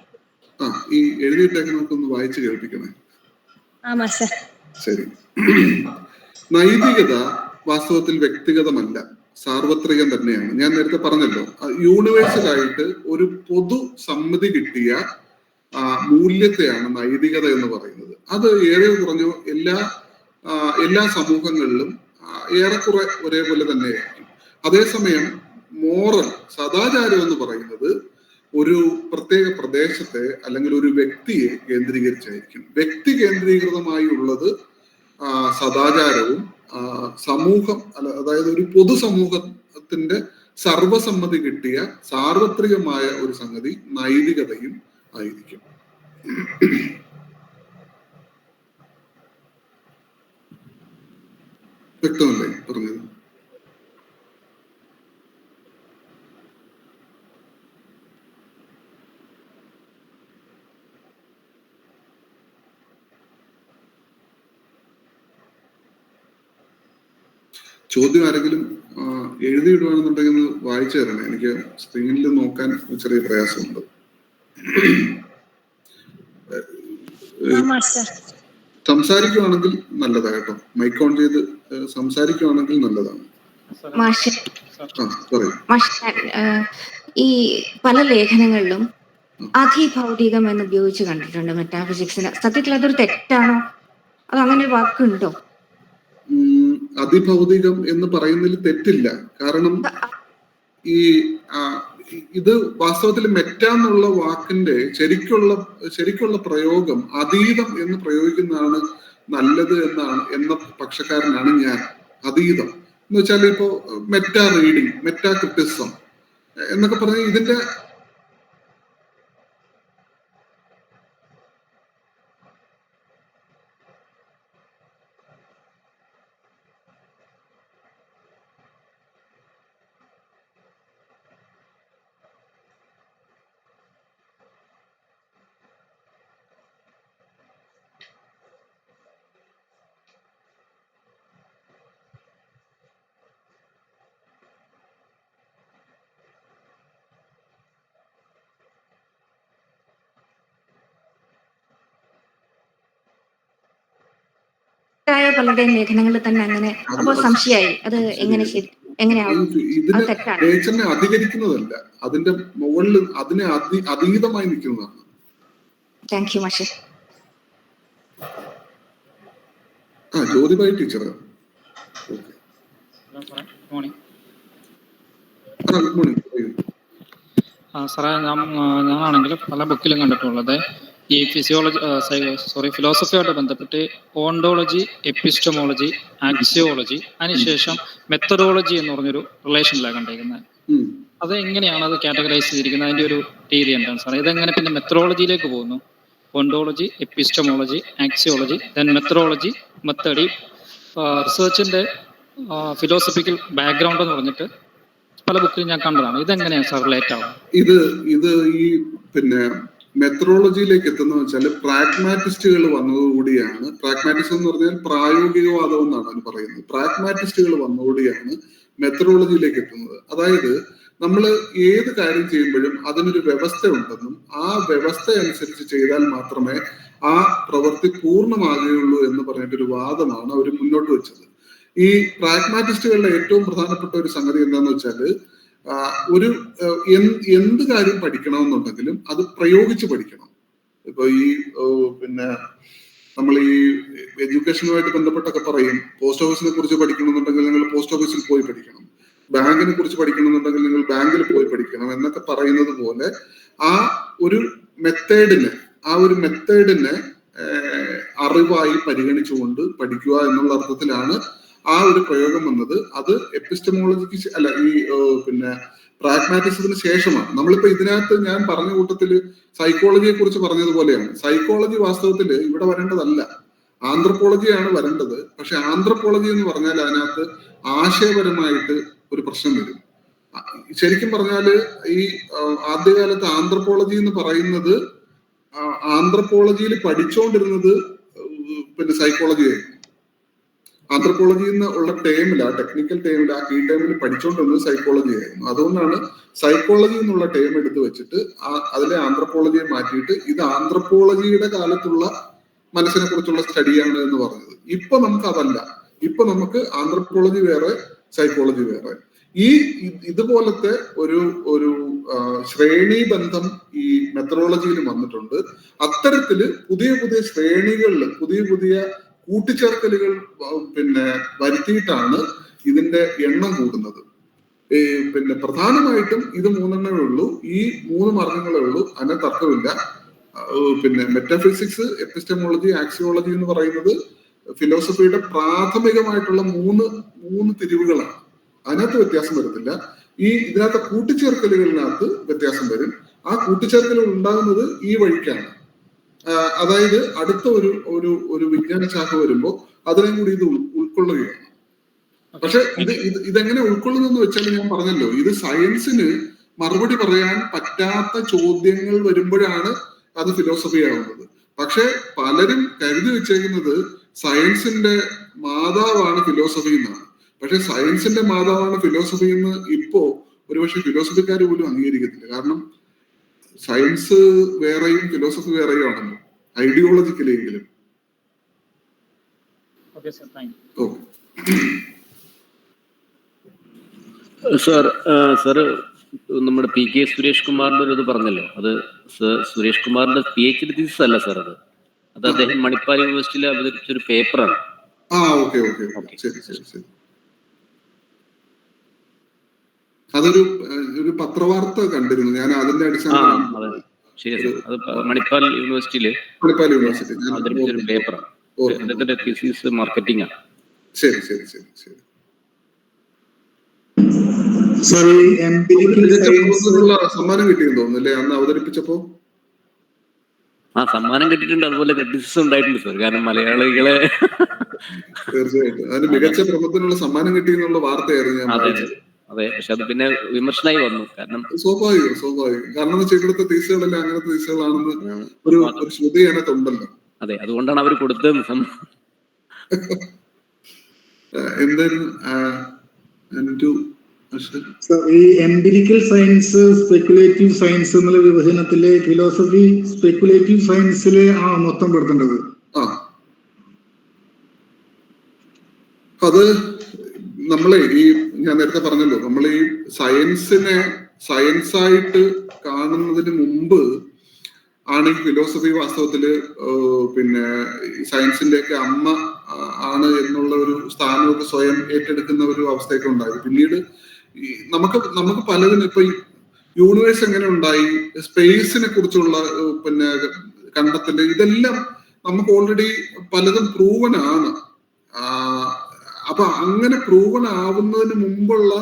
ഈ എഴുതിയിട്ടൊന്ന് വായിച്ചു കേൾപ്പിക്കണേ. മാഷ. ശരി. നൈതികത വാസ്തവത്തിൽ വ്യക്തിഗതമല്ല, സാർവത്രികം തന്നെയാണ്. ഞാൻ നേരത്തെ പറഞ്ഞല്ലോ, യൂണിവേഴ്സലായിട്ട് ഒരു പൊതു സമ്മതി കിട്ടിയ മൂല്യത്തെയാണ് നൈതികത എന്ന് പറയുന്നത്. അത് ഏറെ കുറഞ്ഞോ എല്ലാ സമൂഹങ്ങളിലും ഏറെക്കുറെ ഒരേപോലെ തന്നെയായിരിക്കും. അതേസമയം മോറൽ, സദാചാരം എന്ന് പറയുന്നത് ഒരു പ്രത്യേക പ്രദേശത്തെ അല്ലെങ്കിൽ ഒരു വ്യക്തിയെ കേന്ദ്രീകരിച്ചായിരിക്കും. വ്യക്തി കേന്ദ്രീകൃതമായി ഉള്ളത് സദാചാരവും സമൂഹം അതായത് ഒരു പൊതുസമൂഹത്തിന്റെ സർവസമ്മതി കിട്ടിയ സാർവത്രികമായ ഒരു സംഗതി നൈതികതയും ആയിരിക്കും. വ്യക്തമല്ലേ പറഞ്ഞത്? ചോദ്യം ആരെങ്കിലും എഴുതിയിടുകയാണെന്നുണ്ടെങ്കിൽ ഒന്ന് വായിച്ചു തരണേ. എനിക്ക് സ്ക്രീനിൽ നോക്കാൻ ചെറിയ പ്രയാസമുണ്ട്. സംസാരിക്കുവാണെങ്കിൽ നല്ലതാ കേട്ടോ. മൈക്ക് ഓൺ ചെയ്ത് സംസാരിക്കുവാണെങ്കിൽ നല്ലതാണ്. ഈ പല ലേഖനങ്ങളിലും അതിഭൗതികം എന്ന് ഉപയോഗിച്ച് കണ്ടിട്ടുണ്ട് മെറ്റാഫിസിക്സിന്. സത്യത്തിൽ അതൊരു തെറ്റാണോ? അത് അങ്ങനെ ഒരു വാക്കുണ്ടോ? അതിഭൗതികം എന്ന് പറയുന്നതിൽ തെറ്റില്ല. കാരണം ഇത് വാസ്തവത്തിൽ മെറ്റ എന്നുള്ള വാക്കിന്റെ ശരിക്കുള്ള പ്രയോഗം അതീതം എന്ന് പ്രയോഗിക്കുന്നതാണ് നല്ലത് എന്ന പക്ഷക്കാരനാണ് ഞാൻ. അതീതം എന്ന് വെച്ചാൽ ഇപ്പോ മെറ്റാ റീഡിങ്, മെറ്റാ ക്രിറ്റിസം എന്നൊക്കെ പറഞ്ഞ ഇതിന്റെ പലരുടെയും ലേഖനങ്ങളിൽ തന്നെ അങ്ങനെ. അപ്പോൾ സംശയമായി അത് എങ്ങനെയാവും? നേച്ചറിനെ അധികരിക്കുന്നതല്ല, അതിന്റെ മുകളിൽ അതിനെ അതീതമായി നിൽക്കുന്നതാണ്. താങ്ക് യു മാഷെ. ജ്യോതിബായി ടീച്ചർ. സാറേ, ഞാനാണെങ്കിൽ പല ബുക്കിലും കണ്ടിട്ടുള്ളത് ഈ ഫിലോസഫിയോട് ബന്ധപ്പെട്ട് ഓണ്ടോളജി, എപ്പിസ്റ്റമോളജി, ആക്സിയോളജി, അതിനുശേഷം മെത്തഡോളജി എന്ന് പറഞ്ഞൊരു റിലേഷനിലാണ് കണ്ടിരിക്കുന്നത്. അത് എങ്ങനെയാണ് അത് കാറ്റഗറൈസ് ചെയ്തിരിക്കുന്നത്? അതിന്റെ ഒരു രീതി എന്താണ് സാറേ? ഇതെങ്ങനെ പിന്നെ മെത്തഡോളജിയിലേക്ക് പോകുന്നു? Ontology, epistemology, axiology, then methodology, method. റിസർച്ചിന്റെ ഫിലോസഫിക്കൽ ബാക്ക്ഗ്രൗണ്ട് എന്ന് പറഞ്ഞിട്ട് പല ബുക്കിലും ഞാൻ കണ്ടതാണ്. ഇതെങ്ങനെയാണ് സാർ റിലേറ്റ് ആവുന്നത്? ഇത് ഈ പിന്നെ മെത്തഡോളജിയിലേക്ക് എത്തുന്ന വെച്ചാൽ പ്രാഗ്മാറ്റിസ്റ്റുകൾ വന്നതോടുകൂടിയാണ്. പ്രാഗ്മാറ്റിസം എന്ന് പറഞ്ഞാൽ പ്രായോഗികവാദം എന്നാണ് അതിന് പറയുന്നത്. പ്രാഗ്മാറ്റിസ്റ്റുകൾ വന്നതോടുകൂടിയാണ് മെത്തഡോളജിയിലേക്ക് എത്തുന്നത്. അതായത് നമ്മൾ ഏത് കാര്യം ചെയ്യുമ്പോഴും അതിനൊരു വ്യവസ്ഥ ഉണ്ടെന്നും ആ വ്യവസ്ഥ അനുസരിച്ച് ചെയ്താൽ മാത്രമേ ആ പ്രവൃത്തി പൂർണ്ണമാകുകയുള്ളൂ എന്ന് പറഞ്ഞിട്ടൊരു വാദമാണ് അവർ മുന്നോട്ട് വെച്ചത്. ഈ പ്രാഗ്മാറ്റിസ്റ്റുകളുടെ ഏറ്റവും പ്രധാനപ്പെട്ട ഒരു സംഗതി എന്താന്ന് വെച്ചാല് ഒരു എന്ത് കാര്യം പഠിക്കണമെന്നുണ്ടെങ്കിലും അത് പ്രയോഗിച്ച് പഠിക്കണം. ഇപ്പൊ ഈ പിന്നെ നമ്മൾ ഈ എഡ്യൂക്കേഷനുമായിട്ട് ബന്ധപ്പെട്ടൊക്കെ പറയും, പോസ്റ്റ് ഓഫീസിനെ കുറിച്ച് പഠിക്കണമെന്നുണ്ടെങ്കിൽ നിങ്ങൾ പോസ്റ്റ് ഓഫീസിൽ പോയി പഠിക്കണം, ബാങ്കിനെ കുറിച്ച് പഠിക്കണമെന്നുണ്ടെങ്കിൽ നിങ്ങൾ ബാങ്കിൽ പോയി പഠിക്കണം എന്നൊക്കെ പറയുന്നത് പോലെ ആ ഒരു മെത്തേഡിനെ അറിവായി പരിഗണിച്ചുകൊണ്ട് പഠിക്കുക എന്നുള്ള അർത്ഥത്തിലാണ് ആ ഒരു പ്രയോഗം വന്നത്. അത് എപ്പിസ്റ്റമോളജിക്ക് അല്ല, ഈ പിന്നെ പ്രാഗ്മാറ്റിസത്തിന് ശേഷമാണ്. നമ്മളിപ്പോ ഇതിനകത്ത് ഞാൻ പറഞ്ഞ കൂട്ടത്തില് സൈക്കോളജിയെ കുറിച്ച് പറഞ്ഞതുപോലെയാണ്. സൈക്കോളജി വാസ്തവത്തിൽ ഇവിടെ വരേണ്ടതല്ല, ആന്ത്രപ്പോളജിയാണ് വരേണ്ടത്. പക്ഷെ ആന്ത്രപ്പോളജി എന്ന് പറഞ്ഞാൽ അതിനകത്ത് ആശയപരമായിട്ട് ഒരു പ്രശ്നം വരും. ശരിക്കും പറഞ്ഞാല് ഈ ആദ്യകാലത്ത് ആന്ത്രപ്പോളജി എന്ന് പറയുന്നത് ആന്ത്രപ്പോളജിയിൽ പഠിച്ചുകൊണ്ടിരുന്നത് പിന്നെ സൈക്കോളജി ആയിരുന്നു. ആന്ത്രപ്പോളജി എന്നുള്ള ടേമിൽ, ആ ടെക്നിക്കൽ ടേമിൽ, ആ കീ ടേമിൽ പഠിച്ചുകൊണ്ടിരുന്നത് സൈക്കോളജി ആയിരുന്നു. അതുകൊണ്ടാണ് സൈക്കോളജി എന്നുള്ള ടേം എടുത്ത് വെച്ചിട്ട് അതിലെ ആന്ത്രപ്പോളജിയെ മാറ്റിയിട്ട് ഇത് ആന്ത്രപ്പോളജിയുടെ കാലത്തുള്ള മനസ്സിനെ കുറിച്ചുള്ള സ്റ്റഡിയാണ് എന്ന് പറഞ്ഞത്. ഇപ്പൊ നമുക്ക് അതല്ല. ഇപ്പൊ നമുക്ക് ആന്ത്രപ്പോളജി വേറെ, സൈക്കോളജി വേറെ. ഇതുപോലത്തെ ഒരു ശ്രേണി ബന്ധം ഈ മെത്തഡോളജിയിൽ വന്നിട്ടുണ്ട്. അത്തരത്തില് പുതിയ പുതിയ ശ്രേണികളിൽ പുതിയ കൂട്ടിച്ചേർക്കലുകൾ പിന്നെ വരുത്തിയിട്ടാണ് ഇതിന്റെ എണ്ണം കൂടുന്നത്. പിന്നെ പ്രധാനമായിട്ടും ഇത് 3 എണ്ണമേ ഉള്ളൂ. ഈ 3 മാർഗങ്ങളേ ഉള്ളൂ, അതിന് തർക്കമില്ല. പിന്നെ മെറ്റാഫിസിക്സ്, എപ്പിസ്റ്റമോളജി, ആക്സിയോളജി എന്ന് പറയുന്നത് ഫിലോസഫിയുടെ പ്രാഥമികമായിട്ടുള്ള മൂന്ന് തിരിവുകളാണ്. അതിനകത്ത് വ്യത്യാസം വരത്തില്ല. ഇതിനകത്ത് കൂട്ടിച്ചേർക്കലുകളിനകത്ത് വ്യത്യാസം വരും. ആ കൂട്ടിച്ചേർക്കലുകൾ ഉണ്ടാകുന്നത് ഈ വഴിക്കാണ്. അതായത് അടുത്ത ഒരു വിജ്ഞാന ശാഖ വരുമ്പോൾ അതിനെ കൂടി ഇത് ഉൾക്കൊള്ളുകയാണ്. പക്ഷെ ഇതെങ്ങനെ ഉൾക്കൊള്ളുന്നെന്ന് വെച്ചാൽ ഞാൻ പറഞ്ഞല്ലോ, ഇത് സയൻസിന് മറുപടി പറയാൻ പറ്റാത്ത ചോദ്യങ്ങൾ വരുമ്പോഴാണ് അത് ഫിലോസഫി ആവുന്നത്. പക്ഷെ പലരും കരുതി വെച്ചേക്കുന്നത് സയൻസിന്റെ മാതാവാണ് ഫിലോസഫി എന്നാണ്. പക്ഷെ സയൻസിന്റെ മാതാവാണ് ഫിലോസഫി എന്ന് ഇപ്പോ ഒരുപക്ഷെ ഫിലോസഫിക്കാർ പോലും അംഗീകരിക്കത്തില്ല. കാരണം സയൻസ് വേറെയും ഫിലോസഫി വേറെയും ആണല്ലോ, ഐഡിയോളജിക്കലെങ്കിലും. സാർ നമ്മുടെ പി കെ സുരേഷ് കുമാറിന്റെ ഒരു ഇത് പറഞ്ഞല്ലോ, അത് സുരേഷ് കുമാറിന്റെ PhD തീസിസ് അല്ല സാർ, അത് അദ്ദേഹം മണിപ്പാൽ യൂണിവേഴ്സിറ്റിയിൽ അവതരിപ്പിച്ച ഒരു പേപ്പറാണ്. അതൊരു പത്രവാർത്ത കണ്ടിരുന്നു ഞാൻ, അതിന്റെ അടിസ്ഥാനത്തിൽ. ശരി സാർ, അത് മണിപ്പാൽ യൂണിവേഴ്സിറ്റിയിൽ അവതരിപ്പിച്ച ഒരു പേപ്പറാണ്. അദ്ദേഹത്തിന്റെ തീസിസ് മാർക്കറ്റിംഗ് ആണ്. ശരി ശരി ശരി ശരി. സമ്മാനം കിട്ടിയെന്ന് തോന്നുന്നല്ലേ അന്ന് അവതരിപ്പിച്ചപ്പോ? സമ്മാനം കിട്ടിയിട്ടുണ്ട്, അതുപോലെ ക്രിറ്റിസിസം ഉണ്ടായിട്ടുണ്ട് സാർ. കാരണം മലയാളികളെ തീർച്ചയായിട്ടും അതിന് മികച്ച പ്രബന്ധത്തിനുള്ള സമ്മാനം കിട്ടിയെന്നുള്ള വാർത്തയായിരുന്നു ഞാൻ. അതെ, പക്ഷെ അത് പിന്നെ വിമർശനമായി വന്നു. കാരണം സ്വാഭാവികം. കാരണം ഇവിടുത്തെ തീസുകളെല്ലാം അങ്ങനത്തെ തീസുകളാണെന്ന് ഒരു ശ്രുതി അതിനകത്തുണ്ടല്ലോ. അതെ, അതുകൊണ്ടാണ് അവർ കൊടുത്തത്. എന്തായിരുന്നു ഈ എംപിരിക്കൽ സയൻസ്, സ്പെക്കുലേറ്റീവ് സയൻസ് എന്നുള്ള വിഭജനത്തില് ഫിലോസഫി സ്പെക്കുലേറ്റീവ് സയൻസില് മൊത്തം പെടുത്തേണ്ടത്. അത് നമ്മളെ ഞാൻ നേരത്തെ പറഞ്ഞല്ലോ, നമ്മൾ ഈ സയൻസിനെ സയൻസായിട്ട് കാണുന്നതിന് മുമ്പ് ആണ് ഈ ഫിലോസഫി വാസ്തവത്തില് പിന്നെ സയൻസിന്റെ ഒക്കെ അമ്മ ആണ് എന്നുള്ള ഒരു സ്ഥാനമൊക്കെ സ്വയം ഏറ്റെടുക്കുന്ന ഒരു അവസ്ഥയൊക്കെ ഉണ്ടായി. പിന്നീട് നമുക്ക് പലതിനും ഇപ്പൊ യൂണിവേഴ്സ് എങ്ങനെ ഉണ്ടായി, സ്പേസിനെ കുറിച്ചുള്ള പിന്നെ കണ്ടെത്തല്, ഇതെല്ലാം നമുക്ക് ഓൾറെഡി പലതും പ്രൂവൻ ആണ്. അപ്പൊ അങ്ങനെ പ്രൂവൻ ആവുന്നതിന് മുമ്പുള്ള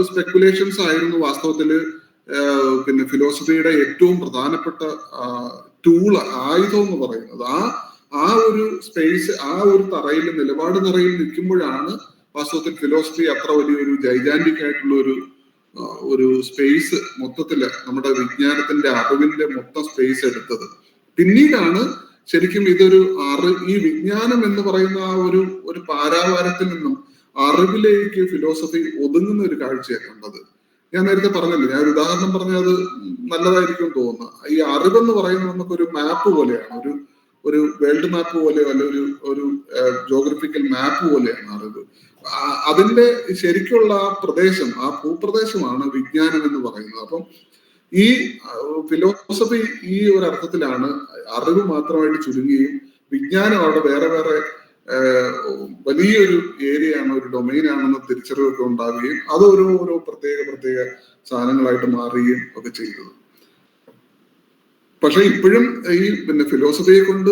സ്പെക്കുലേഷൻസ് ആയിരുന്നു വാസ്തവത്തില് പിന്നെ ഫിലോസഫിയുടെ ഏറ്റവും പ്രധാനപ്പെട്ട ആയുധം എന്ന് പറയുന്നത്. ആ ഒരു സ്പേസ്, ആ ഒരു നിലപാട് തറയിൽ നിൽക്കുമ്പോഴാണ് വാസ്തവത്തിൽ ഫിലോസഫി അത്ര വലിയൊരു ജൈജാന്റിക് ആയിട്ടുള്ള ഒരു സ്പേസ് മൊത്തത്തില് നമ്മുടെ വിജ്ഞാനത്തിന്റെ അറിവിന്റെ മൊത്തം സ്പേസ് എടുത്തത്. പിന്നീടാണ് ശരിക്കും ഈ വിജ്ഞാനം എന്ന് പറയുന്ന ആ ഒരു പാരാവാരത്തിൽ നിന്നും അറിവിലേക്ക് ഫിലോസഫി ഒതുങ്ങുന്ന ഒരു കാഴ്ചയാണ് കണ്ടത്. ഞാൻ നേരത്തെ പറഞ്ഞല്ലോ, ഞാൻ ഒരു ഉദാഹരണം പറഞ്ഞാൽ അത് നല്ലതായിരിക്കും തോന്നുന്നു. ഈ അറിവെന്ന് പറയുന്നത് നമുക്കൊരു മാപ്പ് പോലെയാണ്, ഒരു വേൾഡ് മാപ്പ് പോലെയോ അല്ലെ ഒരു ജോഗ്രഫിക്കൽ മാപ്പ് പോലെയാണ് അറിവ്. അതിന്റെ ശരിക്കുള്ള ആ ഭൂപ്രദേശമാണ് വിജ്ഞാനം എന്ന് പറയുന്നത്. അപ്പം ഈ ഫിലോസഫി ഈ ഒരു അർത്ഥത്തിലാണ് അറിവ് മാത്രമായിട്ട് ചുരുങ്ങുകയും വിജ്ഞാനം അവിടെ വേറെ വലിയൊരു ഏരിയ ആണ്, ഒരു ഡൊമൈൻ ആണെന്ന് തിരിച്ചറിവൊക്കെ ഉണ്ടാവുകയും അത് ഓരോ പ്രത്യേക സാധനങ്ങളായിട്ട് മാറുകയും ഒക്കെ ചെയ്തത്. പക്ഷെ ഇപ്പോഴും ഈ പിന്നെ ഫിലോസഫിയെ കൊണ്ട്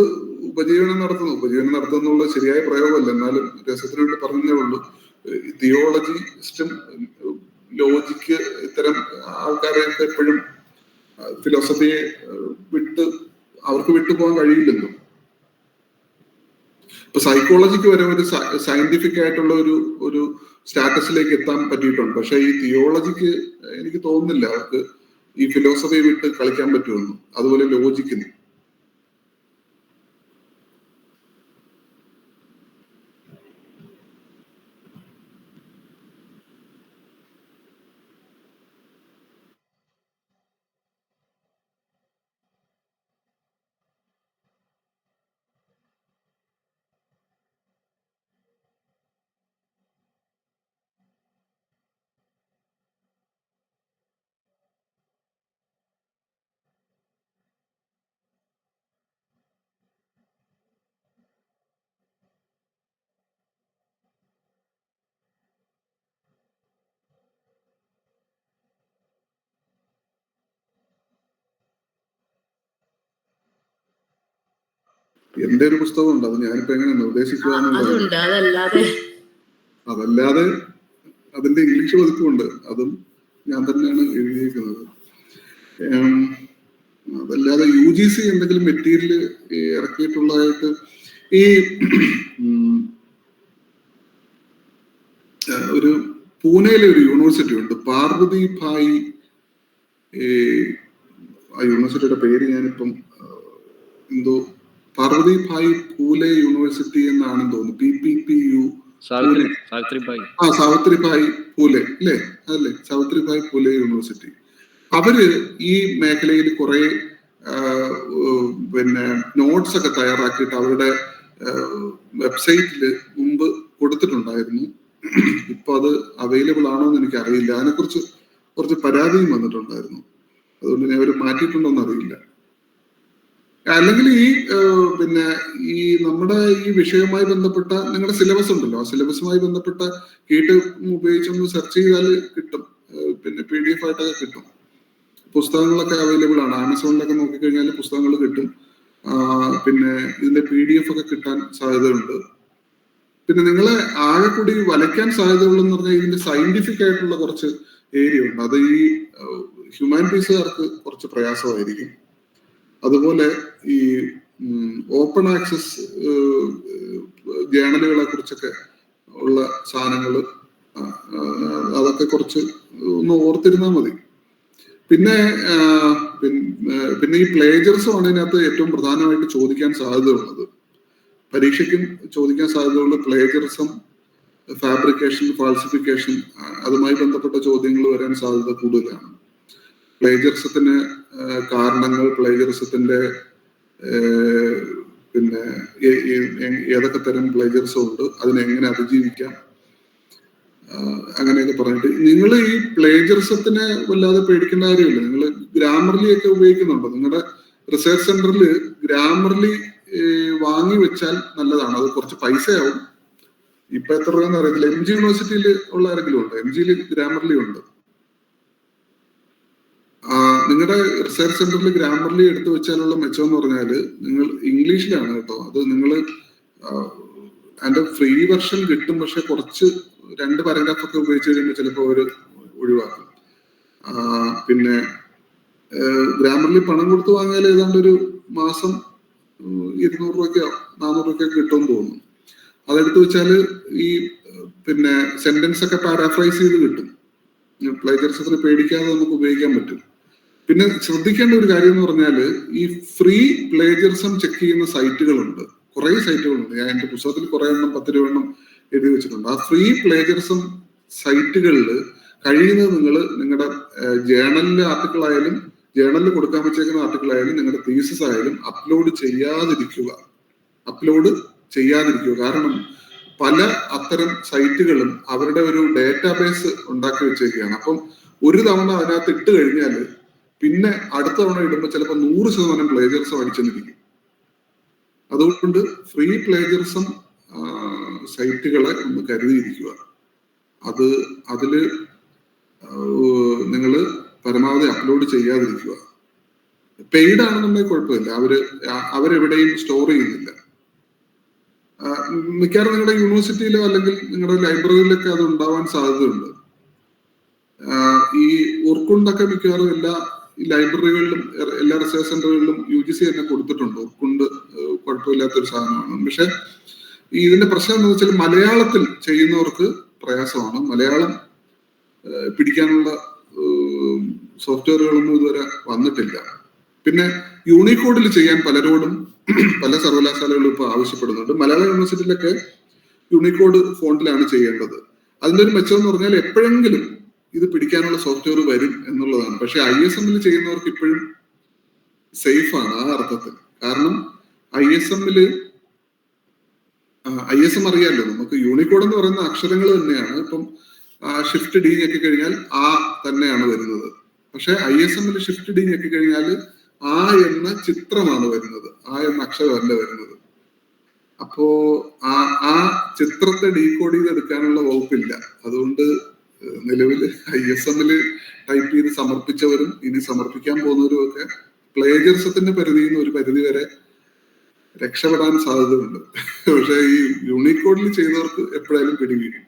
ഉപജീവനം നടത്തുന്നുള്ള ശരിയായ പ്രയോഗമല്ല, എന്നാലും രസത്തിന് വേണ്ടി പറഞ്ഞതേ ഉള്ളൂ. തിയോളജിസ്റ്റും ലോജിക്ക് ഇത്തരം ആൾക്കാരെയൊക്കെ എപ്പോഴും ഫിലോസഫിയെ അവർക്ക് വിട്ടുപോകാൻ കഴിയില്ലല്ലോ. ഇപ്പൊ സൈക്കോളജിക്ക് വരെ ഒരു സയന്റിഫിക് ആയിട്ടുള്ള ഒരു സ്റ്റാറ്റസിലേക്ക് എത്താൻ പറ്റിയിട്ടുണ്ട്. പക്ഷെ ഈ തിയോളജിക്ക് എനിക്ക് തോന്നുന്നില്ല അവർക്ക് ഈ ഫിലോസഫി വിട്ട് കളിക്കാൻ പറ്റുമെന്ന്. അതുപോലെ ലോജിക്കിന്. എന്റെ ഒരു പുസ്തകമുണ്ട്, അത് ഞാനിപ്പോ എങ്ങനെ നിർദ്ദേശിക്കുക അതല്ലാതെ അതിന്റെ ഇംഗ്ലീഷ് പതിപ്പുണ്ട്, അതും ഞാൻ തന്നെയാണ് എഴുതിയിരിക്കുന്നത്. അതല്ലാതെ UGC എന്തെങ്കിലും മെറ്റീരിയൽ ഇറക്കിയിട്ടുള്ളതായിട്ട് ഈ ഒരു പൂനെയിലെ ഒരു യൂണിവേഴ്സിറ്റി ഉണ്ട്, പാർവതി ഭായ്, ആ യൂണിവേഴ്സിറ്റിയുടെ പേര് ഞാനിപ്പം എന്തോ പാർവതി ഭായ് പൂലെ യൂണിവേഴ്സിറ്റി എന്നാണെന്ന് തോന്നുന്നു, PPPU. സാവിത്രിഭായ് പൂലെ അല്ലേ, അതല്ലേ സാവിത്രിഭായ് പൂലെ യൂണിവേഴ്സിറ്റി. അവര് ഈ മേഖലയിൽ കുറെ പിന്നെ നോട്ട്സ് ഒക്കെ തയ്യാറാക്കിയിട്ട് അവരുടെ വെബ്സൈറ്റിൽ മുമ്പ് കൊടുത്തിട്ടുണ്ടായിരുന്നു. ഇപ്പൊ അത് അവൈലബിൾ ആണോ എന്ന് എനിക്ക് അറിയില്ല. അതിനെക്കുറിച്ച് കുറച്ച് പരാതിയും വന്നിട്ടുണ്ടായിരുന്നു, അതുകൊണ്ട് ഞാൻ അവർ മാറ്റിയിട്ടുണ്ടോന്ന് അറിയില്ല. അല്ലെങ്കിൽ ഈ പിന്നെ ഈ നമ്മുടെ ഈ വിഷയവുമായി ബന്ധപ്പെട്ട നിങ്ങളുടെ സിലബസ് ഉണ്ടല്ലോ, ആ സിലബസുമായി ബന്ധപ്പെട്ട കീട്ട് ഉപയോഗിച്ചൊന്ന് സെർച്ച് ചെയ്താൽ കിട്ടും, പിന്നെ PDF ആയിട്ടൊക്കെ കിട്ടും. പുസ്തകങ്ങളൊക്കെ അവൈലബിൾ ആണ്, ആമസോണിലൊക്കെ നോക്കിക്കഴിഞ്ഞാൽ പുസ്തകങ്ങൾ കിട്ടും. പിന്നെ ഇതിന്റെ PDF ഒക്കെ കിട്ടാൻ സാധ്യതയുണ്ട്. പിന്നെ നിങ്ങളെ ആകെ കൂടി വലയ്ക്കാൻ സാധ്യതയുള്ളതെന്ന് പറഞ്ഞാൽ ഇതിന്റെ സയന്റിഫിക് ആയിട്ടുള്ള കുറച്ച് ഏരിയ ഉണ്ട്, അത് ഈ ഹ്യൂമാനിറ്റീസുകാർക്ക് കുറച്ച് പ്രയാസമായിരിക്കും. അതുപോലെ ഈ ഓപ്പൺ ആക്സസ് ജേണലുകളെ കുറിച്ചൊക്കെ ഉള്ള സാധനങ്ങൾ, അതൊക്കെ കുറച്ച് ഒന്ന് ഓർത്തിരുന്നാൽ മതി. പിന്നെ ഈ പ്ലേജറിസം ആണ് ഇതിനകത്ത് ഏറ്റവും പ്രധാനമായിട്ട് ചോദിക്കാൻ സാധ്യതയുള്ളത്. പരീക്ഷയ്ക്കും ചോദിക്കാൻ സാധ്യതയുള്ള പ്ലേജറിസം, ഫാബ്രിക്കേഷൻ, ഫാൾസിഫിക്കേഷൻ, അതുമായി ബന്ധപ്പെട്ട ചോദ്യങ്ങൾ വരാൻ സാധ്യത കൂടുതലാണ്. പ്ലേജറിസത്തിന് കാരണങ്ങൾ, പ്ലേജറിസത്തിന്റെ പിന്നെ ഏതൊക്കെ തരം പ്ലേജറിസം ഉണ്ട്, അതിനെങ്ങനെ അതിജീവിക്കാം, അങ്ങനെയൊക്കെ പറഞ്ഞിട്ട് നിങ്ങൾ ഈ പ്ലേജറിസത്തിനെ വല്ലാതെ പേടിക്കേണ്ട കാര്യമില്ല. നിങ്ങൾ ഗ്രാമർലി ഒക്കെ ഉപയോഗിക്കുന്നുണ്ടോ? നിങ്ങളുടെ റിസർച്ച് സെന്ററിൽ ഗ്രാമർലി വാങ്ങി വെച്ചാൽ നല്ലതാണ്. അത് കുറച്ച് പൈസയാവും, ഇപ്പൊ എത്ര രൂപയെന്ന് അറിയത്തില്ല. MG യൂണിവേഴ്സിറ്റിയിൽ ഉള്ള ആരെങ്കിലും ഉണ്ട്? MGയിൽ ഗ്രാമർലി ഉണ്ട്. നിങ്ങളുടെ റിസർച്ച് സെന്ററിൽ ഗ്രാമർലി എടുത്തു വെച്ചാലുള്ള മെച്ചം എന്ന് പറഞ്ഞാൽ നിങ്ങൾ ഇംഗ്ലീഷിലാണ് കേട്ടോ, അത് നിങ്ങൾ അതിന്റെ ഫ്രീ വെർഷൻ കിട്ടും, പക്ഷെ കുറച്ച് 2 പാരഗ്രാഫ് ഒക്കെ ഉപയോഗിച്ച് കഴിയുമ്പോൾ ചിലപ്പോൾ അവർ ഒഴിവാക്കും. പിന്നെ ഗ്രാമർലി പണം കൊടുത്ത് വാങ്ങിയാൽ ഏതാണ്ട് ഒരു മാസം 200 രൂപയ്ക്കോ 400 രൂപയ്ക്കോ കിട്ടുമെന്ന് തോന്നുന്നു. അതെടുത്ത് വെച്ചാൽ ഈ പിന്നെ സെന്റൻസ് ഒക്കെ പാരാഫ്രൈസ് ചെയ്ത് കിട്ടും. പ്ലേജറിസത്തിന് പേടിക്കാതെ നമുക്ക് ഉപയോഗിക്കാൻ പറ്റും. പിന്നെ ശ്രദ്ധിക്കേണ്ട ഒരു കാര്യം എന്ന് പറഞ്ഞാൽ ഈ ഫ്രീ പ്ലേജറിസം ചെക്ക് ചെയ്യുന്ന സൈറ്റുകളുണ്ട്, കുറെ സൈറ്റുകളുണ്ട്. ഞാൻ എന്റെ പുസ്തകത്തിൽ കുറെ എണ്ണം 10 രൂപ എഴുതി വെച്ചിട്ടുണ്ട്. ആ ഫ്രീ പ്ലേജറിസം സൈറ്റുകളിൽ കഴിയുന്നത് നിങ്ങൾ നിങ്ങളുടെ ജേണലിലെ ആർട്ടിക്കിൾ ആയാലും ജേണലിൽ കൊടുക്കാൻ വെച്ചേക്കുന്ന ആർട്ടിക്കിൾ ആയാലും നിങ്ങളുടെ തീസിസ് ആയാലും അപ്ലോഡ് ചെയ്യാതിരിക്കുക. കാരണം പല അത്തരം സൈറ്റുകളും അവരുടെ ഒരു ഡേറ്റാബേസ് ഉണ്ടാക്കി വെച്ചേക്കുകയാണ്. അപ്പം ഒരു തവണ അതിനകത്ത് ഇട്ട് കഴിഞ്ഞാൽ പിന്നെ അടുത്ത തവണ ഇടുമ്പോൾ ചിലപ്പോൾ 100% പ്ലേജറിസം അടിച്ചെന്നിരിക്കും. അതുകൊണ്ട് ഫ്രീ പ്ലേജറിസം സൈറ്റുകളെ ഒന്ന് കരുതിയിരിക്കുക. അതില് നിങ്ങൾ പരമാവധി അപ്ലോഡ് ചെയ്യാതിരിക്കുക. പെയ്ഡ് ആണെന്നുണ്ടെങ്കിൽ കുഴപ്പമില്ല, അവരെവിടെയും സ്റ്റോർ ചെയ്യുന്നില്ല. മിക്കവാറും നിങ്ങളുടെ യൂണിവേഴ്സിറ്റിയിലോ അല്ലെങ്കിൽ നിങ്ങളുടെ ലൈബ്രറിയിലൊക്കെ അത് ഉണ്ടാവാൻ സാധ്യതയുണ്ട്. ഈ ഉർക്കുണ്ടൊക്കെ മിക്കവാറും എല്ലാ ലൈബ്രറികളിലും എല്ലാ റിസർച്ച് സെന്ററുകളിലും UGC തന്നെ കൊടുത്തിട്ടുണ്ട്. ഉർക്കുണ്ട് കുഴപ്പമില്ലാത്തൊരു സാധനമാണ്. പക്ഷെ ഇതിന്റെ പ്രശ്നം എന്താണെന്ന് വെച്ചാൽ മലയാളത്തിൽ ചെയ്യുന്നവർക്ക് പ്രയാസമാണ്. മലയാളം പിടിക്കാനുള്ള സോഫ്റ്റ്വെയറുകളൊന്നും ഇതുവരെ വന്നിട്ടില്ല. പിന്നെ യൂണിക്കോഡിൽ ചെയ്യാൻ പലരോടും പല സർവകലാശാലകളും ഇപ്പോൾ ആവശ്യപ്പെടുന്നുണ്ട്. മലയാള യൂണിവേഴ്സിറ്റിയിലൊക്കെ യൂണിക്കോഡ് ഫോണ്ടിലാണ് ചെയ്യേണ്ടത്. അതിന്റെ ഒരു മെച്ചം എന്ന് പറഞ്ഞാൽ എപ്പോഴെങ്കിലും ഇത് പിടിക്കാനുള്ള സോഫ്റ്റ്വെയർ വരും എന്നുള്ളതാണ്. പക്ഷെ ISM ചെയ്യുന്നവർക്ക് ഇപ്പോഴും സേഫ് ആണ് ആ അർത്ഥത്തിൽ. കാരണം ISM അറിയാമല്ലോ, നമുക്ക് യൂണിക്കോഡ് എന്ന് പറയുന്ന അക്ഷരങ്ങൾ തന്നെയാണ്. ഇപ്പം ഷിഫ്റ്റ് D ഞെക്കി കഴിഞ്ഞാൽ ആ തന്നെയാണ് വരുന്നത്. പക്ഷെ ISM ഷിഫ്റ്റ് D ഞെക്കി കഴിഞ്ഞാൽ ആ എന്ന ചിത്രമാണ് വരുന്നത്, ആ എന്ന അക്ഷരമല്ല വരുന്നത്. അപ്പോ ആ ചിത്രത്തെ ഡീകോഡ് ചെയ്തെടുക്കാനുള്ള വകുപ്പില്ല. അതുകൊണ്ട് നിലവിൽ ISM ടൈപ്പ് ചെയ്ത് സമർപ്പിച്ചവരും ഇനി സമർപ്പിക്കാൻ പോകുന്നവരും ഒക്കെ പ്ലേജറിസത്തിന്റെ പരിധിയിൽ നിന്ന് ഒരു പരിധി വരെ രക്ഷപ്പെടാൻ സാധ്യതയുണ്ട്. പക്ഷെ ഈ യൂണിക്കോഡിൽ ചെയ്തവർക്ക് എപ്പോഴായാലും പിടിവീഴും.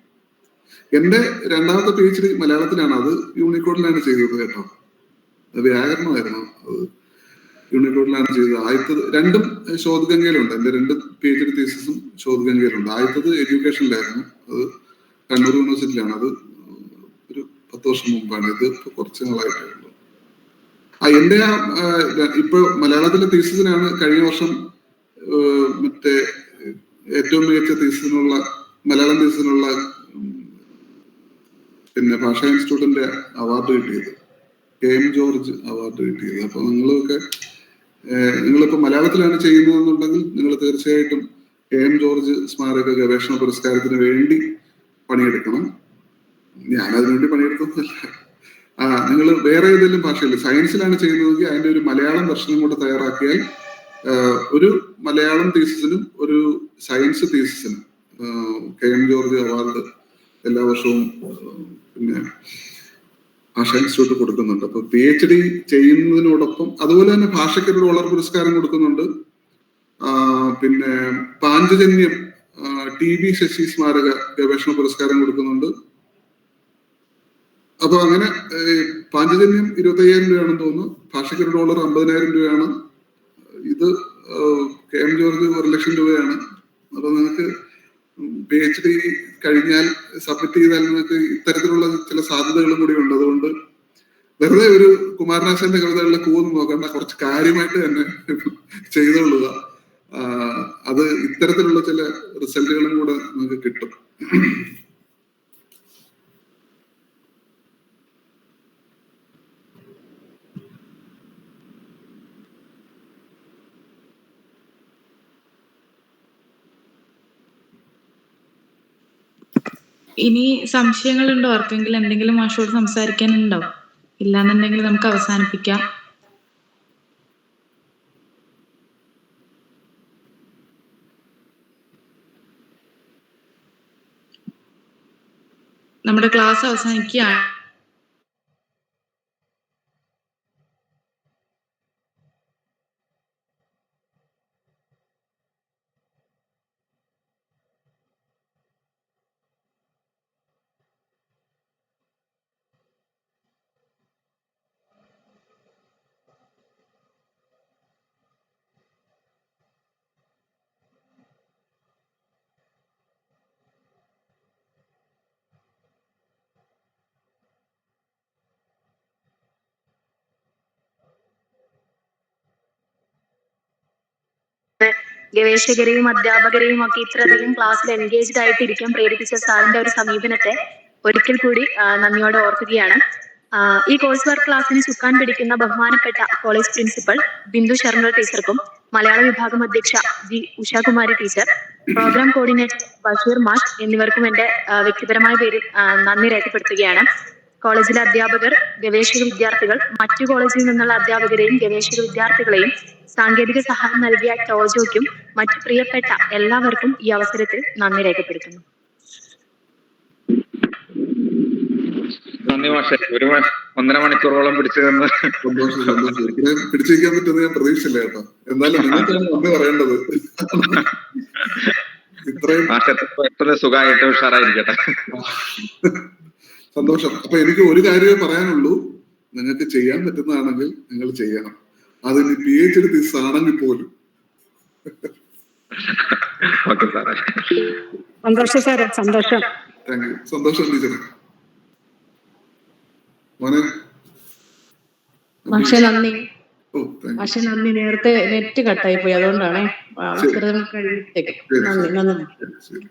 എന്റെ രണ്ടാമത്തെ PhD മലയാളത്തിലാണ്, അത് യൂണിക്കോഡിലാണ് ചെയ്തത് കേട്ടോ. അത് വ്യാകരണമായിരുന്നു, അത് യൂണിക്കോഡിലാണ് ചെയ്തത്. ആദ്യത്തത് രണ്ടും ശോധഗംഗയിലുണ്ട്, എന്റെ 2 PhD തീസിസും ശോധഗംഗയിലുണ്ട്. ആദ്യത്തത് എഡ്യൂക്കേഷനിലായിരുന്നു, അത് കണ്ണൂർ യൂണിവേഴ്സിറ്റിയിലാണ്. അത് ഒരു 10 വർഷം മുമ്പാണ്, ഇത് ഇപ്പൊ കുറച്ച് നാളായിട്ടേ ഉള്ളൂ. എന്റെ ഇപ്പൊ മലയാളത്തിലെ തീസിസിനാണ് കഴിഞ്ഞ വർഷം മറ്റേ ഏറ്റവും മികച്ച തീസിസിനുള്ള മലയാളം തീസിസിനുള്ള പിന്നെ ഭാഷാ ഇൻസ്റ്റിറ്റ്യൂട്ടിന്റെ അവാർഡ് കിട്ടിയത്, KM ജോർജ് അവാർഡ് കിട്ടിയത്. അപ്പൊ നിങ്ങളിപ്പോ മലയാളത്തിലാണ് ചെയ്യുന്നതെന്നുണ്ടെങ്കിൽ നിങ്ങൾ തീർച്ചയായിട്ടും KM ജോർജ് സ്മാരക ഗവേഷണ പുരസ്കാരത്തിന് വേണ്ടി പണിയെടുക്കണം. ഞാനതിനുവേണ്ടി പണിയെടുക്കുന്നില്ല. നിങ്ങൾ വേറെ ഏതെങ്കിലും ഭാഷയിൽ സയൻസിലാണ് ചെയ്യുന്നതെങ്കിൽ അതിന്റെ ഒരു മലയാളം വെർഷനും കൂടെ തയ്യാറാക്കിയാൽ ഒരു മലയാളം തീസിസിനും ഒരു സയൻസ് തീസിസിനും KM ജോർജ് അവാർഡ് എല്ലാ വർഷവും പിന്നെ ഭാഷാ ഇൻസ്റ്റിറ്റ്യൂട്ട് കൊടുക്കുന്നുണ്ട്. അപ്പൊ PhD ചെയ്യുന്നതിനോടൊപ്പം അതുപോലെ തന്നെ ഭാഷയ്ക്കൊരു ഡോളർ പുരസ്കാരം കൊടുക്കുന്നുണ്ട്. പിന്നെ പാഞ്ചജന്യം TB ശശി സ്മാരക ഗവേഷണ പുരസ്കാരം കൊടുക്കുന്നുണ്ട്. അപ്പൊ അങ്ങനെ പാഞ്ചജന്യം 25,000 രൂപയാണെന്ന് തോന്നുന്നു, ഭാഷയ്ക്കൊരു ഡോളർ 50,000 രൂപയാണ്, ഇത് KM ജോർജ് 1,00,000 രൂപയാണ്. അപ്പൊ നിങ്ങൾക്ക് PhD കഴിഞ്ഞാൽ സബ്മിറ്റ് ചെയ്താൽ നിങ്ങൾക്ക് ഇത്തരത്തിലുള്ള ചില സാധ്യതകളും കൂടി ഉണ്ട്. അതുകൊണ്ട് വെറുതെ ഒരു കുമാരനാശാന്റെ കവിതകളിലെ കൂന്ന് നോക്കണ്ട, കുറച്ച് കാര്യമായിട്ട് തന്നെ ചെയ്തുകൊള്ളുക. അത് ഇത്തരത്തിലുള്ള ചില റിസൾട്ടുകളും കൂടെ നിങ്ങൾക്ക് കിട്ടും. ഇനി സംശയങ്ങളുണ്ടോ ആർക്കെങ്കിലും? എന്തെങ്കിലും മാഷോട് സംസാരിക്കാനുണ്ടോ? ഇല്ലാന്നുണ്ടെങ്കിൽ നമുക്ക് അവസാനിപ്പിക്കാം. നമ്മുടെ ക്ലാസ് അവസാനിക്കുകയാണ്. ഗവേഷകരെയും അധ്യാപകരെയും ഒക്കെ ഇത്രയധികം ക്ലാസ്സിൽ എൻഗേജ്ഡ് ആയിട്ട് ഇരിക്കാൻ പ്രേരിപ്പിച്ച സാറിന്റെ ഒരു സമീപനത്തെ ഒരിക്കൽ കൂടി നന്ദിയോടെ ഓർക്കുകയാണ്. ഈ കോഴ്സ് വർക്ക് ക്ലാസ്സിന് ചുക്കാൻ പിടിക്കുന്ന ബഹുമാനപ്പെട്ട കോളേജ് പ്രിൻസിപ്പൽ ബിന്ദു ശർമ്മ ടീച്ചർക്കും മലയാള വിഭാഗം അധ്യക്ഷ G. ഉഷാകുമാരി ടീച്ചർ, പ്രോഗ്രാം കോർഡിനേറ്റർ ബഷീർ മാഷ് എന്നിവർക്കും എന്റെ വ്യക്തിപരമായ പേരിൽ നന്ദി രേഖപ്പെടുത്തുകയാണ്. കോളേജിലെ അധ്യാപകർ, ഗവേഷക വിദ്യാർത്ഥികൾ, മറ്റു കോളേജിൽ നിന്നുള്ള അധ്യാപകരെയും ഗവേഷക വിദ്യാർത്ഥികളെയും സാങ്കേതിക സഹായം നൽകിയ ടോജോയ്ക്കും മറ്റു പ്രിയപ്പെട്ട എല്ലാവർക്കും ഈ അവസരത്തിൽ നന്ദി രേഖപ്പെടുത്തുന്നു. നന്ദി മാഷെ, 1.5 മണിക്കൂറോളം പിടിച്ചതെന്ന് പിടിച്ചിരിക്കാൻ പറ്റുമെന്ന് ഞാൻ പ്രതീക്ഷിച്ചില്ല കേട്ടോ. എന്നാലും നിങ്ങൾക്കാണ് നന്ദി പറയേണ്ടത്. ഇത്രയും സുഖമായിട്ട് ഉഷാറായിരിക്കട്ടെ. സന്തോഷം. അപ്പൊ എനിക്ക് ഒരു കാര്യമേ പറയാനുള്ളൂ, നിങ്ങൾക്ക് ചെയ്യാൻ പറ്റുന്നതാണെങ്കിൽ നിങ്ങൾ ചെയ്യണം. അതിന് PhD തീസിസ് ആണെങ്കിൽ പോലും. സന്തോഷം സാറേ, സന്തോഷം. Thank you. സന്തോഷം ടീച്ചറെ. മോനെ പക്ഷെ നന്ദി. പക്ഷെ നന്ദി, നേരത്തെ നെറ്റ് കട്ടായി പോയി, അതുകൊണ്ടാണേ. അവസരം കഴിഞ്ഞിട്ടേക്ക്. നന്ദി. ശരി.